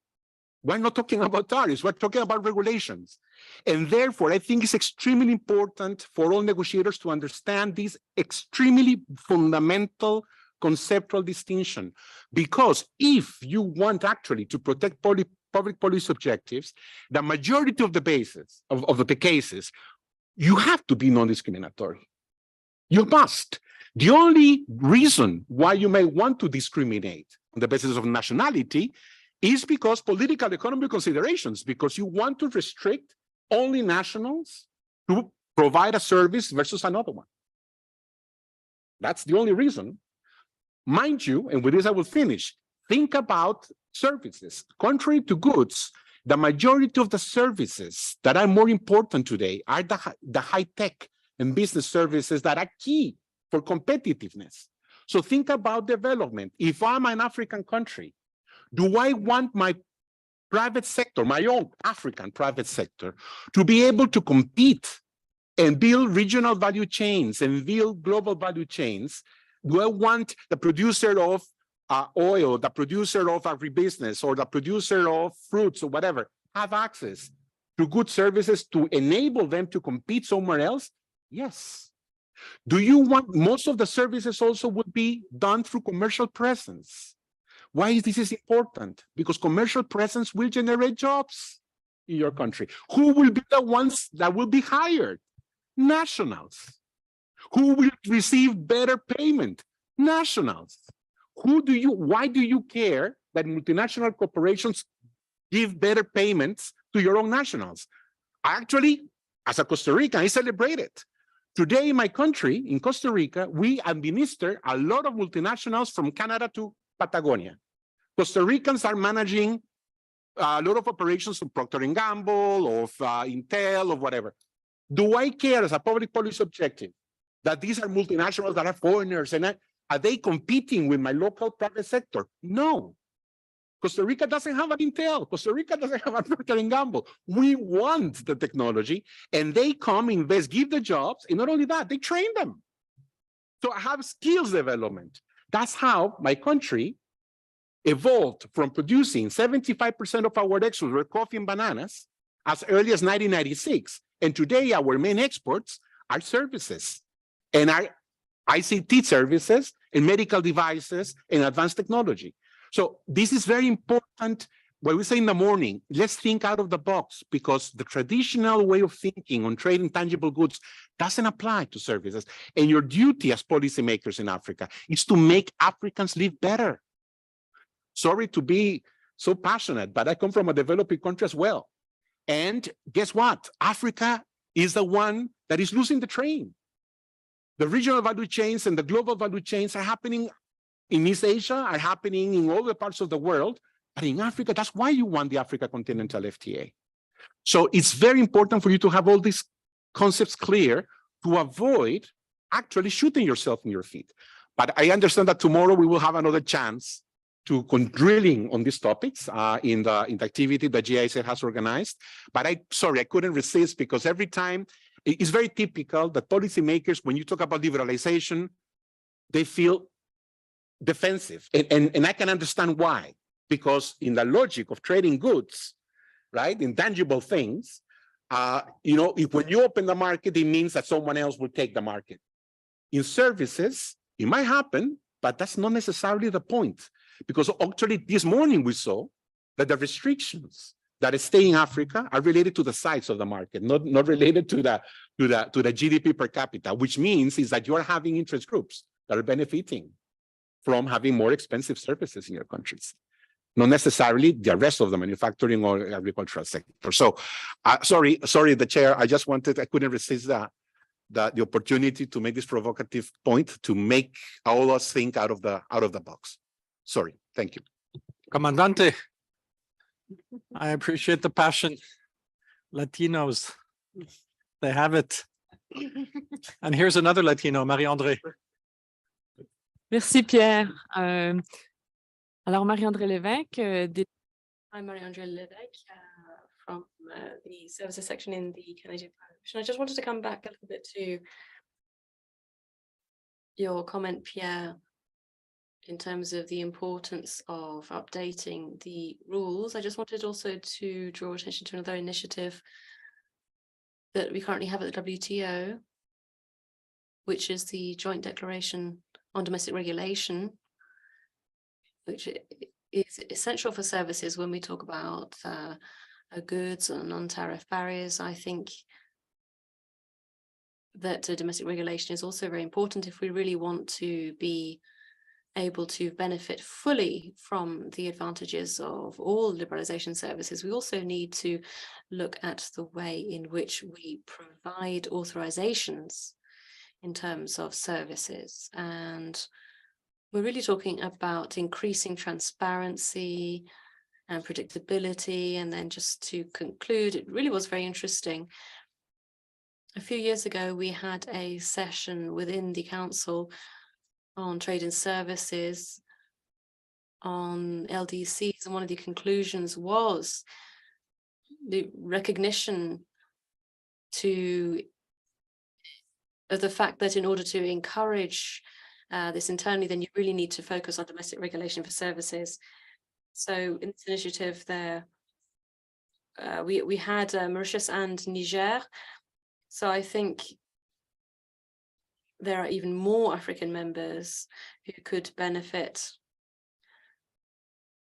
We're not talking about tariffs, we're talking about regulations. And therefore, I think it's extremely important for all negotiators to understand this extremely fundamental conceptual distinction. Because if you want actually to protect public policy objectives, the majority of the cases, you have to be non-discriminatory. You must. The only reason why you may want to discriminate on the basis of nationality is because political economic considerations, because you want to restrict only nationals to provide a service versus another one. That's the only reason. Mind you, and with this I will finish, think about services. Contrary to goods, the majority of the services that are more important today are the high-tech and business services that are key for competitiveness. So think about development. If I'm an African country, do I want my private sector, my own African private sector, to be able to compete and build regional value chains and build global value chains? Do I want the producer of oil, the producer of agribusiness, or the producer of fruits or whatever, have access to good services to enable them to compete somewhere else? Yes. Do you want most of the services also would be done through commercial presence? Why is this important? Because commercial presence will generate jobs in your country. Who will be the ones that will be hired? Nationals. Who will receive better payment? Nationals. Why do you care that multinational corporations give better payments to your own nationals? Actually, as a Costa Rican, I celebrate it. Today in my country, in Costa Rica, we administer a lot of multinationals from Canada to Patagonia. Costa Ricans are managing a lot of operations from Procter & Gamble, of Intel, or whatever. Do I care as a public policy objective that these are multinationals that are foreigners, and are they competing with my local private sector? No. Costa Rica doesn't have an Intel. Costa Rica doesn't have a Procter & Gamble. We want the technology, and they come, invest, give the jobs, and not only that, they train them. So I have skills development. That's how my country evolved from producing 75% of our exports were coffee and bananas as early as 1996. And today our main exports are services and are ICT services and medical devices and advanced technology. So this is very important. When we say in the morning, let's think out of the box, because the traditional way of thinking on trade in tangible goods doesn't apply to services. And your duty as policymakers in Africa is to make Africans live better. Sorry to be so passionate, but I come from a developing country as well. And guess what? Africa is the one that is losing the train. The regional value chains and the global value chains are happening in East Asia, are happening in all the parts of the world, but in Africa, that's why you want the Africa Continental FTA. So it's very important for you to have all these concepts clear to avoid actually shooting yourself in your feet. But I understand that tomorrow we will have another chance to drilling on these topics in the activity that GIZ has organized. But I couldn't resist, because every time it's very typical that policymakers, when you talk about liberalization, they feel defensive. And I can understand why, because in the logic of trading goods, right, intangible things, if when you open the market, it means that someone else will take the market. In services, it might happen, but that's not necessarily the point. Because actually this morning we saw that the restrictions that stay in Africa are related to the size of the market, not related to the GDP per capita, which means is that you are having interest groups that are benefiting from having more expensive services in your countries, not necessarily the rest of the manufacturing or agricultural sector. So, sorry, the chair, I couldn't resist the opportunity to make this provocative point to make all us think out of the box. Sorry, thank you. Comandante, I appreciate the passion. Latinos, they have it. And here's another Latino, Marie-André. Merci Pierre. Alors Marie-André Lévesque, I'm Marie-André Lévesque from the services section in the Canadian Commission. I just wanted to come back a little bit to your comment, Pierre, in terms of the importance of updating the rules. I just wanted also to draw attention to another initiative that we currently have at the WTO, which is the Joint Declaration on Domestic Regulation, which is essential for services when we talk about goods and non-tariff barriers. I think that domestic regulation is also very important if we really want to be able to benefit fully from the advantages of all liberalization services. We also need to look at the way in which we provide authorizations in terms of services. And we're really talking about increasing transparency and predictability. And then just to conclude, it really was very interesting. A few years ago, we had a session within the Council on Trade and Services on LDCs, and one of the conclusions was the recognition of the fact that in order to encourage this internally, then you really need to focus on domestic regulation for services. So in this initiative there, we had Mauritius and Niger. So I think there are even more African members who could benefit.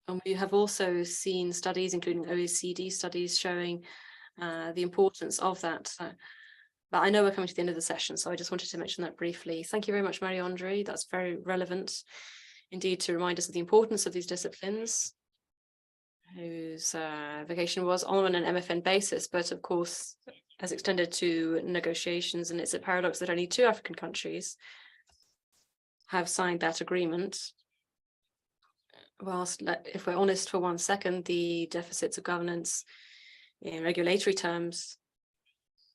And we have also seen studies, including OECD studies, showing the importance of that. But I know we're coming to the end of the session, so I just wanted to mention that briefly. Thank you very much, Marie-Andre. That's very relevant indeed to remind us of the importance of these disciplines, whose vocation was on an MFN basis, but of course, has extended to negotiations. And it's a paradox that only 2 African countries have signed that agreement. Whilst, if we're honest for 1 second, the deficits of governance in regulatory terms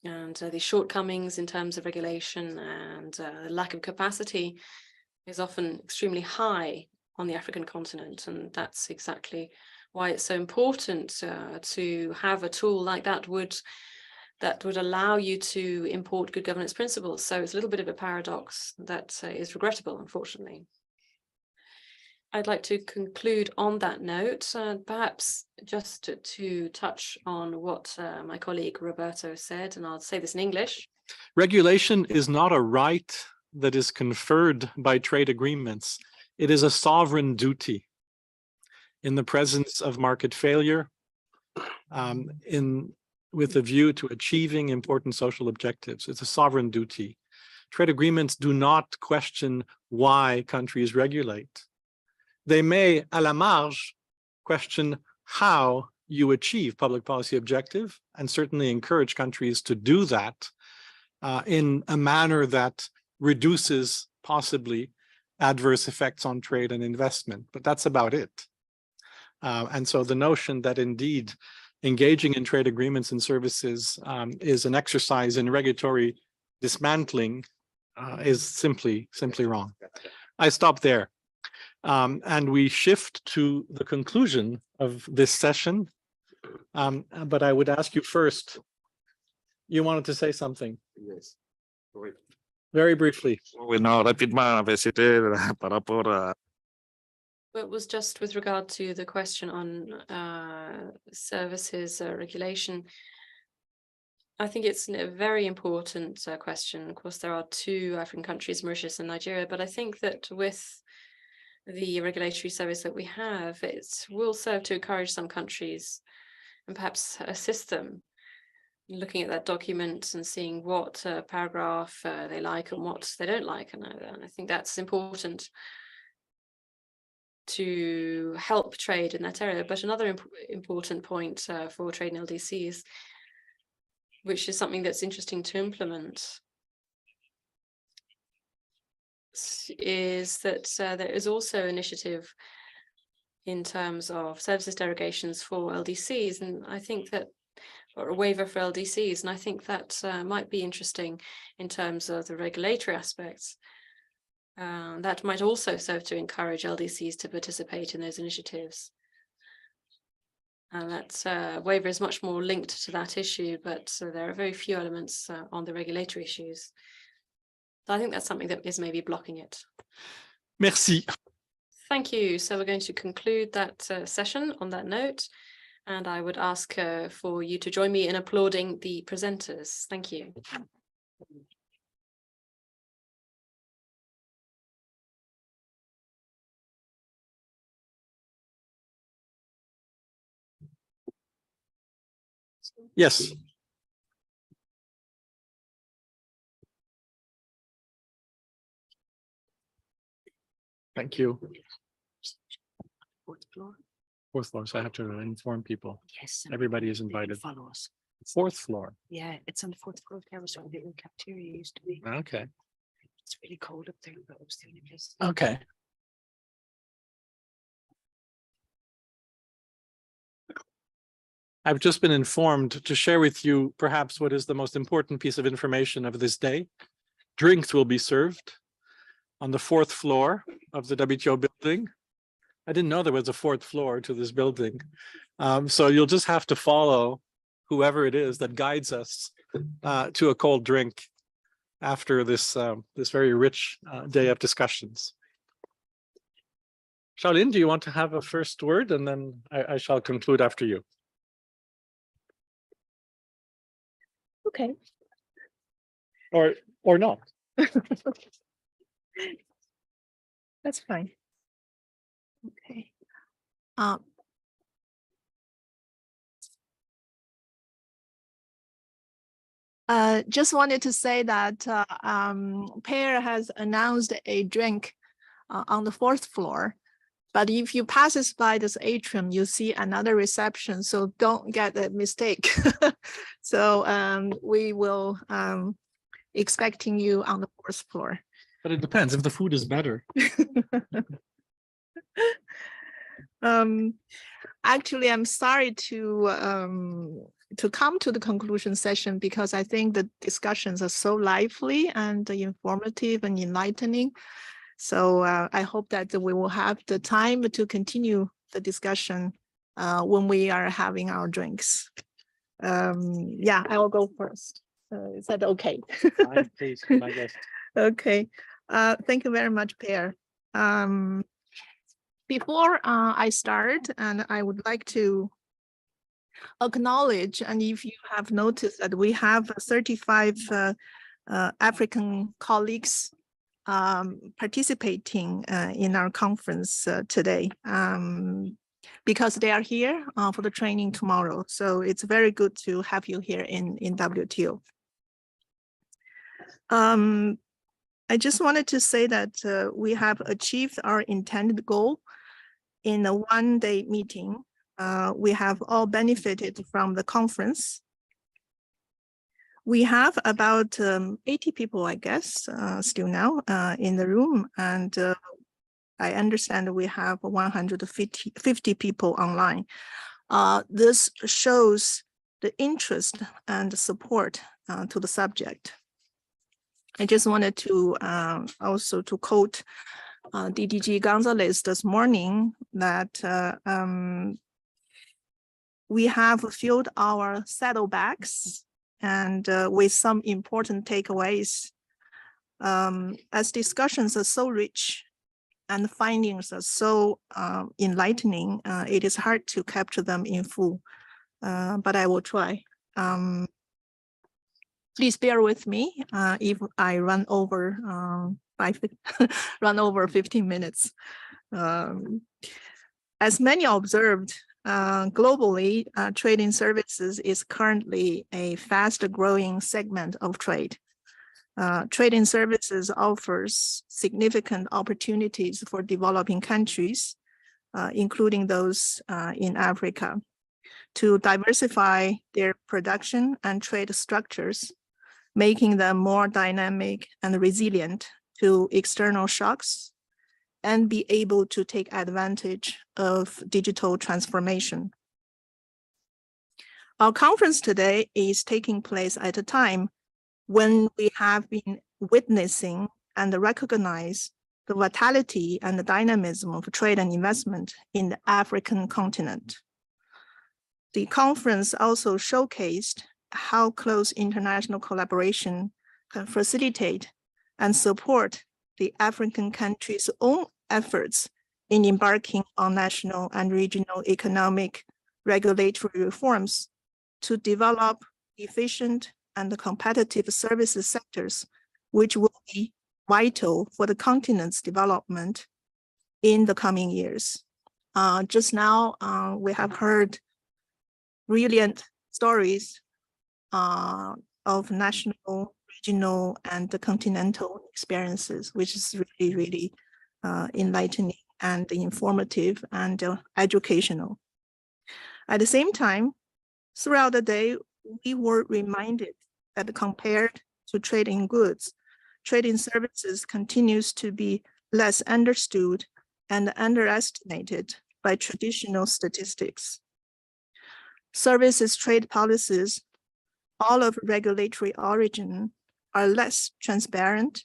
and the shortcomings in terms of regulation and the lack of capacity is often extremely high on the African continent. And that's exactly why it's so important to have a tool like that would allow you to import good governance principles. So it's a little bit of a paradox that is regrettable, unfortunately. I'd like to conclude on that note, perhaps just to touch on what my colleague Roberto said, and I'll say this in English. Regulation is not a right that is conferred by trade agreements. It is a sovereign duty in the presence of market failure, with a view to achieving important social objectives. It's a sovereign duty. Trade agreements do not question why countries regulate. They may, à la marge, question how you achieve public policy objective, and certainly encourage countries to do that in a manner that reduces possibly adverse effects on trade and investment, but that's about it. And so the notion that indeed engaging in trade agreements and services is an exercise in regulatory dismantling is simply wrong. I stop there. And we shift to the conclusion of this session. But I would ask you first, you wanted to say something? Yes. Very briefly. Bueno, rapidement, c'était par rapport à It was just with regard to the question on services regulation. I think it's a very important question. Of course, there are 2 African countries, Mauritius and Nigeria, but I think that with the regulatory service that we have, it will serve to encourage some countries and perhaps assist them looking at that document and seeing what paragraph they like and what they don't like. And I think that's important to help trade in that area. But another important point for trade in LDCs, which is something that's interesting to implement, is that there is also initiative in terms of services derogations for LDCs, and I think that, or a waiver for LDCs, and I think that might be interesting in terms of the regulatory aspects. That might also serve to encourage LDCs to participate in those initiatives. And that waiver is much more linked to that issue, but there are very few elements on the regulatory issues. So I think that's something that is maybe blocking it. Merci. Thank you. So we're going to conclude that session on that note, and I would ask for you to join me in applauding the presenters. Thank you. Yes. Thank you. 4th floor. 4th floor, so I have to inform people. Yes. Everybody is invited. Follow us. 4th floor. Yeah, it's on the 4th floor terrace where the old cafeteria used to be. Okay. It's really cold up there, but it was the only place. Okay. I've just been informed to share with you perhaps what is the most important piece of information of this day. Drinks will be served on the 4th floor of the WTO building. I didn't know there was a 4th floor to this building. So you'll just have to follow whoever it is that guides us to a cold drink after this this very rich day of discussions. Charlene, do you want to have a first word, and then I shall conclude after you. Okay. Or not. That's fine. Okay. Just wanted to say that Pear has announced a drink on the 4th floor. But if you passes by this atrium, you see another reception, so don't get a mistake. So we will expecting you on the 4th floor. But it depends if the food is better. Actually, I'm sorry to come to the conclusion session because I think the discussions are so lively and informative and enlightening. So I hope that we will have the time to continue the discussion when we are having our drinks. Yeah, I will go first. Is that okay? Fine, please, my guest. Okay. Thank you very much, Pear. Before I start, and I would like to acknowledge, and if you have noticed that we have 35 African colleagues participating in our conference today because they are here for the training tomorrow. So it's very good to have you here in WTO. I just wanted to say that we have achieved our intended goal in a one-day meeting. We have all benefited from the conference. We have about 80 people, I guess, still now in the room. And I understand we have 150 people online. This shows the interest and support to the subject. I just wanted to also to quote DDG Gonzalez this morning that we have filled our saddlebags and with some important takeaways. As discussions are so rich and findings are so enlightening, it is hard to capture them in full, but I will try. Please bear with me if I run over run over 15 minutes. As many observed, globally, trading services is currently a fast-growing segment of trade. Trading services offers significant opportunities for developing countries, including those in Africa, to diversify their production and trade structures, making them more dynamic and resilient to external shocks, and be able to take advantage of digital transformation. Our conference today is taking place at a time when we have been witnessing and recognize the vitality and the dynamism of trade and investment in the African continent. The conference also showcased how close international collaboration can facilitate and support the African countries' own efforts in embarking on national and regional economic regulatory reforms to develop efficient and competitive services sectors, which will be vital for the continent's development in the coming years. Just now, we have heard brilliant stories of national, regional, and continental experiences, which is really, really enlightening and informative and educational. At the same time, throughout the day, we were reminded that compared to trading goods, trading services continues to be less understood and underestimated by traditional statistics. services trade policies, all of regulatory origin, are less transparent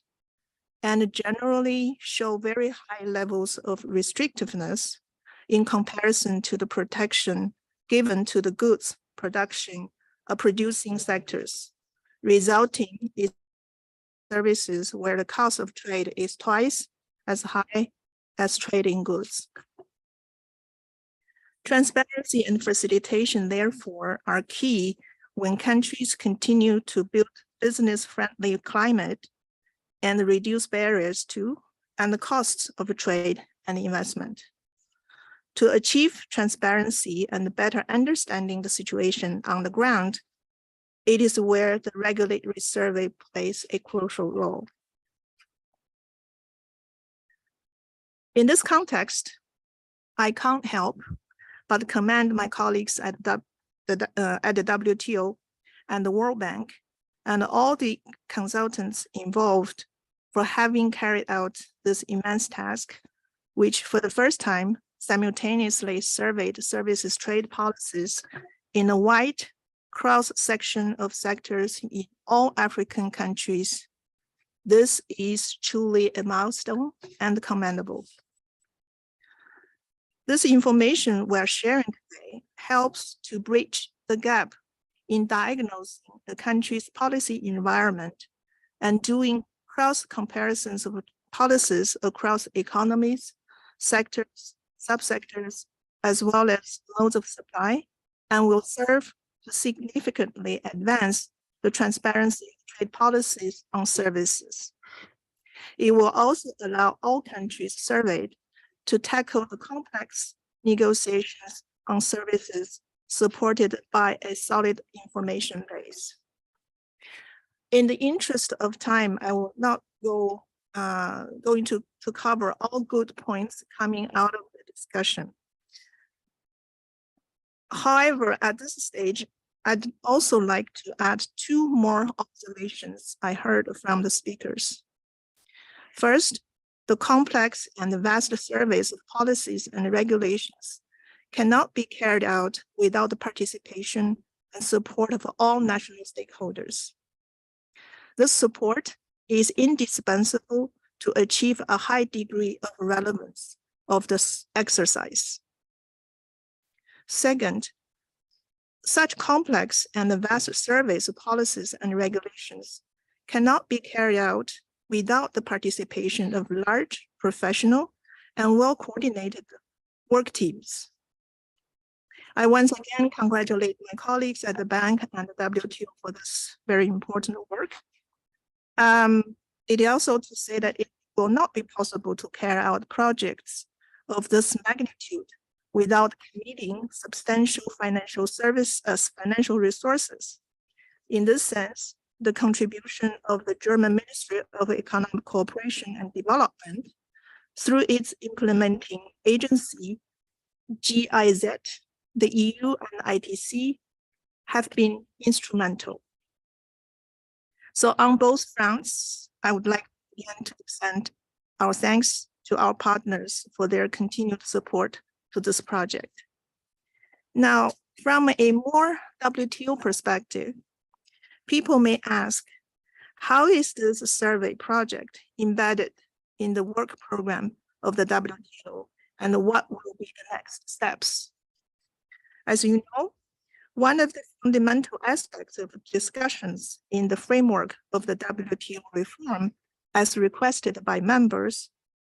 and generally show very high levels of restrictiveness in comparison to the protection given to the goods producing sectors, resulting in services where the cost of trade is twice as high as trade in goods. Transparency and facilitation, therefore, are key when countries continue to build business-friendly climate and reduce barriers to and the costs of trade and investment. To achieve transparency and better understanding the situation on the ground, it is where the regulatory survey plays a crucial role. In this context, I can't help but commend my colleagues at the WTO and the World Bank and all the consultants involved for having carried out this immense task, which for the first time simultaneously surveyed services trade policies in a wide cross-section of sectors in all African countries. This is truly a milestone and commendable. This information we're sharing today helps to bridge the gap in diagnosing the country's policy environment and doing cross comparisons of policies across economies, sectors, subsectors, as well as modes of supply, and will serve to significantly advance the transparency of trade policies on services. It will also allow all countries surveyed to tackle the complex negotiations on services supported by a solid information base. In the interest of time, I will not go into to cover all good points coming out of the discussion. However, at this stage, I'd also like to add two more observations I heard from the speakers. First, the complex and vast surveys of policies and regulations cannot be carried out without the participation and support of all national stakeholders. This support is indispensable to achieve a high degree of relevance of this exercise. Second, such complex and vast surveys of policies and regulations cannot be carried out without the participation of large, professional, and well-coordinated work teams. I once again congratulate my colleagues at the bank and the WTO for this very important work. It is also to say that it will not be possible to carry out projects of this magnitude without committing substantial financial resources. In this sense, the contribution of the German Ministry of Economic Cooperation and Development through its implementing agency, GIZ, the EU and ITC have been instrumental. So on both fronts, I would like again to extend our thanks to our partners for their continued support to this project. Now, from a more WTO perspective, people may ask, how is this survey project embedded in the work program of the WTO, and what will be the next steps? As you know, one of the fundamental aspects of discussions in the framework of the WTO reform, as requested by members,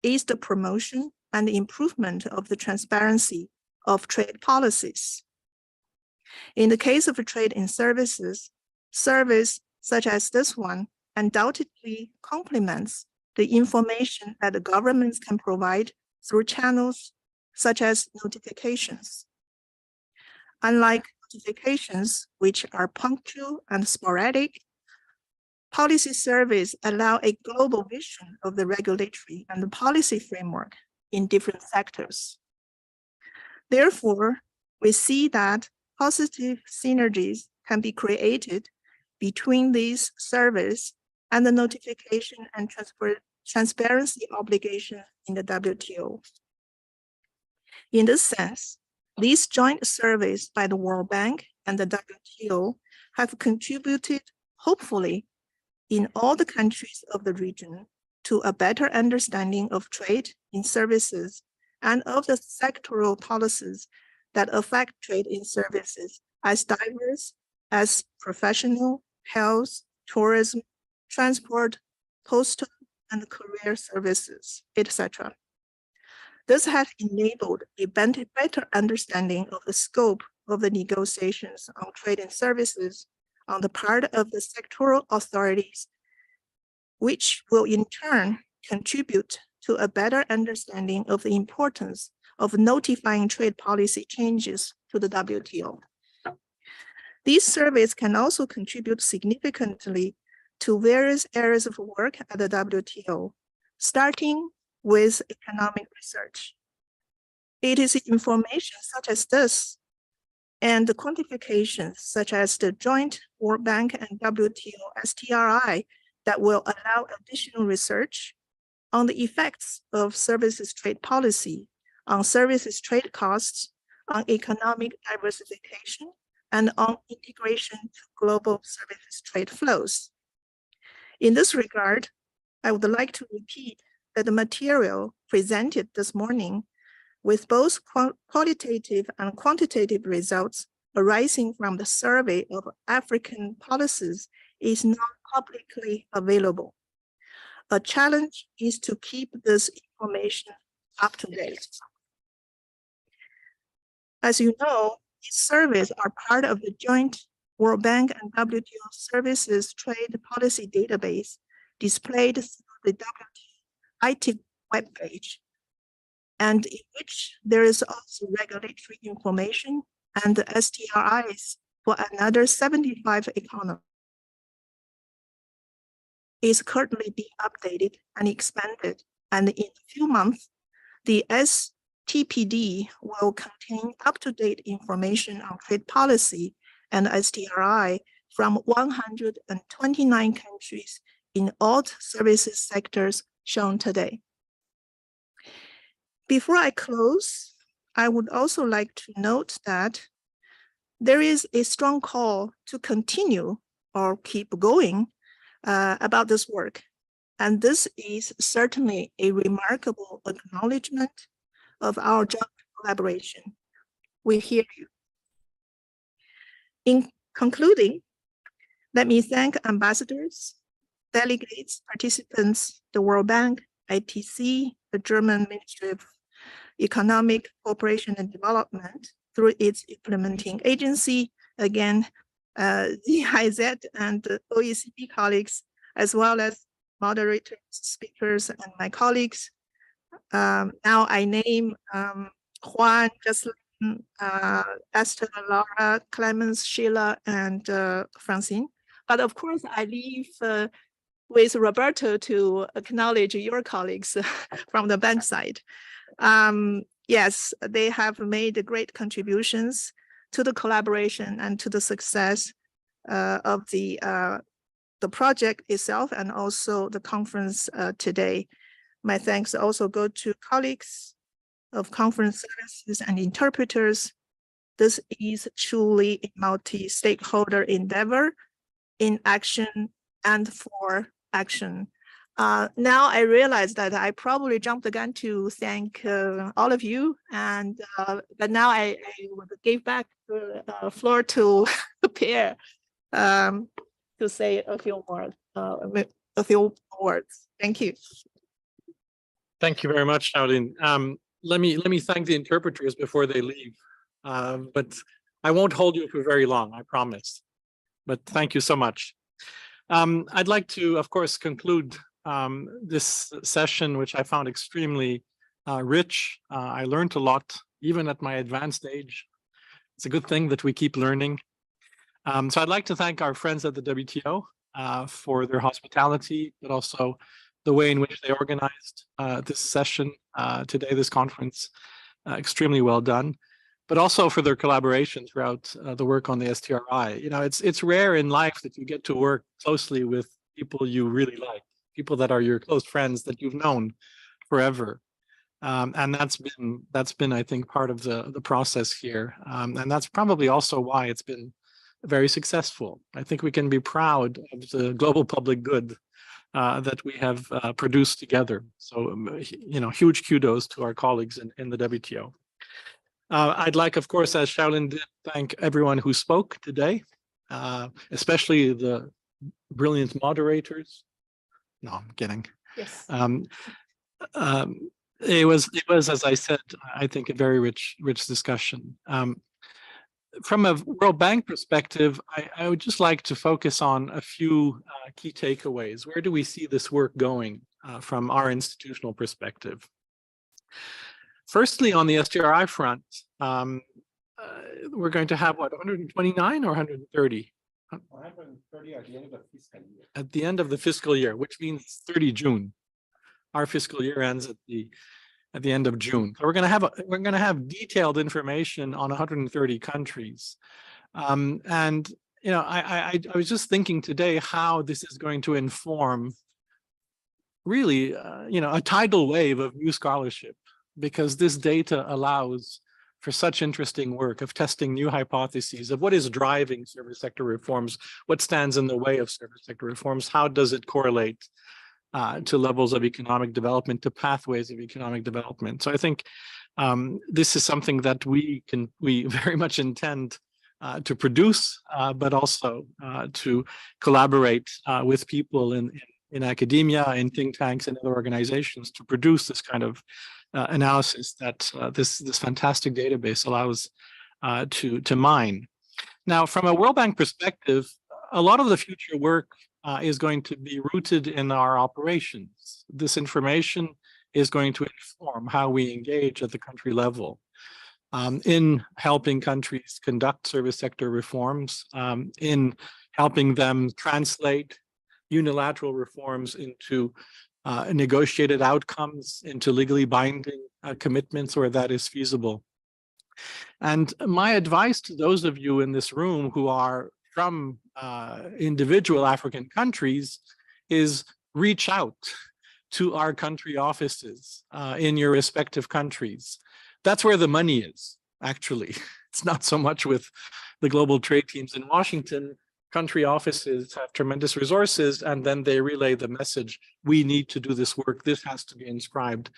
is the promotion and improvement of the transparency of trade policies. In the case of trade in services, service such as this one undoubtedly complements the information that the governments can provide through channels such as notifications. Unlike notifications, which are punctual and sporadic, policy surveys allow a global vision of the regulatory and the policy framework in different sectors. Therefore, we see that positive synergies can be created between these surveys and the notification and transparency obligation in the WTO. In this sense, These joint surveys by the World Bank and the WTO have contributed, hopefully, in all the countries of the region to a better understanding of trade in services and of the sectoral policies that affect trade in services as diverse as professional, health, tourism, transport, postal, and career services, etc. This has enabled a better understanding of the scope of the negotiations on trade and services on the part of the sectoral authorities, which will in turn contribute to a better understanding of the importance of notifying trade policy changes to the WTO. These surveys can also contribute significantly to various areas of work at the WTO, starting with economic research. It is information such as this and the quantifications such as the joint World Bank and WTO STRI that will allow additional research on the effects of services trade policy, on services trade costs, on economic diversification, and on integration to global services trade flows. In this regard, I would like to repeat that the material presented this morning with both qualitative and quantitative results arising from the survey of African policies is not publicly available. A challenge is to keep this information up to date. As you know, these surveys are part of the joint World Bank and WTO Services Trade Policy Database displayed through the WTO IT webpage, and in which there is also regulatory information and the STRIs for another 75 economies. Is currently being updated and expanded, and in a few months, the STPD will contain up-to-date information on trade policy and STRI from 129 countries in all services sectors shown today. Before I close, I would also like to note that there is a strong call to continue or keep going about this work. And this is certainly a remarkable acknowledgement of our joint collaboration. We hear you. In concluding, let me thank ambassadors, delegates, participants, the World Bank, ITC, the German Ministry of Economic Cooperation and Development through its implementing agency, again, the GIZ and the OECD colleagues, as well as moderators, speakers, and my colleagues. Now I name Juan, Jocelyn, Esther, Laura, Clemens, Sheila, and Francine. But of course, I leave with Roberto to acknowledge your colleagues from the bank side. Yes, they have made great contributions to the collaboration and to the success of the project itself and also the conference today. My thanks also go to colleagues of conference services and interpreters. This is truly a multi-stakeholder endeavor in action and for action. Now I realize that I probably jumped the gun to thank all of you, and but now I would give back the floor to Pierre to say a few words. Thank you. Thank you very much, Shaolin. Let me thank the interpreters before they leave, but I won't hold you for very long, I promise. But thank you so much. I'd like to, of course, conclude this session, which I found extremely rich. I learned a lot, even at my advanced age. It's a good thing that we keep learning. So I'd like to thank our friends at the WTO for their hospitality, but also the way in which they organized this session today, this conference. Extremely well done. But also for their collaboration throughout the work on the STRI. You know, it's rare in life that you get to work closely with people you really like, people that are your close friends that you've known forever. And that's been, I think, part of the process here. And that's probably also why it's been very successful. I think we can be proud of the global public good that we have produced together. So, huge kudos to our colleagues in the WTO. I'd like, of course, as Shaolin did, thank everyone who spoke today, especially the brilliant moderators. No, I'm kidding. Yes. It was, as I said, I think a very rich discussion. From a World Bank perspective, I would just like to focus on a few key takeaways. Where do we see this work going from our institutional perspective? Firstly, on the STRI front, we're going to have what, 129 or 130? 130 at the end of the fiscal year. At the end of the fiscal year, which means 30 June. Our fiscal year ends at the end of June. So we're going to have detailed information on 130 countries. And I was just thinking today how this is going to inform really a tidal wave of new scholarship, because this data allows for such interesting work of testing new hypotheses of what is driving service sector reforms, what stands in the way of service sector reforms, how does it correlate to levels of economic development, to pathways of economic development. So I think this is something that we very much intend to produce, but also to collaborate with people in academia, in think tanks, and other organizations to produce this kind of analysis that this fantastic database allows to mine. Now, from a World Bank perspective, a lot of the future work is going to be rooted in our operations. This information is going to inform how we engage at the country level in helping countries conduct service sector reforms, in helping them translate unilateral reforms into negotiated outcomes, into legally binding commitments where that is feasible. And my advice to those of you in this room who are from individual African countries is reach out to our country offices in your respective countries. That's where the money is, actually. It's not so much with the global trade teams in Washington. Country offices have tremendous resources, and then they relay the message, we need to do this work. This has to be inscribed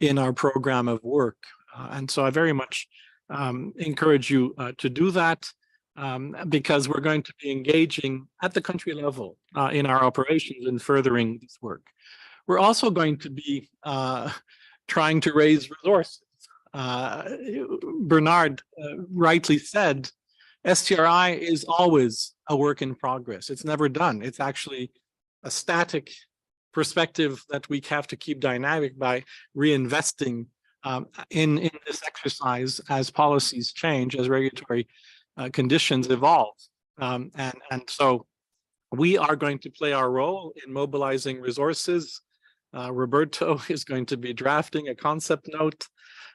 in our program of work. And so I very much encourage you to do that, because we're going to be engaging at the country level in our operations and furthering this work. We're also going to be trying to raise resources. Bernard rightly said, STRI is always a work in progress. It's never done. It's actually a static perspective that we have to keep dynamic by reinvesting in this exercise as policies change, as regulatory conditions evolve. And so we are going to play our role in mobilizing resources. Roberto is going to be drafting a concept note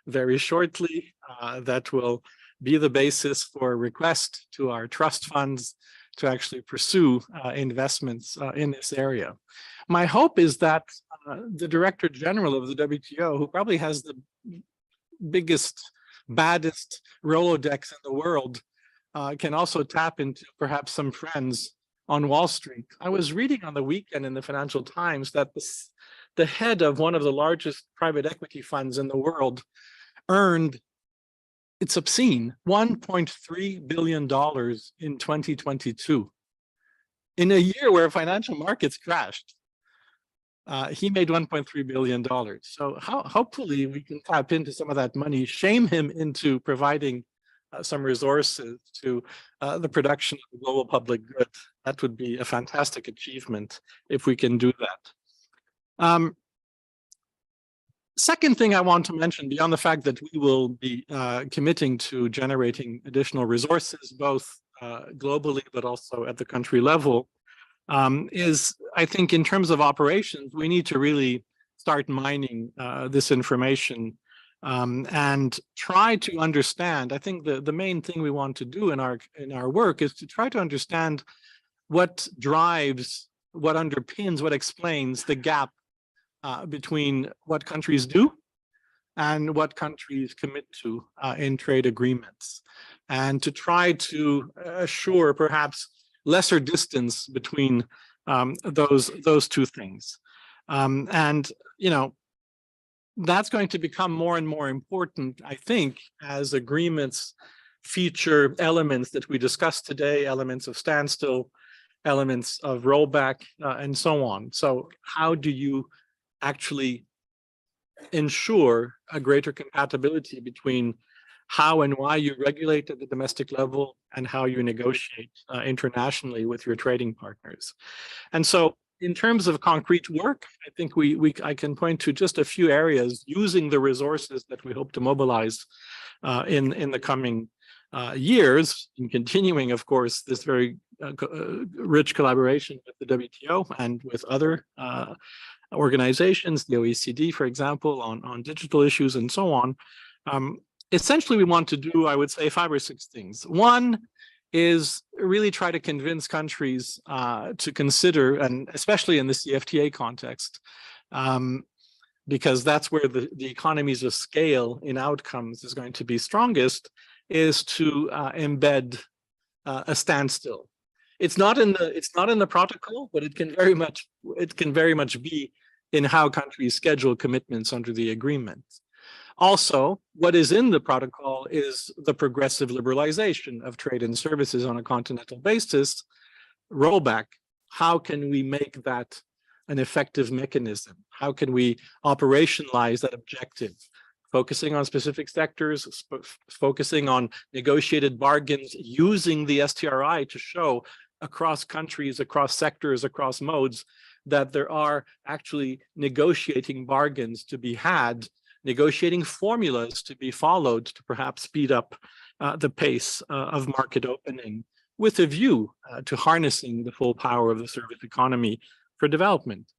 very shortly that will be the basis for a request to our trust funds to actually pursue investments in this area. My hope is that the Director General of the WTO, who probably has the biggest, baddest Rolodex in the world, can also tap into perhaps some friends on Wall Street. I was reading on the weekend in the Financial Times that the head of one of the largest private equity funds in the world earned, it's obscene, $1.3 billion in 2022. In a year where financial markets crashed, he made $1.3 billion. So hopefully we can tap into some of that money, shame him into providing some resources to the production of the global public good. That would be a fantastic achievement if we can do that. Second thing I want to mention, beyond the fact that we will be committing to generating additional resources, both globally, but also at the country level, is I think in terms of operations, we need to really start mining this information and try to understand. I think the main thing we want to do in our work is to try to understand what drives, what underpins, what explains the gap between what countries do and what countries commit to in trade agreements, and to try to assure perhaps lesser distance between those two things. And, you know, that's going to become more and more important, I think, as agreements feature elements that we discussed today, elements of standstill, elements of rollback, and so on. So how do you actually ensure a greater compatibility between how and why you regulate at the domestic level and how you negotiate internationally with your trading partners? And so in terms of concrete work, I think I can point to just a few areas using the resources that we hope to mobilize in the coming years, and continuing, of course, this very rich collaboration with the WTO and with other organizations, the OECD, for example, on digital issues and so on. Essentially, we want to do, I would say, 5 or 6 things. One is really try to convince countries to consider, and especially in the CFTA context, because that's where the economies of scale in outcomes is going to be strongest, is to embed a standstill. It's not in the protocol, but it can very much be in how countries schedule commitments under the agreement. Also, what is in the protocol is the progressive liberalization of trade and services on a continental basis. Rollback, how can we make that an effective mechanism? How can we operationalize that objective? Focusing on specific sectors, focusing on negotiated bargains, using the STRI to show across countries, across sectors, across modes, that there are actually negotiating bargains to be had, negotiating formulas to be followed to perhaps speed up the pace of market opening, with a view to harnessing the full power of the service economy for development.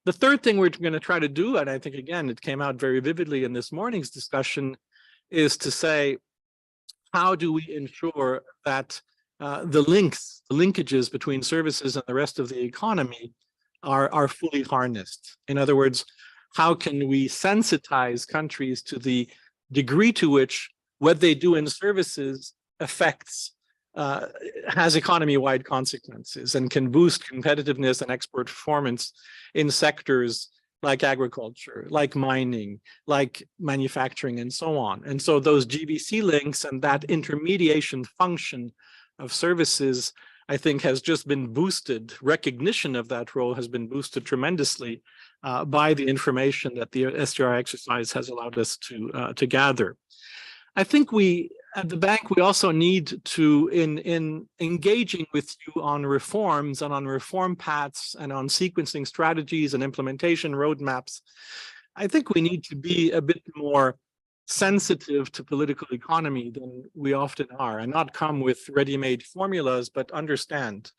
The third thing we're going to try to do, and I think, again, it came out very vividly in this morning's discussion, is to say, how do we ensure that the linkages between services and the rest of the economy are fully harnessed? In other words, how can we sensitize countries to the degree to which what they do in services has economy-wide consequences and can boost competitiveness and export performance in sectors like agriculture, like mining, like manufacturing, and so on. And so those GBC links and that intermediation function of services, I think, has just been boosted. Recognition of that role has been boosted tremendously by the information that the STRI exercise has allowed us to gather. I think we, at the bank, we also need to, in engaging with you on reforms and on reform paths and on sequencing strategies and implementation roadmaps, I think we need to be a bit more sensitive to political economy than we often are, and not come with ready-made formulas, but understand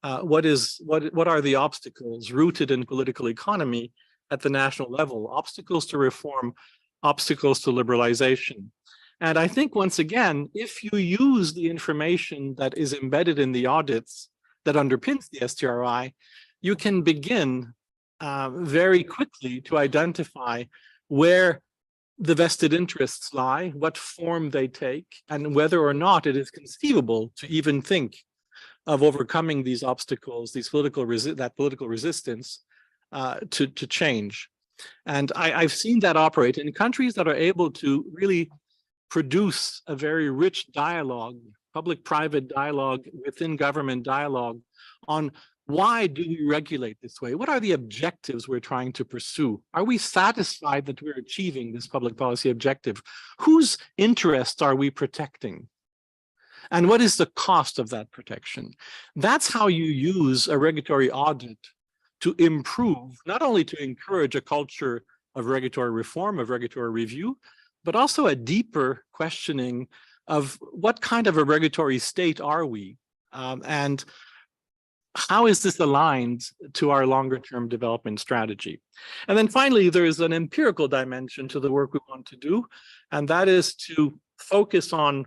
what are the obstacles rooted in political economy at the national level, obstacles to reform, obstacles to liberalization. And I think, once again, if you use the information that is embedded in the audits that underpins the STRI, you can begin very quickly to identify where the vested interests lie, what form they take, and whether or not it is conceivable to even think of overcoming these obstacles, that political resistance to change. And I've seen that operate in countries that are able to really produce a very rich dialogue, public-private dialogue, within government dialogue, on why do we regulate this way? What are the objectives we're trying to pursue? Are we satisfied that we're achieving this public policy objective? Whose interests are we protecting? And what is the cost of that protection? That's how you use a regulatory audit to improve, not only to encourage a culture of regulatory reform, of regulatory review, but also a deeper questioning of what kind of a regulatory state are we? And how is this aligned to our longer term development strategy? And then finally, there is an empirical dimension to the work we want to do, and that is to focus on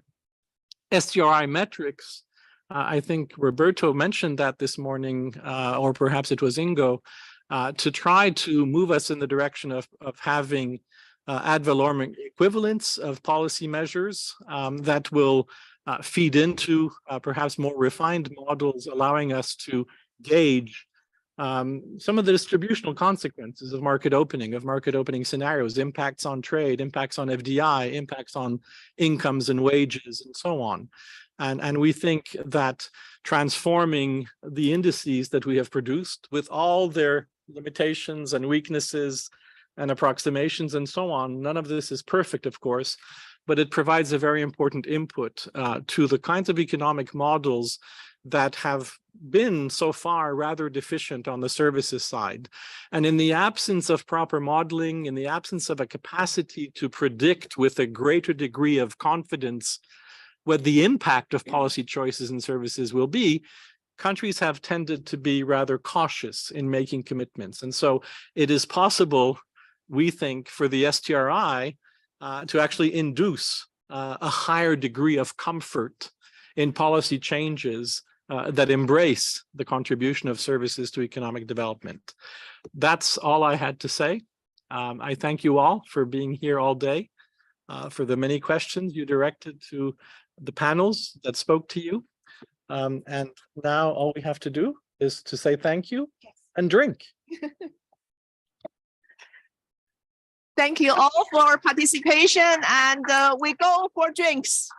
STRI metrics. I think Roberto mentioned that this morning, or perhaps it was Ingo, to try to move us in the direction of having ad valorem equivalence of policy measures that will feed into perhaps more refined models, allowing us to gauge some of the distributional consequences of market opening scenarios, impacts on trade, impacts on FDI, impacts on incomes and wages, and so on. And we think that transforming the indices that we have produced with all their limitations and weaknesses and approximations and so on, none of this is perfect, of course, but it provides a very important input to the kinds of economic models that have been so far rather deficient on the services side. And in the absence of proper modeling, in the absence of a capacity to predict with a greater degree of confidence what the impact of policy choices and services will be, countries have tended to be rather cautious in making commitments. And so it is possible, we think, for the STRI to actually induce a higher degree of comfort in policy changes that embrace the contribution of services to economic development. That's all I had to say. I thank you all for being here all day, for the many questions you directed to the panels that spoke to you. And now all we have to do is to say thank you and drink. Thank you all for participation, and we go for drinks.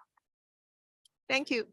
Thank you.